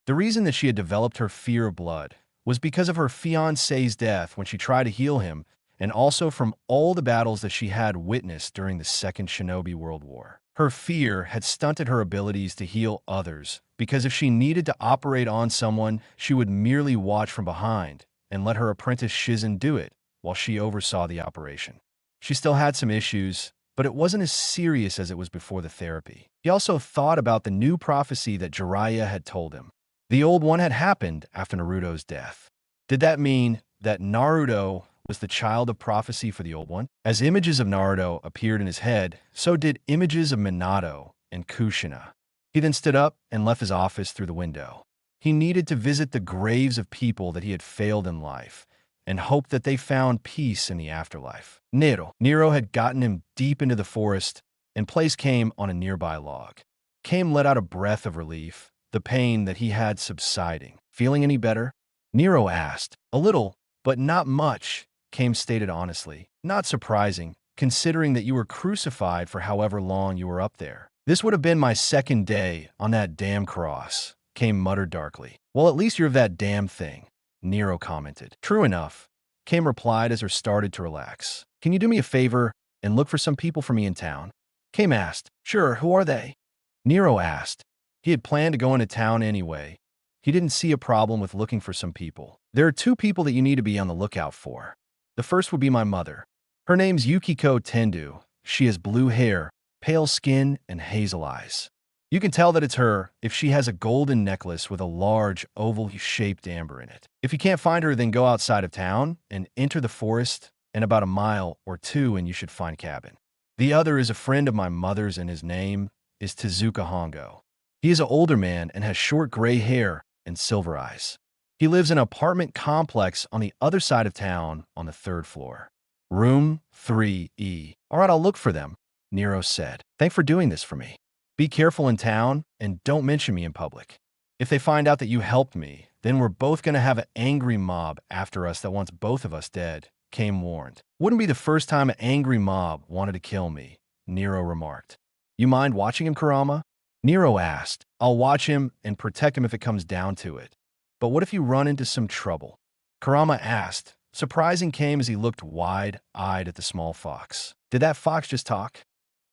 The reason that she had developed her fear of blood was because of her fiancé's death when she tried to heal him, and also from all the battles that she had witnessed during the Second Shinobi World War. Her fear had stunted her abilities to heal others, because if she needed to operate on someone, she would merely watch from behind and let her apprentice Shizen do it while she oversaw the operation. She still had some issues, but it wasn't as serious as it was before the therapy. He also thought about the new prophecy that Jiraiya had told him. The old one had happened after Naruto's death. Did that mean that Naruto was the child of prophecy for the old one? As images of Naruto appeared in his head, so did images of Minato and Kushina. He then stood up and left his office through the window. He needed to visit the graves of people that he had failed in life and hoped that they found peace in the afterlife. Nero had gotten him deep into the forest, and place came on a nearby log. Came let out a breath of relief, the pain that he had subsiding. Feeling any better? Nero asked. A little, but not much, Came stated honestly. Not surprising, considering that you were crucified for however long you were up there. This would have been my second day on that damn cross, Came muttered darkly. Well, at least you're of that damn thing, Nero commented. True enough, Came replied as her started to relax. Can you do me a favor and look for some people for me in town? Came asked. Sure, who are they? Nero asked. He had planned to go into town anyway. He didn't see a problem with looking for some people. There are two people that you need to be on the lookout for. The first would be my mother. Her name's Yukiko Tendu. She has blue hair, pale skin, and hazel eyes. You can tell that it's her if she has a golden necklace with a large, oval-shaped amber in it. If you can't find her, then go outside of town and enter the forest, and about a mile or two and you should find a cabin. The other is a friend of my mother's and his name is Tezuka Hongo. He is an older man and has short gray hair and silver eyes. He lives in an apartment complex on the other side of town on the 3rd floor. Room 3E. All right, I'll look for them, Nero said. Thanks for doing this for me. Be careful in town and don't mention me in public. If they find out that you helped me, then we're both going to have an angry mob after us that wants both of us dead, Came warned. Wouldn't be the first time an angry mob wanted to kill me, Nero remarked. You mind watching him, Kurama? Nero asked. I'll watch him and protect him if it comes down to it. But what if you run into some trouble? Kurama asked. Surprising Came as he looked wide-eyed at the small fox. Did that fox just talk?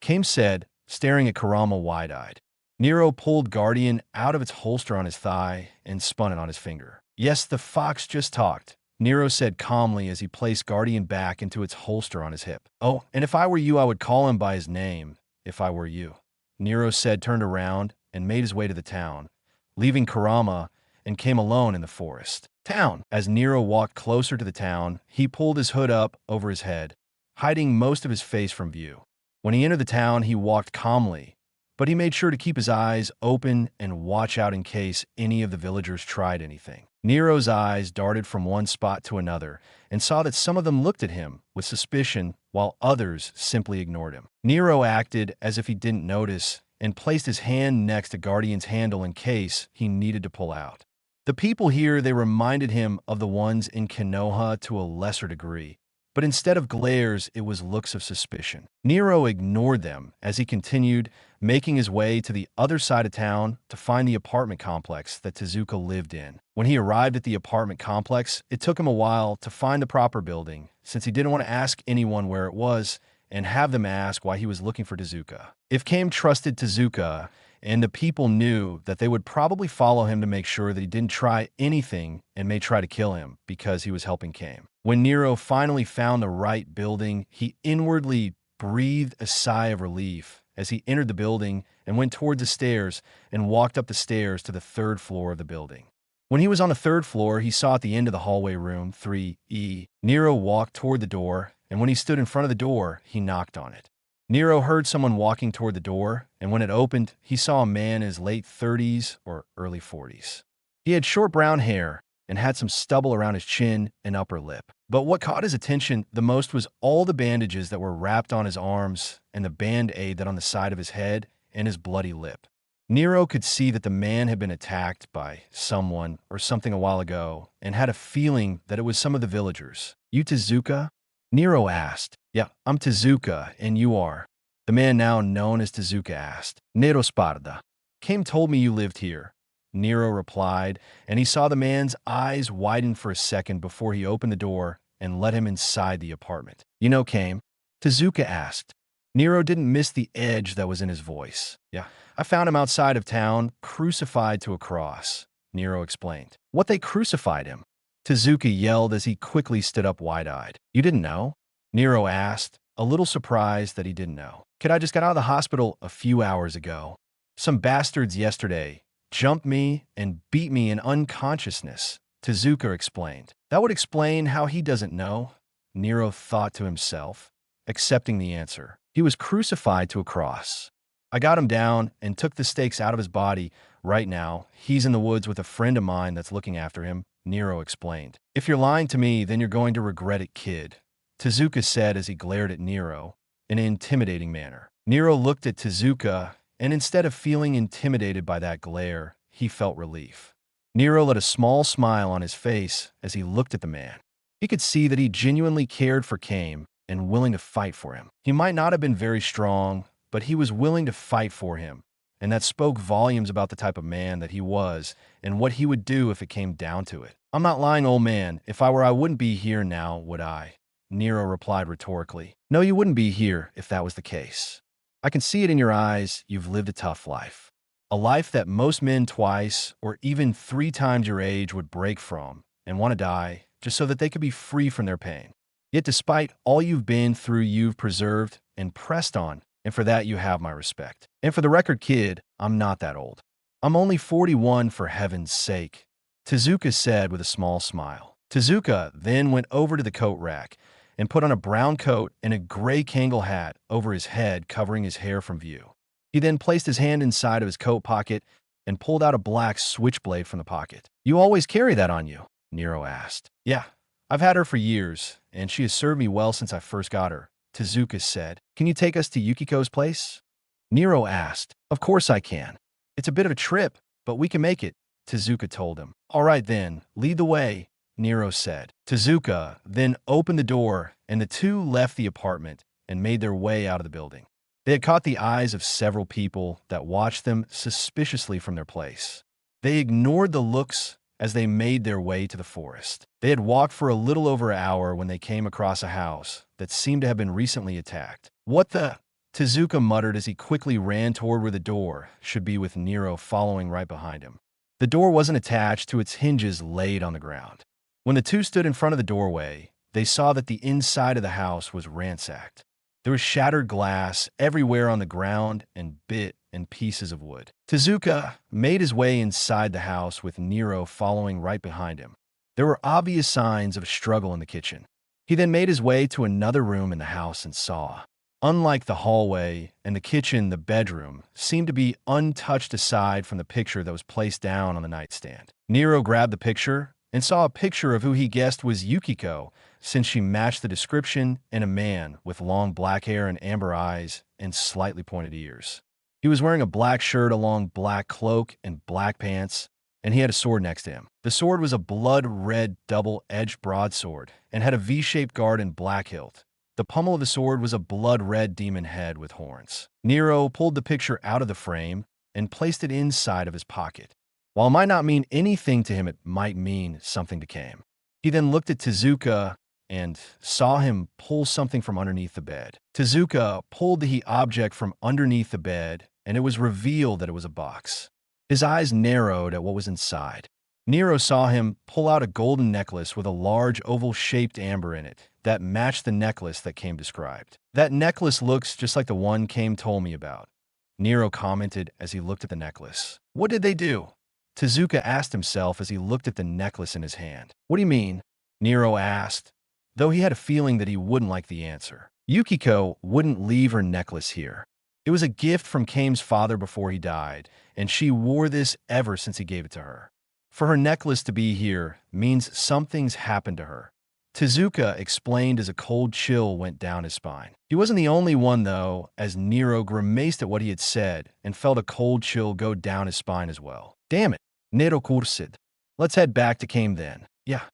Came said, staring at Kurama wide-eyed. Nero pulled Guardian out of its holster on his thigh and spun it on his finger. Yes, the fox just talked, Nero said calmly as he placed Guardian back into its holster on his hip. Oh, and if I were you, I would call him by his name, if I were you. Nero said, turned around and made his way to the town, leaving Kurama and Came alone in the forest. Town. As Nero walked closer to the town, he pulled his hood up over his head, hiding most of his face from view. When he entered the town, he walked calmly, but he made sure to keep his eyes open and watch out in case any of the villagers tried anything. Nero's eyes darted from one spot to another and saw that some of them looked at him with suspicion while others simply ignored him. Nero acted as if he didn't notice and placed his hand next to Guardian's handle in case he needed to pull out. The people here, they reminded him of the ones in Konoha to a lesser degree, but instead of glares, it was looks of suspicion. Nero ignored them as he continued, making his way to the other side of town to find the apartment complex that Tezuka lived in. When he arrived at the apartment complex, it took him a while to find the proper building, since he didn't want to ask anyone where it was and have them ask why he was looking for Tezuka. If Came trusted Tezuka, and the people knew that they would probably follow him to make sure that he didn't try anything and may try to kill him because he was helping Came. When Nero finally found the right building, he inwardly breathed a sigh of relief as he entered the building and went toward the stairs and walked up the stairs to the 3rd floor of the building. When he was on the 3rd floor, he saw at the end of the hallway room 3E. Nero walked toward the door, and when he stood in front of the door, he knocked on it. Nero heard someone walking toward the door, and when it opened, he saw a man in his late 30s or early 40s. He had short brown hair and had some stubble around his chin and upper lip. But what caught his attention the most was all the bandages that were wrapped on his arms and the band-aid that on the side of his head and his bloody lip. Nero could see that the man had been attacked by someone or something a while ago and had a feeling that it was some of the villagers. "You Tezuka?" Nero asked. "Yeah, I'm Tezuka, and you are?" The man now known as Tezuka asked. "Nero Sparda. Came told me you lived here." Nero replied, and he saw the man's eyes widen for a second before he opened the door and let him inside the apartment. "You know Kame?" Tezuka asked. Nero didn't miss the edge that was in his voice. "Yeah, I found him outside of town, crucified to a cross," Nero explained. "What, they crucified him?" Tezuka yelled as he quickly stood up wide-eyed. "You didn't know?" Nero asked, a little surprised that he didn't know. "Kid, I just got out of the hospital a few hours ago. Some bastards yesterday jumped me and beat me in unconsciousness," Tezuka explained. That would explain how he doesn't know, Nero thought to himself, accepting the answer. He was crucified to a cross. "I got him down and took the stakes out of his body. Right now, he's in the woods with a friend of mine that's looking after him," Nero explained. "If you're lying to me, then you're going to regret it, kid," Tezuka said as he glared at Nero in an intimidating manner. Nero looked at Tezuka, and instead of feeling intimidated by that glare, he felt relief. Nero let a small smile on his face as he looked at the man. He could see that he genuinely cared for Kame and willing to fight for him. He might not have been very strong, but he was willing to fight for him, and that spoke volumes about the type of man that he was and what he would do if it came down to it. "I'm not lying, old man. If I were, I wouldn't be here now, would I?" Nero replied rhetorically. "No, you wouldn't be here if that was the case. I can see it in your eyes. You've lived a tough life. A life that most men twice or even 3 times your age would break from and want to die just so that they could be free from their pain. Yet despite all you've been through, you've persevered and pressed on, and for that you have my respect. And for the record, kid, I'm not that old. I'm only 41, for heaven's sake," Tezuka said with a small smile. Tezuka then went over to the coat rack and put on a brown coat and a gray Kangol hat over his head, covering his hair from view. He then placed his hand inside of his coat pocket and pulled out a black switchblade from the pocket. "You always carry that on you?" Nero asked. "Yeah, I've had her for years, and she has served me well since I first got her," Tezuka said. "Can you take us to Yukiko's place?" Nero asked. "Of course I can. It's a bit of a trip, but we can make it," Tezuka told him. "All right then, lead the way," Nero said. Tezuka then opened the door, and the two left the apartment and made their way out of the building. They had caught the eyes of several people that watched them suspiciously from their place. They ignored the looks as they made their way to the forest. They had walked for a little over an hour when they came across a house that seemed to have been recently attacked. "What the?" Tezuka muttered as he quickly ran toward where the door should be, with Nero following right behind him. The door wasn't attached to its hinges laid on the ground. When the two stood in front of the doorway, they saw that the inside of the house was ransacked. There was shattered glass everywhere on the ground and bit and pieces of wood. Tezuka made his way inside the house with Nero following right behind him. There were obvious signs of a struggle in the kitchen. He then made his way to another room in the house and saw, unlike the hallway and the kitchen, the bedroom seemed to be untouched aside from the picture that was placed down on the nightstand. Nero grabbed the picture and saw a picture of who he guessed was Yukiko, since she matched the description, and a man with long black hair and amber eyes and slightly pointed ears. He was wearing a black shirt, a long black cloak, and black pants, and he had a sword next to him. The sword was a blood-red double-edged broadsword and had a V-shaped guard and black hilt. The pommel of the sword was a blood-red demon head with horns. Nero pulled the picture out of the frame and placed it inside of his pocket. While it might not mean anything to him, it might mean something to Kame. He then looked at Tezuka and saw him pull something from underneath the bed. Tezuka pulled the object from underneath the bed, and it was revealed that it was a box. His eyes narrowed at what was inside. Nero saw him pull out a golden necklace with a large oval-shaped amber in it that matched the necklace that Kame described. "That necklace looks just like the one Kame told me about," Nero commented as he looked at the necklace. "What did they do?" Tezuka asked himself as he looked at the necklace in his hand. "What do you mean?" Nero asked, though he had a feeling that he wouldn't like the answer. Yukiko wouldn't leave her necklace here. It was a gift from Kame's father before he died, and she wore this ever since he gave it to her. For her necklace to be here means something's happened to her. Tezuka explained as a cold chill went down his spine. He wasn't the only one, though, as Nero grimaced at what he had said and felt a cold chill go down his spine as well. Damn it, Nero kursid. Let's head back to Kame then. Yeah,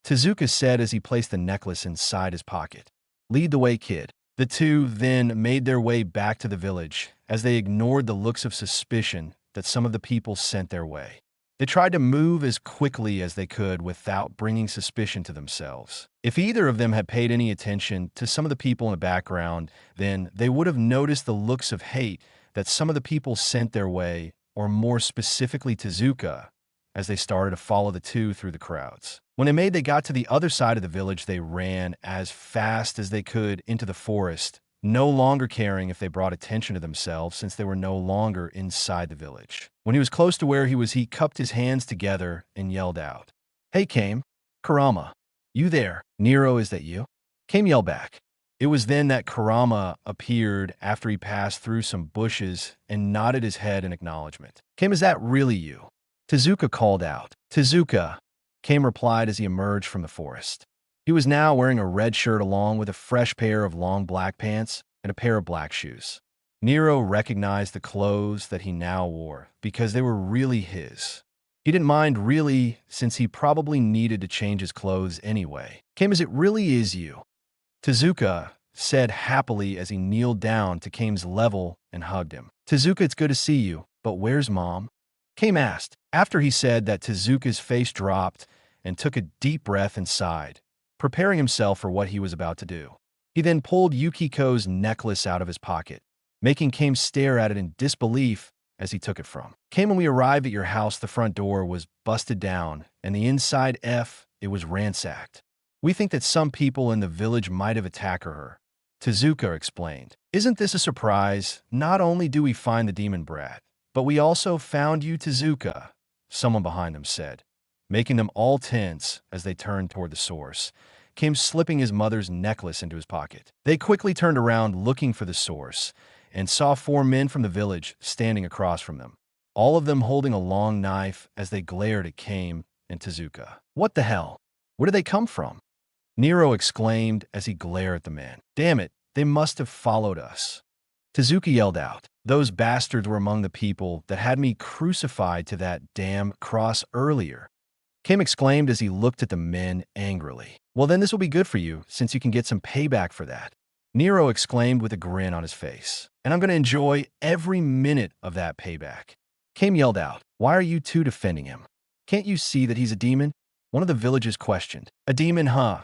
Tezuka said as he placed the necklace inside his pocket. Lead the way, kid. The two then made their way back to the village as they ignored the looks of suspicion that some of the people sent their way. They tried to move as quickly as they could without bringing suspicion to themselves. If either of them had paid any attention to some of the people in the background, then they would have noticed the looks of hate that some of the people sent their way, or more specifically Tezuka, as they started to follow the two through the crowds. When they got to the other side of the village, they ran as fast as they could into the forest, no longer caring if they brought attention to themselves since they were no longer inside the village. When he was close to where he cupped his hands together and yelled out, "Hey, Kame, Kurama, you there? Nero, is that you?" Kame yelled back. It was then that Kurama appeared after he passed through some bushes and nodded his head in acknowledgement. "Kame, is that really you?" Tezuka called out. "Tezuka," Kame replied as he emerged from the forest. He was now wearing a red shirt along with a fresh pair of long black pants and a pair of black shoes. Nero recognized the clothes that he now wore because they were really his. He didn't mind really, since he probably needed to change his clothes anyway. "Kame, as it really is you," Tezuka said happily as he kneeled down to Kame's level and hugged him. "Tezuka, it's good to see you, but where's Mom?" Kame asked. After he said that, Tezuka's face dropped and took a deep breath and sighed, preparing himself for what he was about to do. He then pulled Yukiko's necklace out of his pocket, making Kame stare at it in disbelief as he took it from. "Kame, when we arrived at your house, the front door was busted down, and the inside it was ransacked. We think that some people in the village might have attacked her," Tezuka explained. "Isn't this a surprise? Not only do we find the demon brat, but we also found you, Tezuka," someone behind them said, making them all tense as they turned toward the source, Kame slipping his mother's necklace into his pocket. They quickly turned around looking for the source and saw 4 men from the village standing across from them, all of them holding a long knife as they glared at Kame and Tezuka. "What the hell? Where did they come from?" Nero exclaimed as he glared at the man. "Damn it, they must have followed us." Tezuka yelled out. "Those bastards were among the people that had me crucified to that damn cross earlier," Kame exclaimed as he looked at the men angrily. "Well, then this will be good for you, since you can get some payback for that," Nero exclaimed with a grin on his face. "And I'm going to enjoy every minute of that payback." Kame yelled out. "Why are you two defending him? Can't you see that he's a demon?" One of the villagers questioned. "A demon, huh?"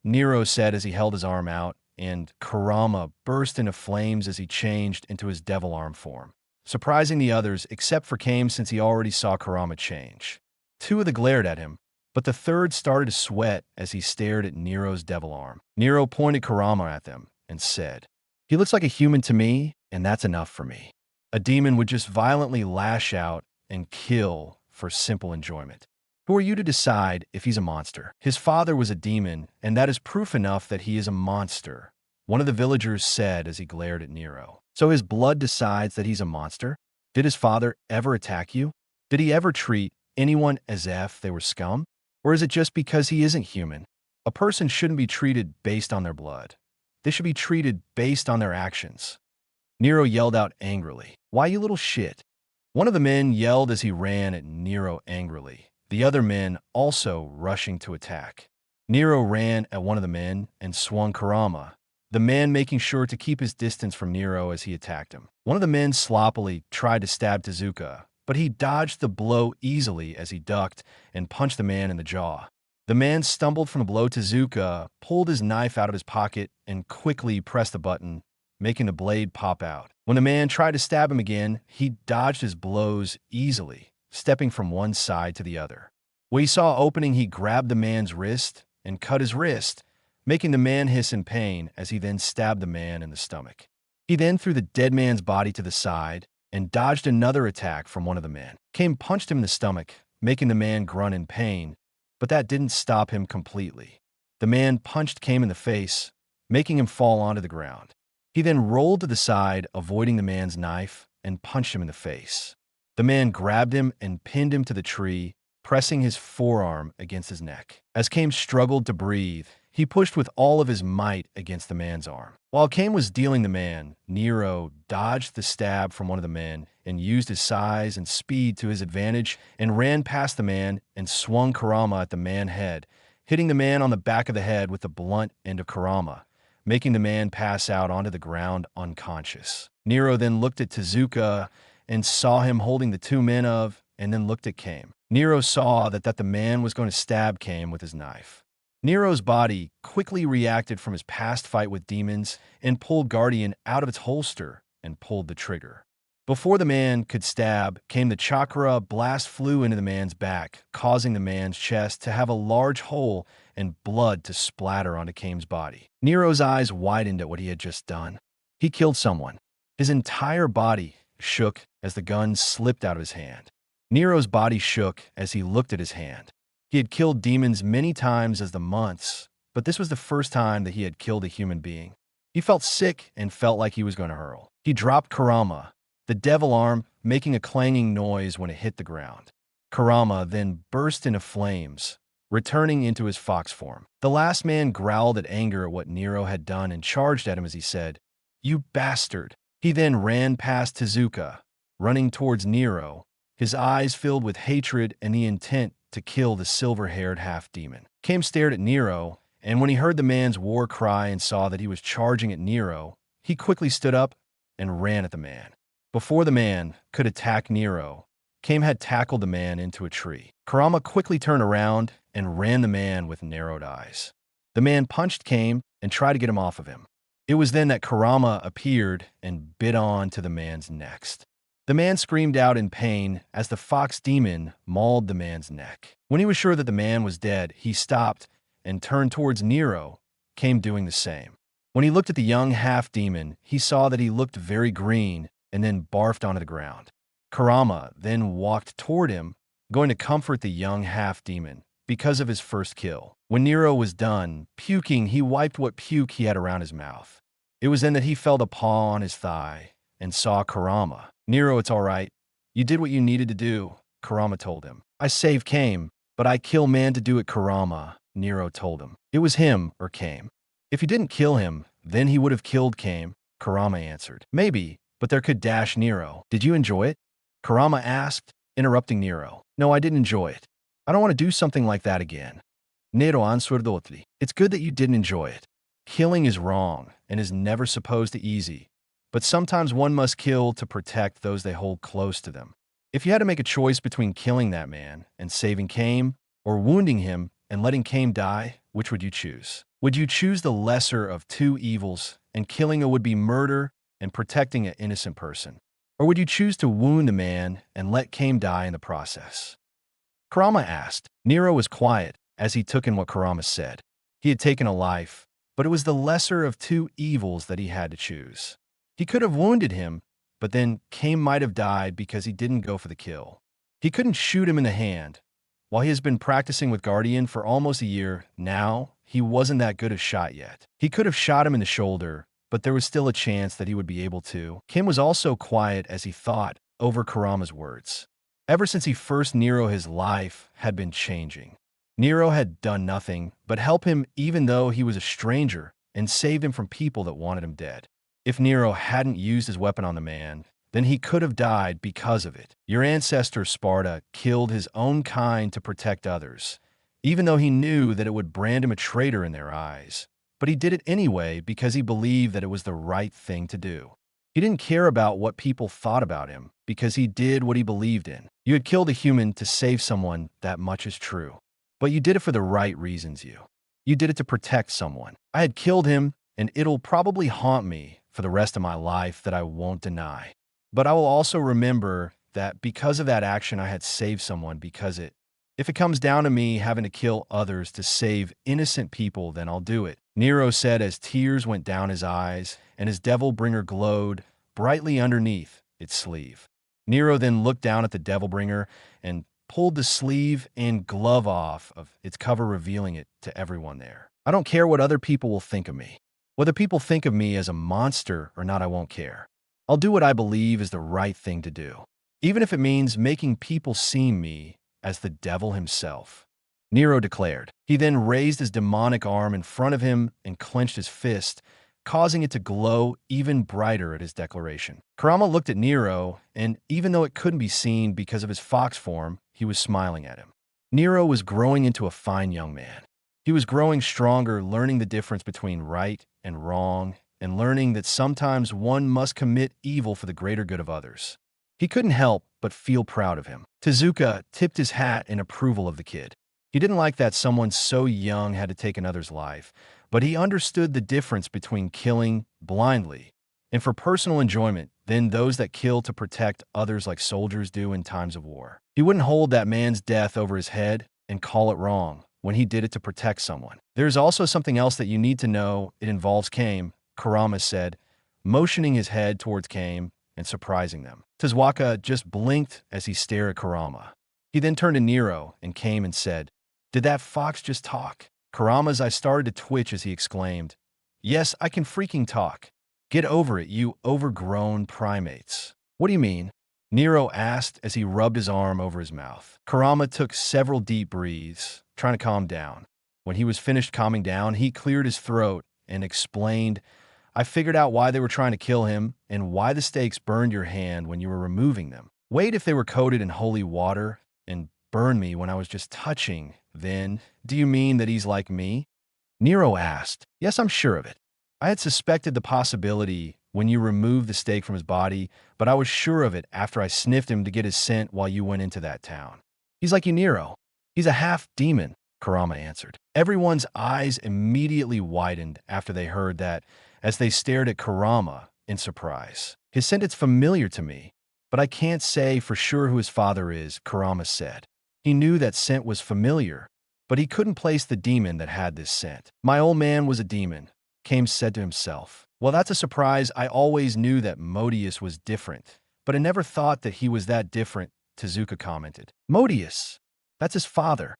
Nero said as he held his arm out, and Kurama burst into flames as he changed into his devil arm form, surprising the others except for Kame since he already saw Kurama change. 2 of them glared at him, but the third started to sweat as he stared at Nero's devil arm. Nero pointed Kurama at them and said, "He looks like a human to me, and that's enough for me. A demon would just violently lash out and kill for simple enjoyment. Who are you to decide if he's a monster? His father was a demon, and that is proof enough that he is a monster," one of the villagers said as he glared at Nero. "So his blood decides that he's a monster? Did his father ever attack you? Did he ever treat anyone as if they were scum? Or is it just because he isn't human? A person shouldn't be treated based on their blood. They should be treated based on their actions." Nero yelled out angrily. "Why, you little shit?" One of the men yelled as he ran at Nero angrily, the other men also rushing to attack. Nero ran at one of the men and swung Kurama, the man making sure to keep his distance from Nero as he attacked him. One of the men sloppily tried to stab Tezuka, but he dodged the blow easily as he ducked and punched the man in the jaw. The man stumbled from the blow. Tezuka pulled his knife out of his pocket and quickly pressed the button, making the blade pop out. When the man tried to stab him again, he dodged his blows easily, stepping from one side to the other. When he saw an opening, he grabbed the man's wrist and cut his wrist, making the man hiss in pain as he then stabbed the man in the stomach. He then threw the dead man's body to the side and dodged another attack from one of the men. Kame punched him in the stomach, making the man grunt in pain, but that didn't stop him completely. The man punched Kame in the face, making him fall onto the ground. He then rolled to the side, avoiding the man's knife, and punched him in the face. The man grabbed him and pinned him to the tree, pressing his forearm against his neck. As Kame struggled to breathe, he pushed with all of his might against the man's arm. While Kame was dealing the man, Nero dodged the stab from one of the men and used his size and speed to his advantage and ran past the man and swung Kurama at the man's head, hitting the man on the back of the head with the blunt end of Kurama, making the man pass out onto the ground unconscious. Nero then looked at Tezuka and saw him holding the two men and then looked at Kame. Nero saw that the man was going to stab Kame with his knife. Nero's body quickly reacted from his past fight with demons and pulled Guardian out of its holster and pulled the trigger. Before the man could stab, the chakra blast flew into the man's back, causing the man's chest to have a large hole and blood to splatter onto Kame's body. Nero's eyes widened at what he had just done. He killed someone. His entire body shook as the gun slipped out of his hand. Nero's body shook as he looked at his hand. He had killed demons many times as the months, but this was the first time that he had killed a human being. He felt sick and felt like he was going to hurl. He dropped Kurama, the devil arm making a clanging noise when it hit the ground. Kurama then burst into flames, returning into his fox form. The last man growled at anger at what Nero had done and charged at him as he said, "You bastard." He then ran past Tezuka, running towards Nero, his eyes filled with hatred and the intent to kill the silver-haired half-demon. Kame stared at Nero, and when he heard the man's war cry and saw that he was charging at Nero, he quickly stood up and ran at the man. Before the man could attack Nero, Kame had tackled the man into a tree. Kurama quickly turned around and ran the man with narrowed eyes. The man punched Kame and tried to get him off of him. It was then that Kurama appeared and bit on to the man's neck. The man screamed out in pain as the fox demon mauled the man's neck. When he was sure that the man was dead, he stopped and turned towards Nero, Kame doing the same. When he looked at the young half-demon, he saw that he looked very green and then barfed onto the ground. Kurama then walked toward him, going to comfort the young half-demon because of his first kill. When Nero was done puking, he wiped what puke he had around his mouth. It was then that he felt a paw on his thigh and saw Kurama. "Nero, it's all right. You did what you needed to do," Kurama told him. "I saved Kame, but I kill man to do it, Kurama," Nero told him. "It was him or Kame. If you didn't kill him, then he would have killed Kame," Kurama answered. "Maybe, but there could dash Nero. Did you enjoy it?" Kurama asked, interrupting Nero. "No, I didn't enjoy it. I don't want to do something like that again." Nero answered. "It's good that you didn't enjoy it. Killing is wrong and is never supposed to easy. But sometimes one must kill to protect those they hold close to them. If you had to make a choice between killing that man and saving Kame, or wounding him and letting Kame die, which would you choose? Would you choose the lesser of two evils, and killing a would-be murder and protecting an innocent person? Or would you choose to wound the man and let Kame die in the process?" Kurama asked. Nero was quiet as he took in what Kurama said. He had taken a life, but it was the lesser of two evils that he had to choose. He could have wounded him, but then Kame might have died because he didn't go for the kill. He couldn't shoot him in the hand. While he has been practicing with Guardian for almost a year now, he wasn't that good a shot yet. He could have shot him in the shoulder, but there was still a chance that he would be able to. Kame was also quiet as he thought over Kurama's words. Ever since he first Nero, his life had been changing. Nero had done nothing but help him even though he was a stranger and saved him from people that wanted him dead. If Nero hadn't used his weapon on the man, then he could have died because of it. Your ancestor Sparta killed his own kind to protect others, even though he knew that it would brand him a traitor in their eyes. But he did it anyway because he believed that it was the right thing to do. He didn't care about what people thought about him because he did what he believed in. You had killed a human to save someone, that much is true. But you did it for the right reasons. You did it to protect someone. I had killed him, and it'll probably haunt me for the rest of my life that I won't deny. But I will also remember that because of that action I had saved someone if it comes down to me having to kill others to save innocent people, then I'll do it," Nero said as tears went down his eyes and his devil bringer glowed brightly underneath its sleeve. Nero then looked down at the devil bringer and pulled the sleeve and glove off of its cover, revealing it to everyone there. "I don't care what other people will think of me. Whether people think of me as a monster or not, I won't care. I'll do what I believe is the right thing to do, even if it means making people see me as the devil himself," Nero declared. He then raised his demonic arm in front of him and clenched his fist, causing it to glow even brighter at his declaration. Kurama looked at Nero, and even though it couldn't be seen because of his fox form, he was smiling at him. Nero was growing into a fine young man. He was growing stronger, learning the difference between right and wrong, and learning that sometimes one must commit evil for the greater good of others. He couldn't help but feel proud of him. Tezuka tipped his hat in approval of the kid. He didn't like that someone so young had to take another's life, but he understood the difference between killing blindly and for personal enjoyment than those that kill to protect others like soldiers do in times of war. He wouldn't hold that man's death over his head and call it wrong when he did it to protect someone. "There's also something else that you need to know. It involves Kame," Kurama said, motioning his head towards Kame and surprising them. Tezuka just blinked as he stared at Kurama. He then turned to Nero and Kame and said, "Did that fox just talk?" Kurama's eyes started to twitch as he exclaimed, "Yes, I can freaking talk. Get over it, you overgrown primates." "What do you mean?" Nero asked as he rubbed his arm over his mouth. Kurama took several deep breaths, trying to calm down. When he was finished calming down, he cleared his throat and explained, "I figured out why they were trying to kill him and why the stakes burned your hand when you were removing them. Wait, if they were coated in holy water and burned me when I was just touching, then do you mean that he's like me?" Nero asked. "Yes, I'm sure of it. I had suspected the possibility when you removed the stake from his body, but I was sure of it after I sniffed him to get his scent while you went into that town." "He's like you, Nero. He's a half-demon," Kurama answered. Everyone's eyes immediately widened after they heard that, as they stared at Kurama in surprise. "His scent is familiar to me, but I can't say for sure who his father is," Kurama said. He knew that scent was familiar, but he couldn't place the demon that had this scent. "My old man was a demon," Kame said to himself. "Well, that's a surprise. I always knew that Modius was different, but I never thought that he was that different," Tezuka commented. "Modius? That's his father,"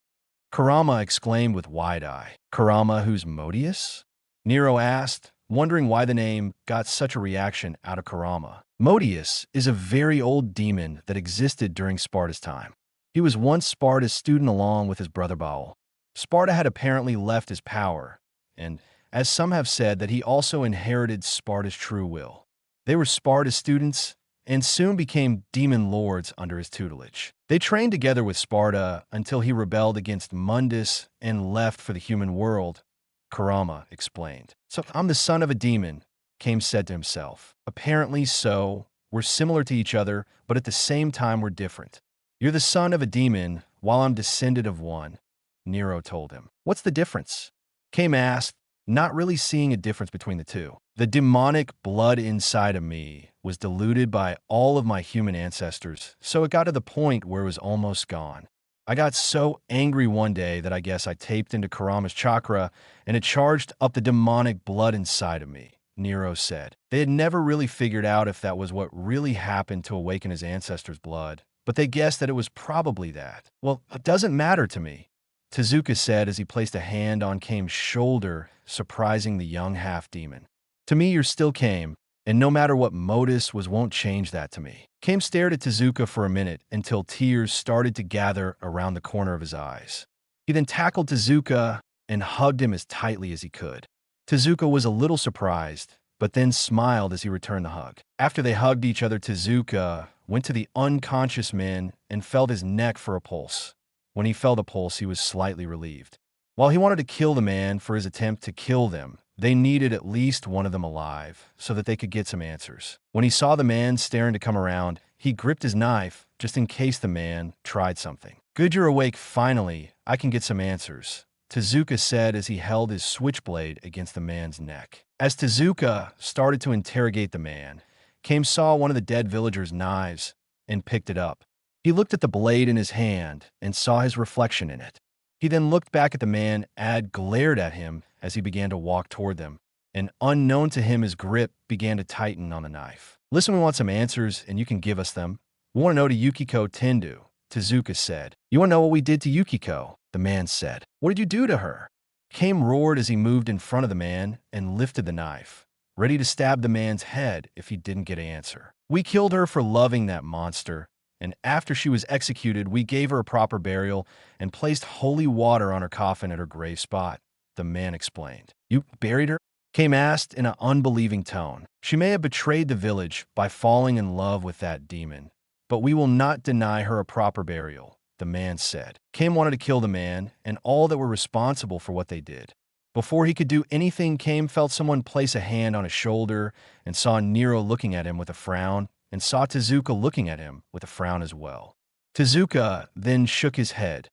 Kurama exclaimed with wide eye. "Kurama who's Modius?" Nero asked, wondering why the name got such a reaction out of Kurama. Modius is a very old demon that existed during Sparta's time. He was once Sparta's student along with his brother Baal. Sparta had apparently left his power, and as some have said, that he also inherited Sparta's true will. They were Sparta's students and soon became demon lords under his tutelage. They trained together with Sparta until he rebelled against Mundus and left for the human world, Kurama explained. "So I'm the son of a demon," Kame said to himself. "Apparently so. We're similar to each other, but at the same time we're different." "You're the son of a demon, while I'm descended of one," Nero told him. "What's the difference?" Kame asked, not really seeing a difference between the two. "The demonic blood inside of me was diluted by all of my human ancestors, so it got to the point where it was almost gone. I got so angry one day that I guess I taped into Kurama's chakra and it charged up the demonic blood inside of me," Nero said. They had never really figured out if that was what really happened to awaken his ancestors' blood, but they guessed that it was probably that. "Well, it doesn't matter to me," Tezuka said as he placed a hand on Kame's shoulder, surprising the young half-demon. "To me, you're still Kame, and no matter what modus was won't change that to me." Kame stared at Tezuka for a minute until tears started to gather around the corner of his eyes. He then tackled Tezuka and hugged him as tightly as he could. Tezuka was a little surprised, but then smiled as he returned the hug. After they hugged each other, Tezuka went to the unconscious man and felt his neck for a pulse. When he felt a pulse, he was slightly relieved. While he wanted to kill the man for his attempt to kill them, they needed at least one of them alive so that they could get some answers. When he saw the man staring to come around, he gripped his knife just in case the man tried something. "Good, you're awake finally. I can get some answers," Tezuka said as he held his switchblade against the man's neck. As Tezuka started to interrogate the man, Kame saw one of the dead villagers' knives and picked it up. He looked at the blade in his hand and saw his reflection in it. He then looked back at the man and glared at him as he began to walk toward them, and unknown to him, his grip began to tighten on the knife. "Listen, we want some answers, and you can give us them. We want to know to Yukiko Tendu," Tezuka said. "You want to know what we did to Yukiko?" the man said. "What did you do to her?" Kame roared as he moved in front of the man and lifted the knife, ready to stab the man's head if he didn't get an answer. We killed her for loving that monster, and after she was executed, we gave her a proper burial and placed holy water on her coffin at her grave spot, the man explained. You buried her? Kame asked in an unbelieving tone. She may have betrayed the village by falling in love with that demon, but we will not deny her a proper burial, the man said. Kame wanted to kill the man and all that were responsible for what they did. Before he could do anything, Kame felt someone place a hand on his shoulder and saw Nero looking at him with a frown and saw Tezuka looking at him with a frown as well. Tezuka then shook his head,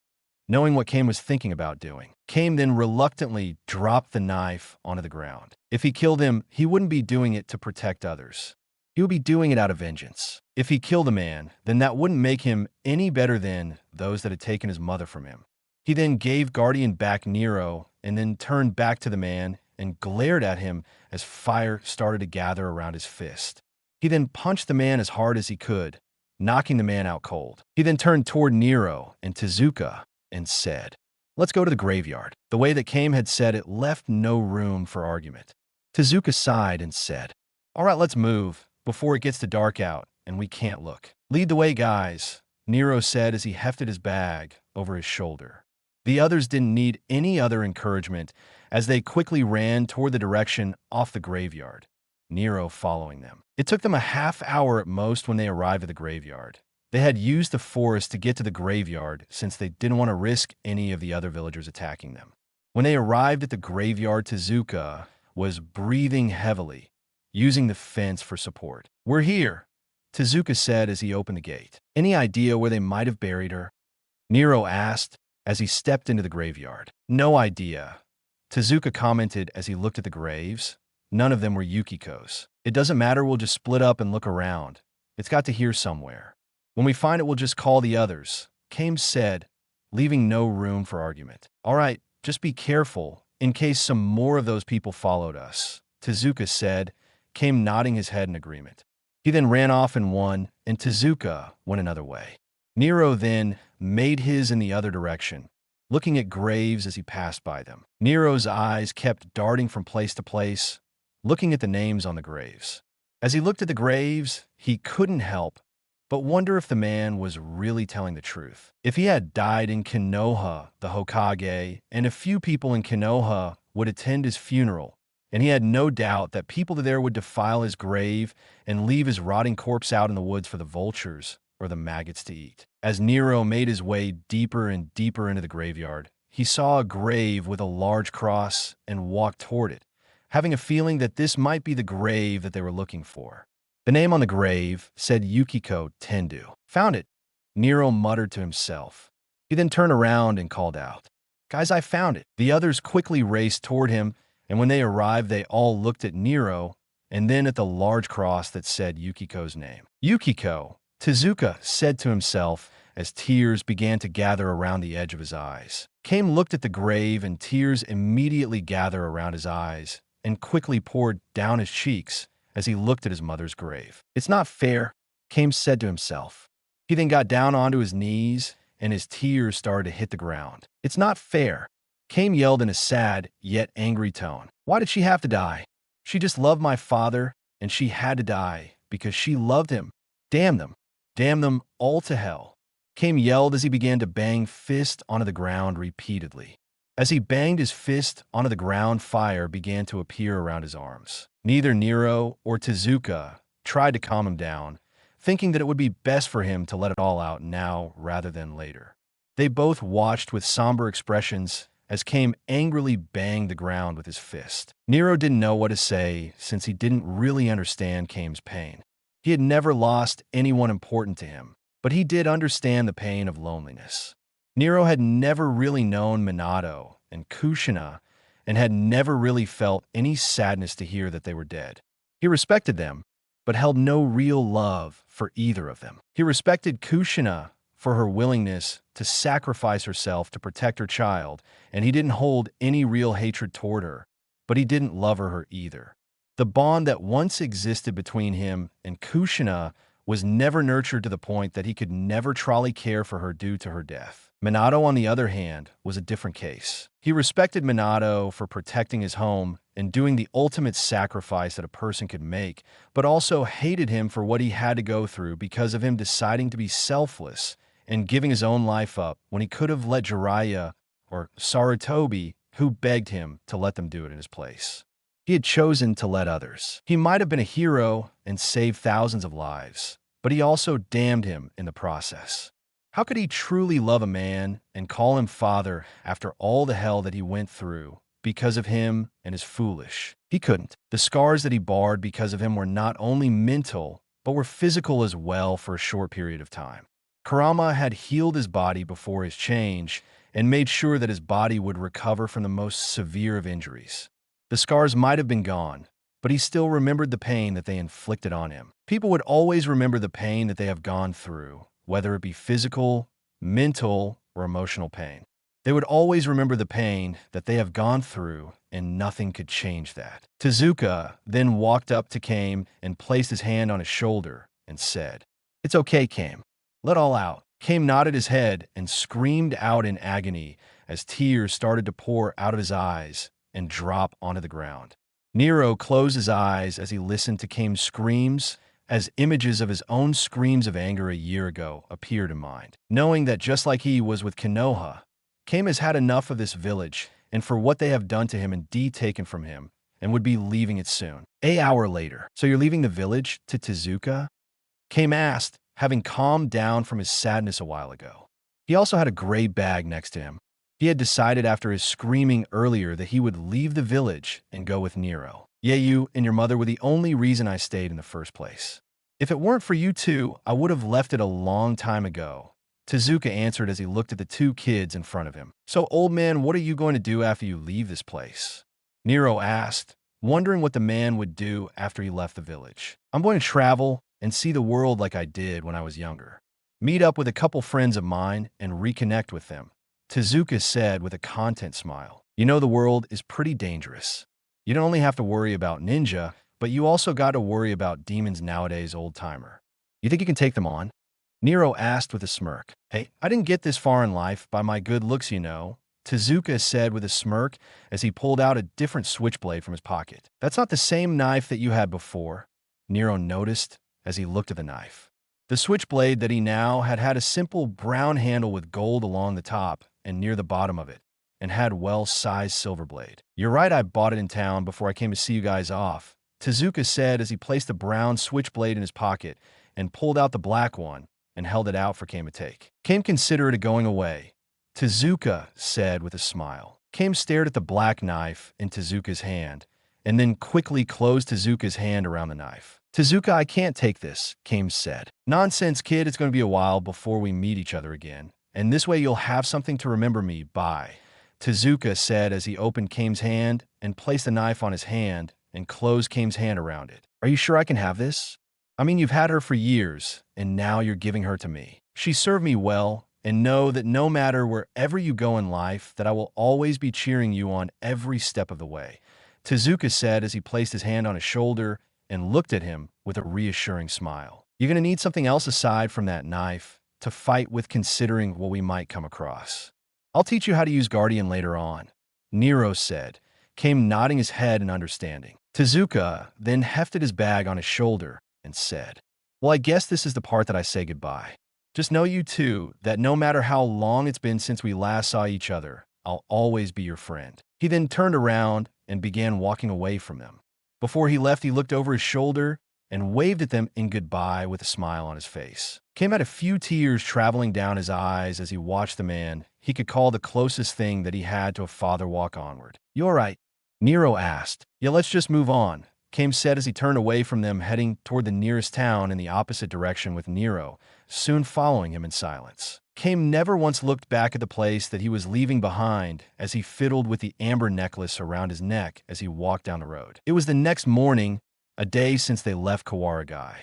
knowing what Kame was thinking about doing. Kame then reluctantly dropped the knife onto the ground. If he killed him, he wouldn't be doing it to protect others. He would be doing it out of vengeance. If he killed a man, then that wouldn't make him any better than those that had taken his mother from him. He then gave Guardian back Nero and then turned back to the man and glared at him as fire started to gather around his fist. He then punched the man as hard as he could, knocking the man out cold. He then turned toward Nero and Tezuka and said, "Let's go to the graveyard." The way that Kame had said it left no room for argument. Tezuka sighed and said, "All right, let's move before it gets to dark out and we can't look." "Lead the way, guys," Nero said as he hefted his bag over his shoulder. The others didn't need any other encouragement as they quickly ran toward the direction off the graveyard, Nero following them. It took them a half hour at most when they arrived at the graveyard. They had used the forest to get to the graveyard since they didn't want to risk any of the other villagers attacking them. When they arrived at the graveyard, Tezuka was breathing heavily, using the fence for support. "We're here," Tezuka said as he opened the gate. "Any idea where they might have buried her?" Nero asked as he stepped into the graveyard. "No idea," Tezuka commented as he looked at the graves. None of them were Yukiko's. "It doesn't matter, we'll just split up and look around. It's got to here somewhere. When we find it, we'll just call the others," Kame said, leaving no room for argument. "All right, just be careful in case some more of those people followed us," Tezuka said, Kame nodding his head in agreement. He then ran off in one, and Tezuka went another way. Nero then made his in the other direction, looking at graves as he passed by them. Nero's eyes kept darting from place to place, looking at the names on the graves. As he looked at the graves, he couldn't help but wonder if the man was really telling the truth. If he had died in Konoha, the Hokage, and a few people in Konoha would attend his funeral, and he had no doubt that people there would defile his grave and leave his rotting corpse out in the woods for the vultures or the maggots to eat. As Nero made his way deeper and deeper into the graveyard, he saw a grave with a large cross and walked toward it, having a feeling that this might be the grave that they were looking for. The name on the grave said Yukiko Tendu. "Found it," Nero muttered to himself. He then turned around and called out, "Guys, I found it." The others quickly raced toward him, and when they arrived, they all looked at Nero and then at the large cross that said Yukiko's name. "Yukiko," Tezuka said to himself as tears began to gather around the edge of his eyes. Kame looked at the grave and tears immediately gathered around his eyes and quickly poured down his cheeks as he looked at his mother's grave. "It's not fair," Kame said to himself. He then got down onto his knees and his tears started to hit the ground. "It's not fair," Kame yelled in a sad yet angry tone. "Why did she have to die? She just loved my father and she had to die because she loved him. Damn them. Damn them all to hell." Kame yelled as he began to bang fist onto the ground repeatedly. As he banged his fist onto the ground, fire began to appear around his arms. Neither Nero or Tezuka tried to calm him down, thinking that it would be best for him to let it all out now rather than later. They both watched with somber expressions as Kame angrily banged the ground with his fist. Nero didn't know what to say since he didn't really understand Kame's pain. He had never lost anyone important to him, but he did understand the pain of loneliness. Nero had never really known Minato and Kushina and had never really felt any sadness to hear that they were dead. He respected them, but held no real love for either of them. He respected Kushina for her willingness to sacrifice herself to protect her child, and he didn't hold any real hatred toward her, but he didn't love her either. The bond that once existed between him and Kushina was never nurtured to the point that he could never truly care for her due to her death. Minato, on the other hand, was a different case. He respected Minato for protecting his home and doing the ultimate sacrifice that a person could make, but also hated him for what he had to go through because of him deciding to be selfless and giving his own life up when he could have let Jiraiya or Sarutobi, who begged him to let them do it in his place. He had chosen to let others. He might have been a hero and saved thousands of lives, but he also damned him in the process. How could he truly love a man and call him father after all the hell that he went through because of him and his foolish? He couldn't. The scars that he barred because of him were not only mental, but were physical as well for a short period of time. Kurama had healed his body before his change and made sure that his body would recover from the most severe of injuries. The scars might have been gone, but he still remembered the pain that they inflicted on him. People would always remember the pain that they have gone through, whether it be physical, mental, or emotional pain. They would always remember the pain that they have gone through, and nothing could change that. Tezuka then walked up to Kame and placed his hand on his shoulder and said, "It's okay, Kame. Let all out." Kame nodded his head and screamed out in agony as tears started to pour out of his eyes and drop onto the ground. Nero closed his eyes as he listened to Kame's screams, as images of his own screams of anger a year ago appeared in mind. Knowing that just like he was with Konoha, Kame has had enough of this village and for what they have done to him and taken from him, and would be leaving it soon. An hour later. "So you're leaving the village to Tezuka?" Kame asked, having calmed down from his sadness a while ago. He also had a gray bag next to him. He had decided after his screaming earlier that he would leave the village and go with Nero. "Yeah, you and your mother were the only reason I stayed in the first place. If it weren't for you two, I would have left it a long time ago," Tezuka answered as he looked at the two kids in front of him. "So, old man, what are you going to do after you leave this place?" Nero asked, wondering what the man would do after he left the village. "I'm going to travel and see the world like I did when I was younger. Meet up with a couple friends of mine and reconnect with them," Tezuka said with a content smile. "You know, the world is pretty dangerous. You don't only have to worry about ninja, but you also got to worry about demons nowadays, old-timer. You think you can take them on?" Nero asked with a smirk. "Hey, I didn't get this far in life by my good looks, you know," Tezuka said with a smirk as he pulled out a different switchblade from his pocket. "That's not the same knife that you had before," Nero noticed as he looked at the knife. The switchblade that he now had a simple brown handle with gold along the top and near the bottom of it, and had well-sized silver blade. "You're right, I bought it in town before I came to see you guys off," Tezuka said as he placed the brown switchblade in his pocket and pulled out the black one and held it out for Kame to take. "Kame considered it going away," Tezuka said with a smile. Kame stared at the black knife in Tezuka's hand and then quickly closed Tezuka's hand around the knife. "Tezuka, I can't take this," Kame said. "Nonsense, kid, it's going to be a while before we meet each other again, and this way you'll have something to remember me by," Tezuka said as he opened Kame's hand and placed the knife on his hand and closed Kame's hand around it. "Are you sure I can have this? I mean, you've had her for years, and now you're giving her to me. She served me well, and know that no matter wherever you go in life, that I will always be cheering you on every step of the way," Tezuka said as he placed his hand on his shoulder and looked at him with a reassuring smile. "You're going to need something else aside from that knife to fight with, considering what we might come across. I'll teach you how to use Guardian later on," Nero said, Kame nodding his head in understanding. Tezuka then hefted his bag on his shoulder and said, "Well, I guess this is the part that I say goodbye. Just know, you two, that no matter how long it's been since we last saw each other, I'll always be your friend." He then turned around and began walking away from them. Before he left, he looked over his shoulder and waved at them in goodbye with a smile on his face. Kame had a few tears traveling down his eyes as he watched the man he could call the closest thing that he had to a father walk onward. "You all right?" Nero asked. "Yeah, let's just move on," Kame said as he turned away from them, heading toward the nearest town in the opposite direction with Nero, soon following him in silence. Kame never once looked back at the place that he was leaving behind as he fiddled with the amber necklace around his neck as he walked down the road. It was the next morning, a day since they left Kawaragai.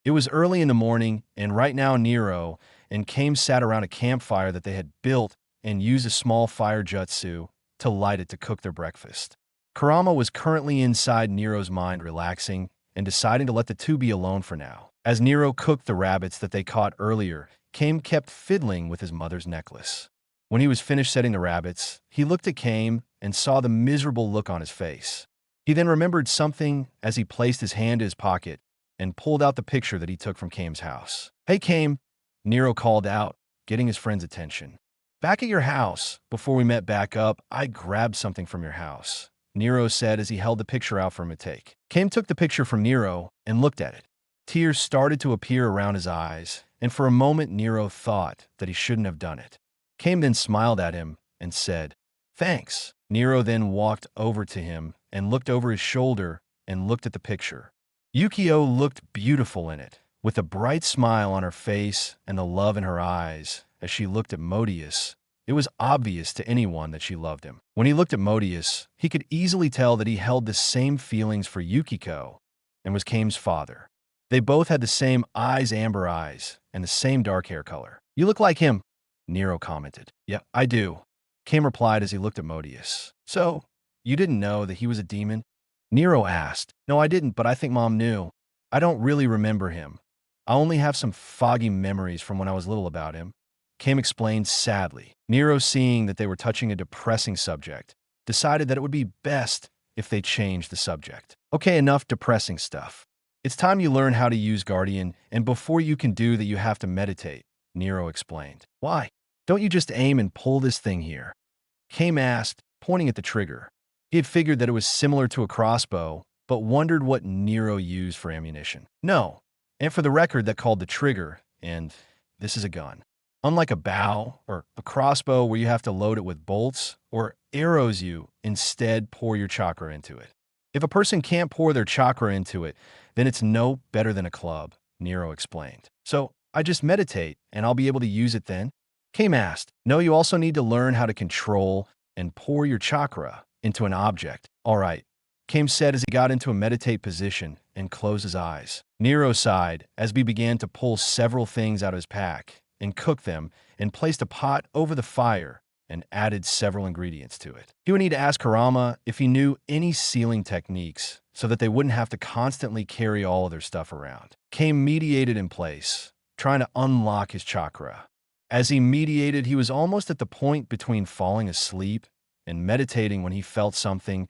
It was early in the morning, and right now Nero and Kame sat around a campfire that they had built and used a small fire jutsu to light it to cook their breakfast. Kurama was currently inside Nero's mind, relaxing and deciding to let the two be alone for now. As Nero cooked the rabbits that they caught earlier, Kame kept fiddling with his mother's necklace. When he was finished setting the rabbits, he looked at Kame and saw the miserable look on his face. He then remembered something as he placed his hand in his pocket and pulled out the picture that he took from Kame's house. "Hey, Kame," Nero called out, getting his friend's attention. "Back at your house, before we met back up, I grabbed something from your house," Nero said as he held the picture out for him to take. Kame took the picture from Nero and looked at it. Tears started to appear around his eyes, and for a moment Nero thought that he shouldn't have done it. Kame then smiled at him and said, "Thanks." Nero then walked over to him and looked over his shoulder and looked at the picture. Yukio looked beautiful in it, with a bright smile on her face and the love in her eyes. As she looked at Modius, it was obvious to anyone that she loved him. When he looked at Modius, he could easily tell that he held the same feelings for Yukiko and was Kame's father. They both had the same amber eyes, and the same dark hair color. "You look like him," Nero commented. "Yeah, I do," Kame replied as he looked at Modius. "So, you didn't know that he was a demon?" Nero asked. "No, I didn't, but I think Mom knew. I don't really remember him. I only have some foggy memories from when I was little about him," Kame explained sadly. Nero, seeing that they were touching a depressing subject, decided that it would be best if they changed the subject. "Okay, enough depressing stuff. It's time you learn how to use Guardian, and before you can do that you have to meditate," Nero explained. "Why? Don't you just aim and pull this thing here?" Kame asked, pointing at the trigger. He had figured that it was similar to a crossbow, but wondered what Nero used for ammunition. "No, and for the record, that called the trigger, and this is a gun. Unlike a bow or a crossbow where you have to load it with bolts or arrows, you instead pour your chakra into it. If a person can't pour their chakra into it, then it's no better than a club," Nero explained. "So I just meditate, and I'll be able to use it then?" Kame asked. "No, you also need to learn how to control and pour your chakra into an object." "All right," Kame said as he got into a meditate position and closed his eyes. Nero sighed as he began to pull several things out of his pack and cook them and placed a pot over the fire and added several ingredients to it. He would need to ask Kurama if he knew any sealing techniques so that they wouldn't have to constantly carry all of their stuff around. Kame mediated in place, trying to unlock his chakra. As he mediated, he was almost at the point between falling asleep and meditating when he felt something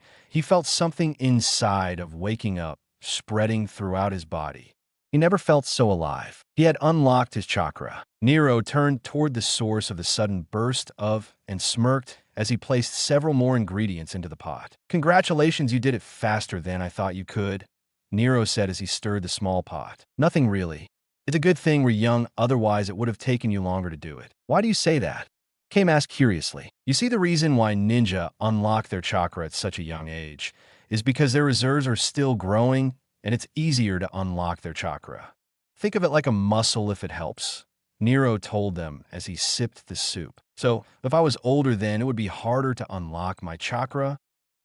inside of waking up, spreading throughout his body. He never felt so alive. He had unlocked his chakra. Nero turned toward the source of the sudden burst of and smirked as he placed several more ingredients into the pot. "Congratulations, you did it faster than I thought you could," Nero said as he stirred the small pot. "Nothing really. It's a good thing we're young, otherwise it would have taken you longer to do it." "Why do you say that?" Kame asked curiously. "You see, the reason why ninja unlock their chakra at such a young age is because their reserves are still growing and it's easier to unlock their chakra. Think of it like a muscle if it helps," Nero told them as he sipped the soup. "So, if I was older then, it would be harder to unlock my chakra?"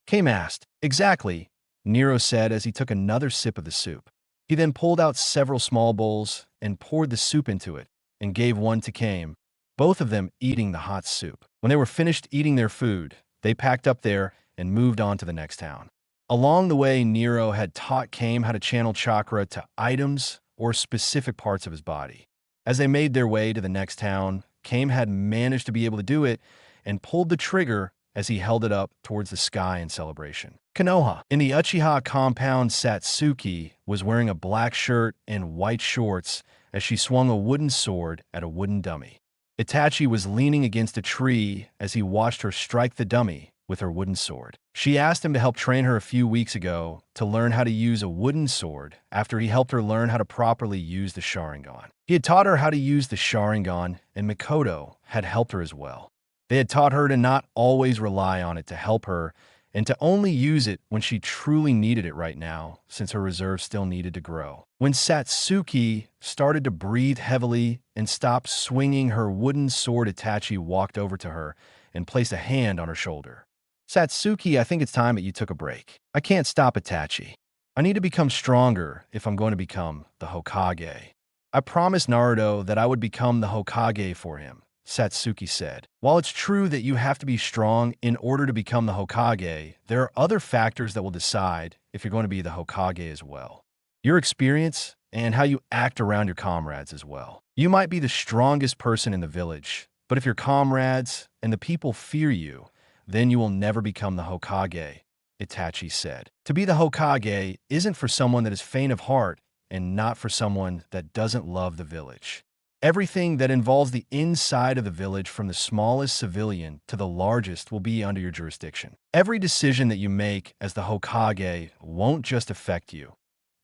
Kame asked. "Exactly," Nero said as he took another sip of the soup. He then pulled out several small bowls and poured the soup into it and gave one to Kame, both of them eating the hot soup. When they were finished eating their food, they packed up there and moved on to the next town. Along the way, Nero had taught Kame how to channel chakra to items or specific parts of his body. As they made their way to the next town, Kame had managed to be able to do it and pulled the trigger as he held it up towards the sky in celebration. Konoha. In the Uchiha compound, Satsuki was wearing a black shirt and white shorts as she swung a wooden sword at a wooden dummy. Itachi was leaning against a tree as he watched her strike the dummy with her wooden sword. She asked him to help train her a few weeks ago to learn how to use a wooden sword after he helped her learn how to properly use the Sharingan. He had taught her how to use the Sharingan, and Mikoto had helped her as well. They had taught her to not always rely on it to help her and to only use it when she truly needed it right now, since her reserve still needed to grow. When Satsuki started to breathe heavily and stopped swinging her wooden sword, Itachi walked over to her and placed a hand on her shoulder. "Satsuki, I think it's time that you took a break. I can't stop Itachi. I need to become stronger if I'm going to become the Hokage. I promised Naruto that I would become the Hokage for him," Satsuki said. "While it's true that you have to be strong in order to become the Hokage, there are other factors that will decide if you're going to be the Hokage as well. Your experience and how you act around your comrades as well. You might be the strongest person in the village, but if your comrades and the people fear you, then you will never become the Hokage, Itachi said. To be the Hokage isn't for someone that is faint of heart and not for someone that doesn't love the village. Everything that involves the inside of the village, from the smallest civilian to the largest, will be under your jurisdiction. Every decision that you make as the Hokage won't just affect you,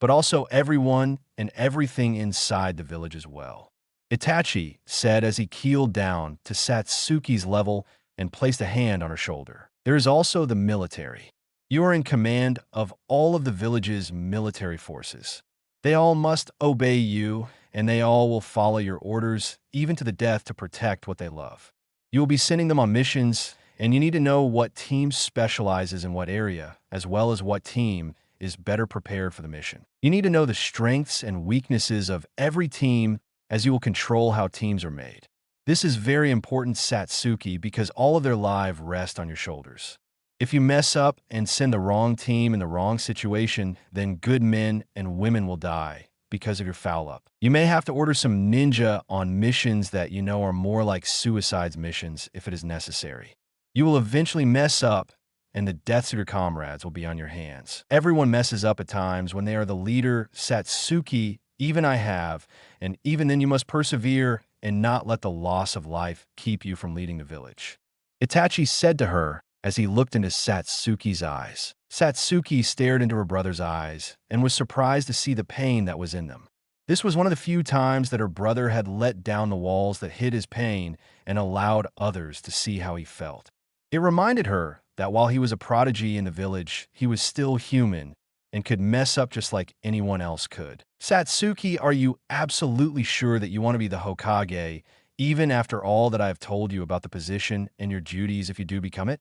but also everyone and everything inside the village as well, Itachi said as he keeled down to Satsuki's level and placed a hand on her shoulder. There is also the military. You are in command of all of the village's military forces. They all must obey you, and they all will follow your orders, even to the death, to protect what they love. You will be sending them on missions, and you need to know what team specializes in what area, as well as what team is better prepared for the mission. You need to know the strengths and weaknesses of every team, as you will control how teams are made. This is very important, Satsuki, because all of their lives rest on your shoulders. If you mess up and send the wrong team in the wrong situation, then good men and women will die because of your foul up. You may have to order some ninja on missions that you know are more like suicides missions if it is necessary. You will eventually mess up, and the deaths of your comrades will be on your hands. Everyone messes up at times when they are the leader, Satsuki, even I have, and even then you must persevere and not let the loss of life keep you from leading the village, Itachi said to her as he looked into Satsuki's eyes. Satsuki stared into her brother's eyes and was surprised to see the pain that was in them. This was one of the few times that her brother had let down the walls that hid his pain and allowed others to see how he felt. It reminded her that while he was a prodigy in the village, he was still human and could mess up just like anyone else could. Satsuki, are you absolutely sure that you want to be the Hokage, even after all that I have told you about the position and your duties if you do become it?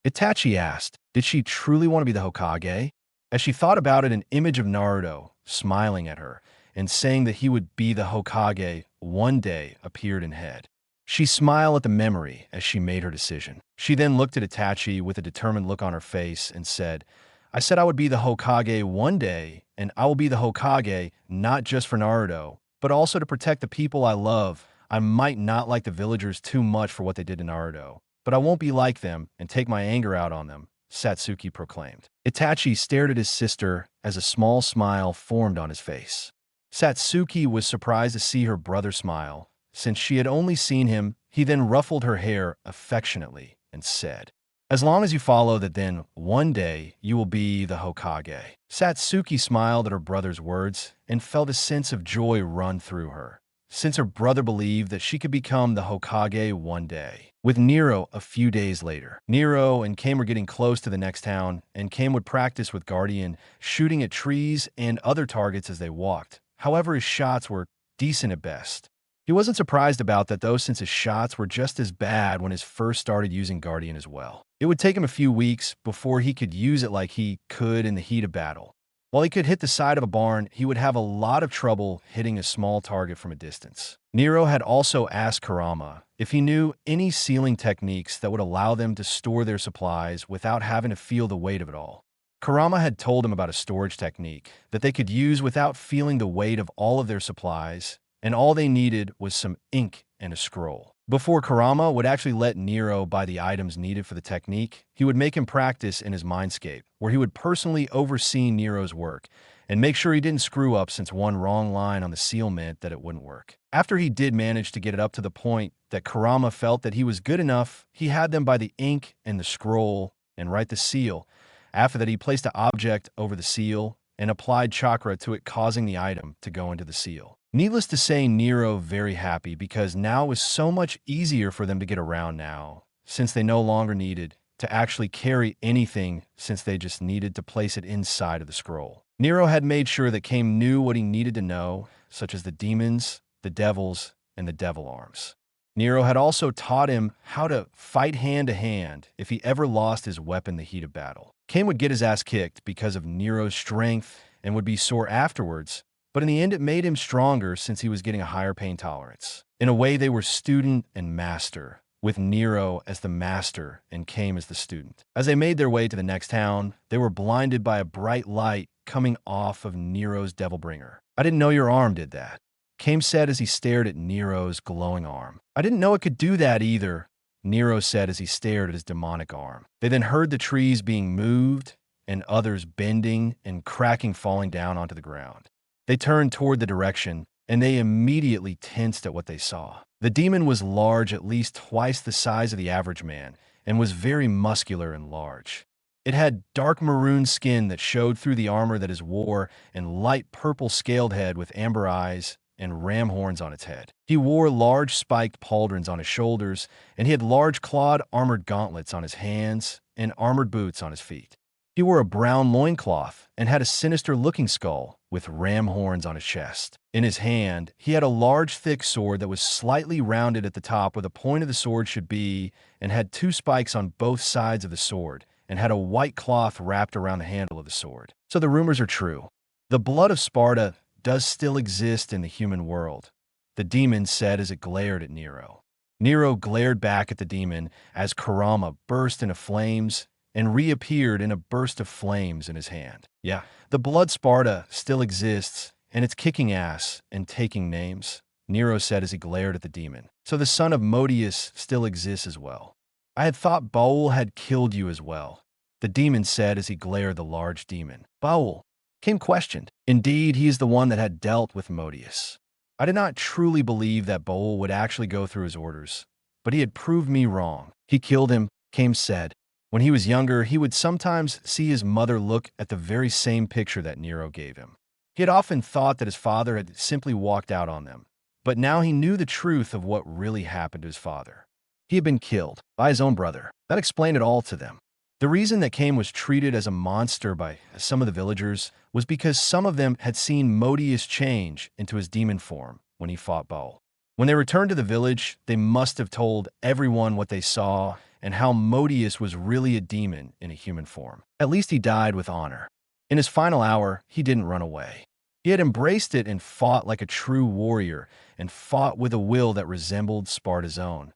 Itachi asked. Did she truly want to be the Hokage? As she thought about it, an image of Naruto smiling at her and saying that he would be the Hokage one day appeared in head. She smiled at the memory as she made her decision. She then looked at Itachi with a determined look on her face and said, I said I would be the Hokage one day, and I will be the Hokage not just for Naruto, but also to protect the people I love. I might not like the villagers too much for what they did to Naruto, but I won't be like them and take my anger out on them, Satsuki proclaimed. Itachi stared at his sister as a small smile formed on his face. Satsuki was surprised to see her brother smile. Since she had only seen him, he then ruffled her hair affectionately and said, As long as you follow that, then one day you will be the Hokage. Satsuki smiled at her brother's words and felt a sense of joy run through her, since her brother believed that she could become the Hokage one day. With Nero a few days later, Nero and Kame were getting close to the next town, and Kame would practice with Guardian, shooting at trees and other targets as they walked. However, his shots were decent at best. He wasn't surprised about that though, since his shots were just as bad when he first started using Guardian as well. It would take him a few weeks before he could use it like he could in the heat of battle. While he could hit the side of a barn, he would have a lot of trouble hitting a small target from a distance. Nero had also asked Kurama if he knew any sealing techniques that would allow them to store their supplies without having to feel the weight of it all. Kurama had told him about a storage technique that they could use without feeling the weight of all of their supplies, and all they needed was some ink and a scroll. Before Kurama would actually let Nero buy the items needed for the technique, he would make him practice in his mindscape, where he would personally oversee Nero's work and make sure he didn't screw up, since one wrong line on the seal meant that it wouldn't work. After he did manage to get it up to the point that Kurama felt that he was good enough, he had them buy the ink and the scroll and write the seal. After that, he placed an object over the seal and applied chakra to it, causing the item to go into the seal. Needless to say, Nero very happy, because now it was so much easier for them to get around now, since they no longer needed to actually carry anything, since they just needed to place it inside of the scroll. Nero had made sure that Kame knew what he needed to know, such as the demons, the devils, and the devil arms. Nero had also taught him how to fight hand to hand if he ever lost his weapon in the heat of battle. Kame would get his ass kicked because of Nero's strength and would be sore afterwards, but in the end it made him stronger since he was getting a higher pain tolerance. In a way, they were student and master, with Nero as the master and Kame as the student. As they made their way to the next town, they were blinded by a bright light coming off of Nero's Devilbringer. "I didn't know your arm did that," Kame said as he stared at Nero's glowing arm. "I didn't know it could do that either," Nero said as he stared at his demonic arm. They then heard the trees being moved and others bending and cracking, falling down onto the ground. They turned toward the direction, and they immediately tensed at what they saw. The demon was large, at least twice the size of the average man, and was very muscular and large. It had dark maroon skin that showed through the armor that it wore, and light purple scaled head with amber eyes and ram horns on its head. He wore large spiked pauldrons on his shoulders, and he had large clawed armored gauntlets on his hands and armored boots on his feet. He wore a brown loincloth and had a sinister-looking skull with ram horns on his chest. In his hand, he had a large, thick sword that was slightly rounded at the top where the point of the sword should be, and had 2 spikes on both sides of the sword, and had a white cloth wrapped around the handle of the sword. So the rumors are true. The blood of Sparta does still exist in the human world, the demon said as it glared at Nero. Nero glared back at the demon as Karama burst into flames and reappeared in a burst of flames in his hand. "Yeah, the blood Sparta still exists, and it's kicking ass and taking names," Nero said as he glared at the demon. "So the son of Modius still exists as well. I had thought Baul had killed you as well," the demon said as he glared at the large demon. "Baul?" Kame questioned. "Indeed, he is the one that had dealt with Modius. I did not truly believe that Baul would actually go through his orders, but he had proved me wrong. He killed him," Kame said. When he was younger, he would sometimes see his mother look at the very same picture that Nero gave him. He had often thought that his father had simply walked out on them, but now he knew the truth of what really happened to his father. He had been killed by his own brother. That explained it all to them. The reason that Kame was treated as a monster by some of the villagers was because some of them had seen Modius change into his demon form when he fought Baul. When they returned to the village, they must have told everyone what they saw and how Modius was really a demon in a human form. At least he died with honor. In his final hour, he didn't run away. He had embraced it and fought like a true warrior, and fought with a will that resembled Sparta's own,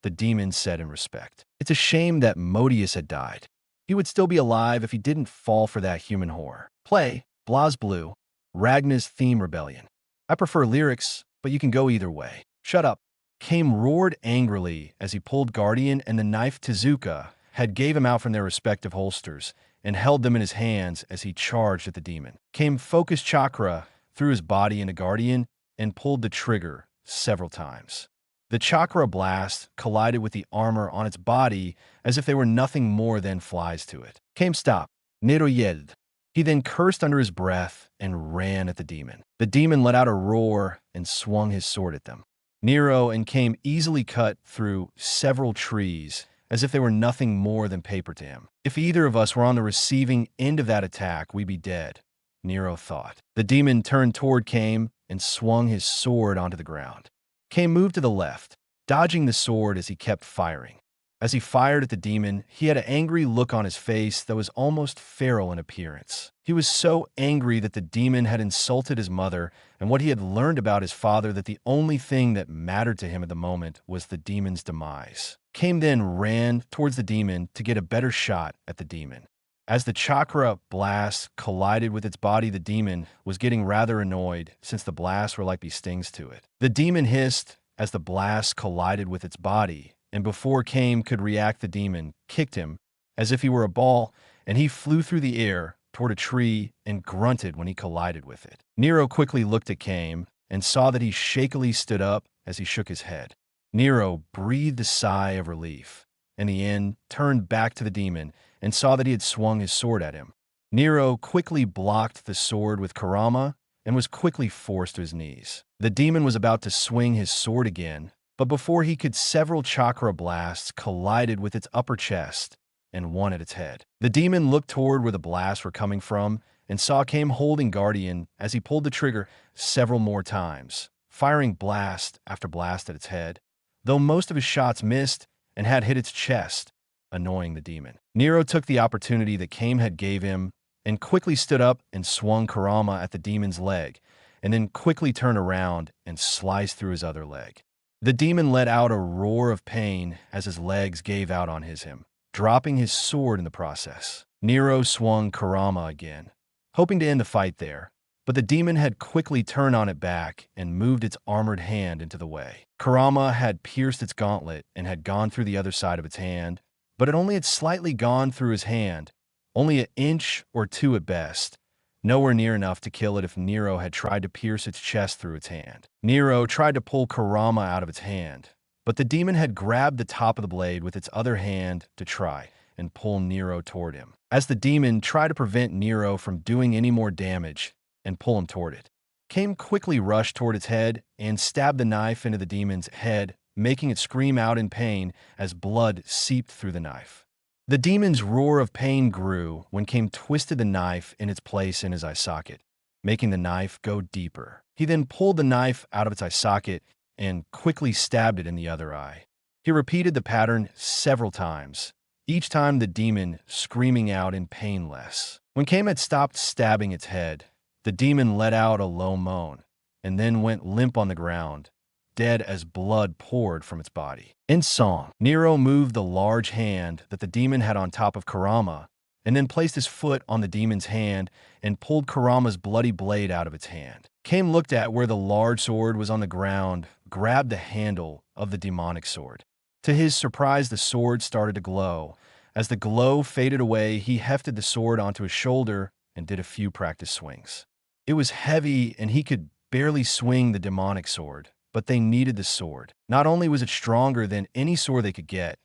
the demon said in respect. It's a shame that Modius had died. He would still be alive if he didn't fall for that human whore. Play BlazBlue, Ragna's Theme Rebellion. I prefer lyrics, but you can go either way. Shut up. Kame roared angrily as he pulled Guardian and the knife Tezuka had gave him out from their respective holsters and held them in his hands as he charged at the demon. Kame focused chakra through his body into Guardian and pulled the trigger several times. The chakra blast collided with the armor on its body as if they were nothing more than flies to it. Kame stopped. Nero yelled. He then cursed under his breath and ran at the demon. The demon let out a roar and swung his sword at them. Nero and Kame easily cut through several trees as if they were nothing more than paper to him. If either of us were on the receiving end of that attack, we'd be dead, Nero thought. The demon turned toward Kame and swung his sword onto the ground. Kame moved to the left, dodging the sword as he kept firing. As he fired at the demon, he had an angry look on his face that was almost feral in appearance. He was so angry that the demon had insulted his mother and what he had learned about his father, that the only thing that mattered to him at the moment was the demon's demise. Kame then ran towards the demon to get a better shot at the demon. As the chakra blast collided with its body, the demon was getting rather annoyed since the blasts were like stings to it. The demon hissed as the blast collided with its body, and before Kame could react, the demon kicked him as if he were a ball, and he flew through the air toward a tree and grunted when he collided with it. Nero quickly looked at Kame and saw that he shakily stood up as he shook his head. Nero breathed a sigh of relief, and the end turned back to the demon and saw that he had swung his sword at him. Nero quickly blocked the sword with Karama and was quickly forced to his knees. The demon was about to swing his sword again, but before he could, several chakra blasts collided with its upper chest and one at its head. The demon looked toward where the blasts were coming from and saw Kame holding Guardian as he pulled the trigger several more times, firing blast after blast at its head, though most of his shots missed and had hit its chest, annoying the demon. Nero took the opportunity that Kame had gave him and quickly stood up and swung Karama at the demon's leg, and then quickly turned around and sliced through his other leg. The demon let out a roar of pain as his legs gave out on him, dropping his sword in the process. Nero swung Kurama again, hoping to end the fight there, but the demon had quickly turned on it back and moved its armored hand into the way. Kurama had pierced its gauntlet and had gone through the other side of its hand, but it only had slightly gone through his hand, only an inch or two at best, nowhere near enough to kill it if Nero had tried to pierce its chest through its hand. Nero tried to pull Kurama out of its hand, but the demon had grabbed the top of the blade with its other hand to try and pull Nero toward him. As the demon tried to prevent Nero from doing any more damage and pull him toward it, Kame quickly rushed toward its head and stabbed the knife into the demon's head, making it scream out in pain as blood seeped through the knife. The demon's roar of pain grew when Kame twisted the knife in its place in his eye socket, making the knife go deeper. He then pulled the knife out of its eye socket and quickly stabbed it in the other eye. He repeated the pattern several times, each time the demon screaming out in pain less. When Kame had stopped stabbing its head, the demon let out a low moan and then went limp on the ground, dead as blood poured from its body. In song, Nero moved the large hand that the demon had on top of Kurama and then placed his foot on the demon's hand and pulled Kurama's bloody blade out of its hand. Kame looked at where the large sword was on the ground, grabbed the handle of the demonic sword. To his surprise, the sword started to glow. As the glow faded away, he hefted the sword onto his shoulder and did a few practice swings. It was heavy and he could barely swing the demonic sword, but they needed the sword. Not only was it stronger than any sword they could get,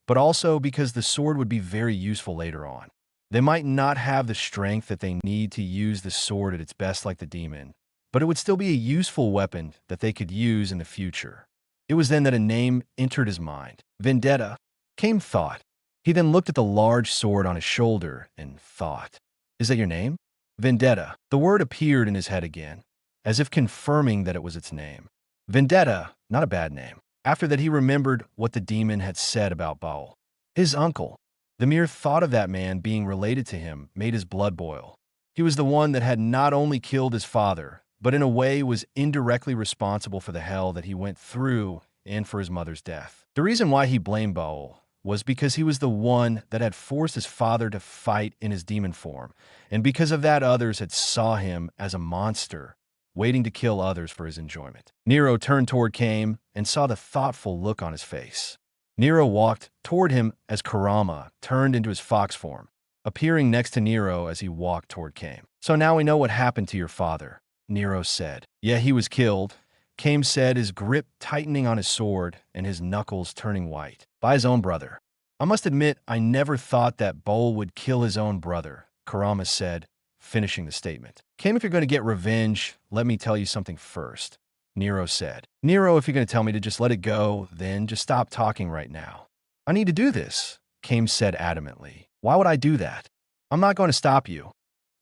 but also because the sword would be very useful later on. They might not have the strength that they need to use the sword at its best like the demon, but it would still be a useful weapon that they could use in the future. It was then that a name entered his mind. Vendetta. Kame thought. He then looked at the large sword on his shoulder and thought, "Is that your name?" Vendetta. The word appeared in his head again, as if confirming that it was its name. Vendetta, not a bad name. After that, he remembered what the demon had said about Baal, his uncle. The mere thought of that man being related to him made his blood boil. He was the one that had not only killed his father, but in a way was indirectly responsible for the hell that he went through and for his mother's death. The reason why he blamed Baal was because he was the one that had forced his father to fight in his demon form, and because of that others had saw him as a monster, waiting to kill others for his enjoyment. Nero turned toward Kame and saw the thoughtful look on his face. Nero walked toward him as Kurama turned into his fox form, appearing next to Nero as he walked toward Kame. "So now we know what happened to your father," Nero said. "Yeah, he was killed," Kame said, his grip tightening on his sword and his knuckles turning white. "By his own brother." "I must admit, I never thought that Baal would kill his own brother," Kurama said, finishing the statement. "Kame, if you're going to get revenge, let me tell you something first," Nero said. "Nero, if you're going to tell me to just let it go, then just stop talking right now." "I need to do this," Kame said adamantly. "Why would I do that?" "I'm not going to stop you,"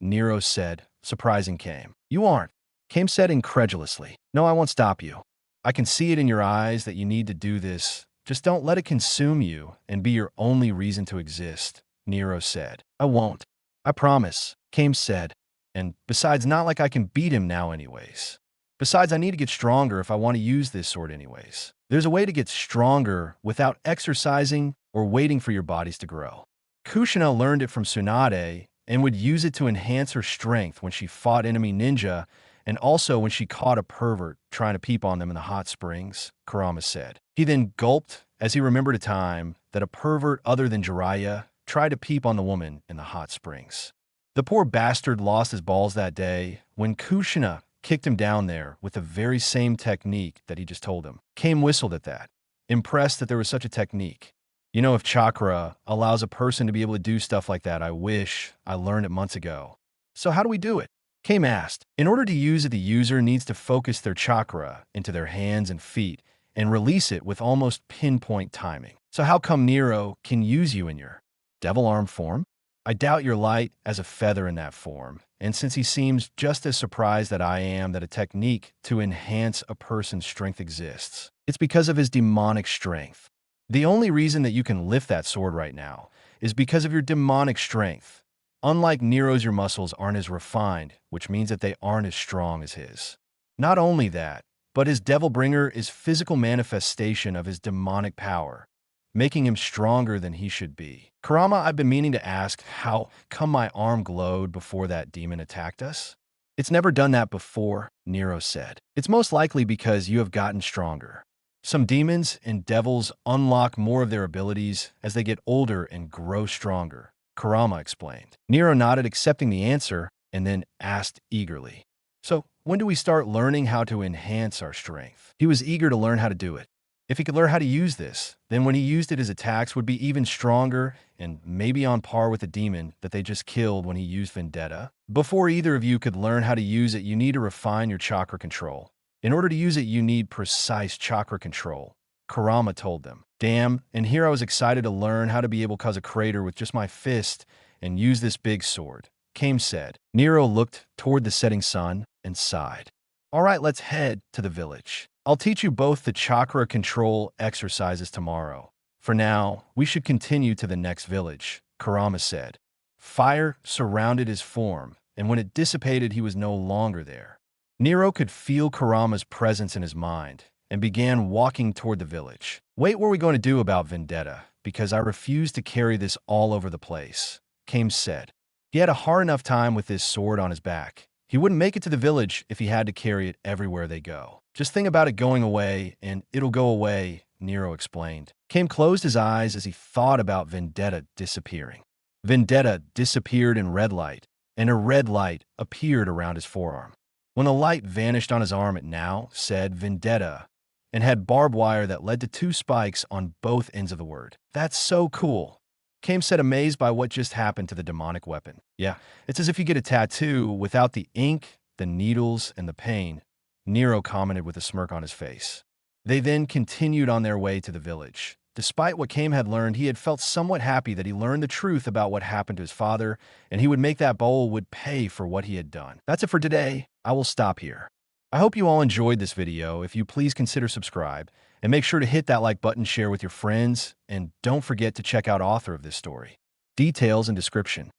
Nero said, surprising Kame. "You aren't," Kame said incredulously. "No, I won't stop you. I can see it in your eyes that you need to do this. Just don't let it consume you and be your only reason to exist," Nero said. "I won't. I promise," Kame said. "And besides, not like I can beat him now anyways. Besides, I need to get stronger if I want to use this sword anyways. There's a way to get stronger without exercising or waiting for your bodies to grow. Kushina learned it from Tsunade and would use it to enhance her strength when she fought enemy ninja and also when she caught a pervert trying to peep on them in the hot springs," Kurama said. He then gulped as he remembered a time that a pervert other than Jiraiya tried to peep on the woman in the hot springs. The poor bastard lost his balls that day when Kushina kicked him down there with the very same technique that he just told him. Kame whistled at that, impressed that there was such a technique. You know, if chakra allows a person to be able to do stuff like that, I wish I learned it months ago. "So how do we do it?" Kame asked. "In order to use it, the user needs to focus their chakra into their hands and feet and release it with almost pinpoint timing. So how come Nero can use you in your devil arm form? I doubt you're light as a feather in that form, and since he seems just as surprised that I am that a technique to enhance a person's strength exists, it's because of his demonic strength. The only reason that you can lift that sword right now is because of your demonic strength. Unlike Nero's, your muscles aren't as refined, which means that they aren't as strong as his. Not only that, but his devil bringer is physical manifestation of his demonic power, making him stronger than he should be. Kurama, I've been meaning to ask how come my arm glowed before that demon attacked us? It's never done that before, Nero said. It's most likely because you have gotten stronger. Some demons and devils unlock more of their abilities as they get older and grow stronger, Kurama explained. Nero nodded, accepting the answer, and then asked eagerly, "So, when do we start learning how to enhance our strength?" He was eager to learn how to do it. If he could learn how to use this, then when he used it, his attacks would be even stronger and maybe on par with the demon that they just killed when he used Vendetta. Before either of you could learn how to use it, you need to refine your chakra control. In order to use it, you need precise chakra control, Kurama told them. Damn, and here I was excited to learn how to be able to cause a crater with just my fist and use this big sword, Kame said. Nero looked toward the setting sun and sighed. All right, let's head to the village. I'll teach you both the chakra control exercises tomorrow. For now, we should continue to the next village, Kurama said. Fire surrounded his form, and when it dissipated, he was no longer there. Nero could feel Kurama's presence in his mind and began walking toward the village. Wait, what are we going to do about Vendetta? Because I refuse to carry this all over the place, Kame said. He had a hard enough time with this sword on his back. He wouldn't make it to the village if he had to carry it everywhere they go. Just think about it going away, and it'll go away, Nero explained. Kame closed his eyes as he thought about Vendetta disappearing. Vendetta disappeared in red light, and a red light appeared around his forearm. When the light vanished on his arm, it now said Vendetta and had barbed wire that led to 2 spikes on both ends of the word. That's so cool, Kame said, amazed by what just happened to the demonic weapon. Yeah, it's as if you get a tattoo without the ink, the needles, and the pain, Nero commented with a smirk on his face. They then continued on their way to the village. Despite what Kame had learned, he had felt somewhat happy that he learned the truth about what happened to his father, and he would make that bowl would pay for what he had done. That's it for today. I will stop here. I hope you all enjoyed this video. If you please consider subscribe, and make sure to hit that like button, share with your friends, and don't forget to check out author of this story. Details in description.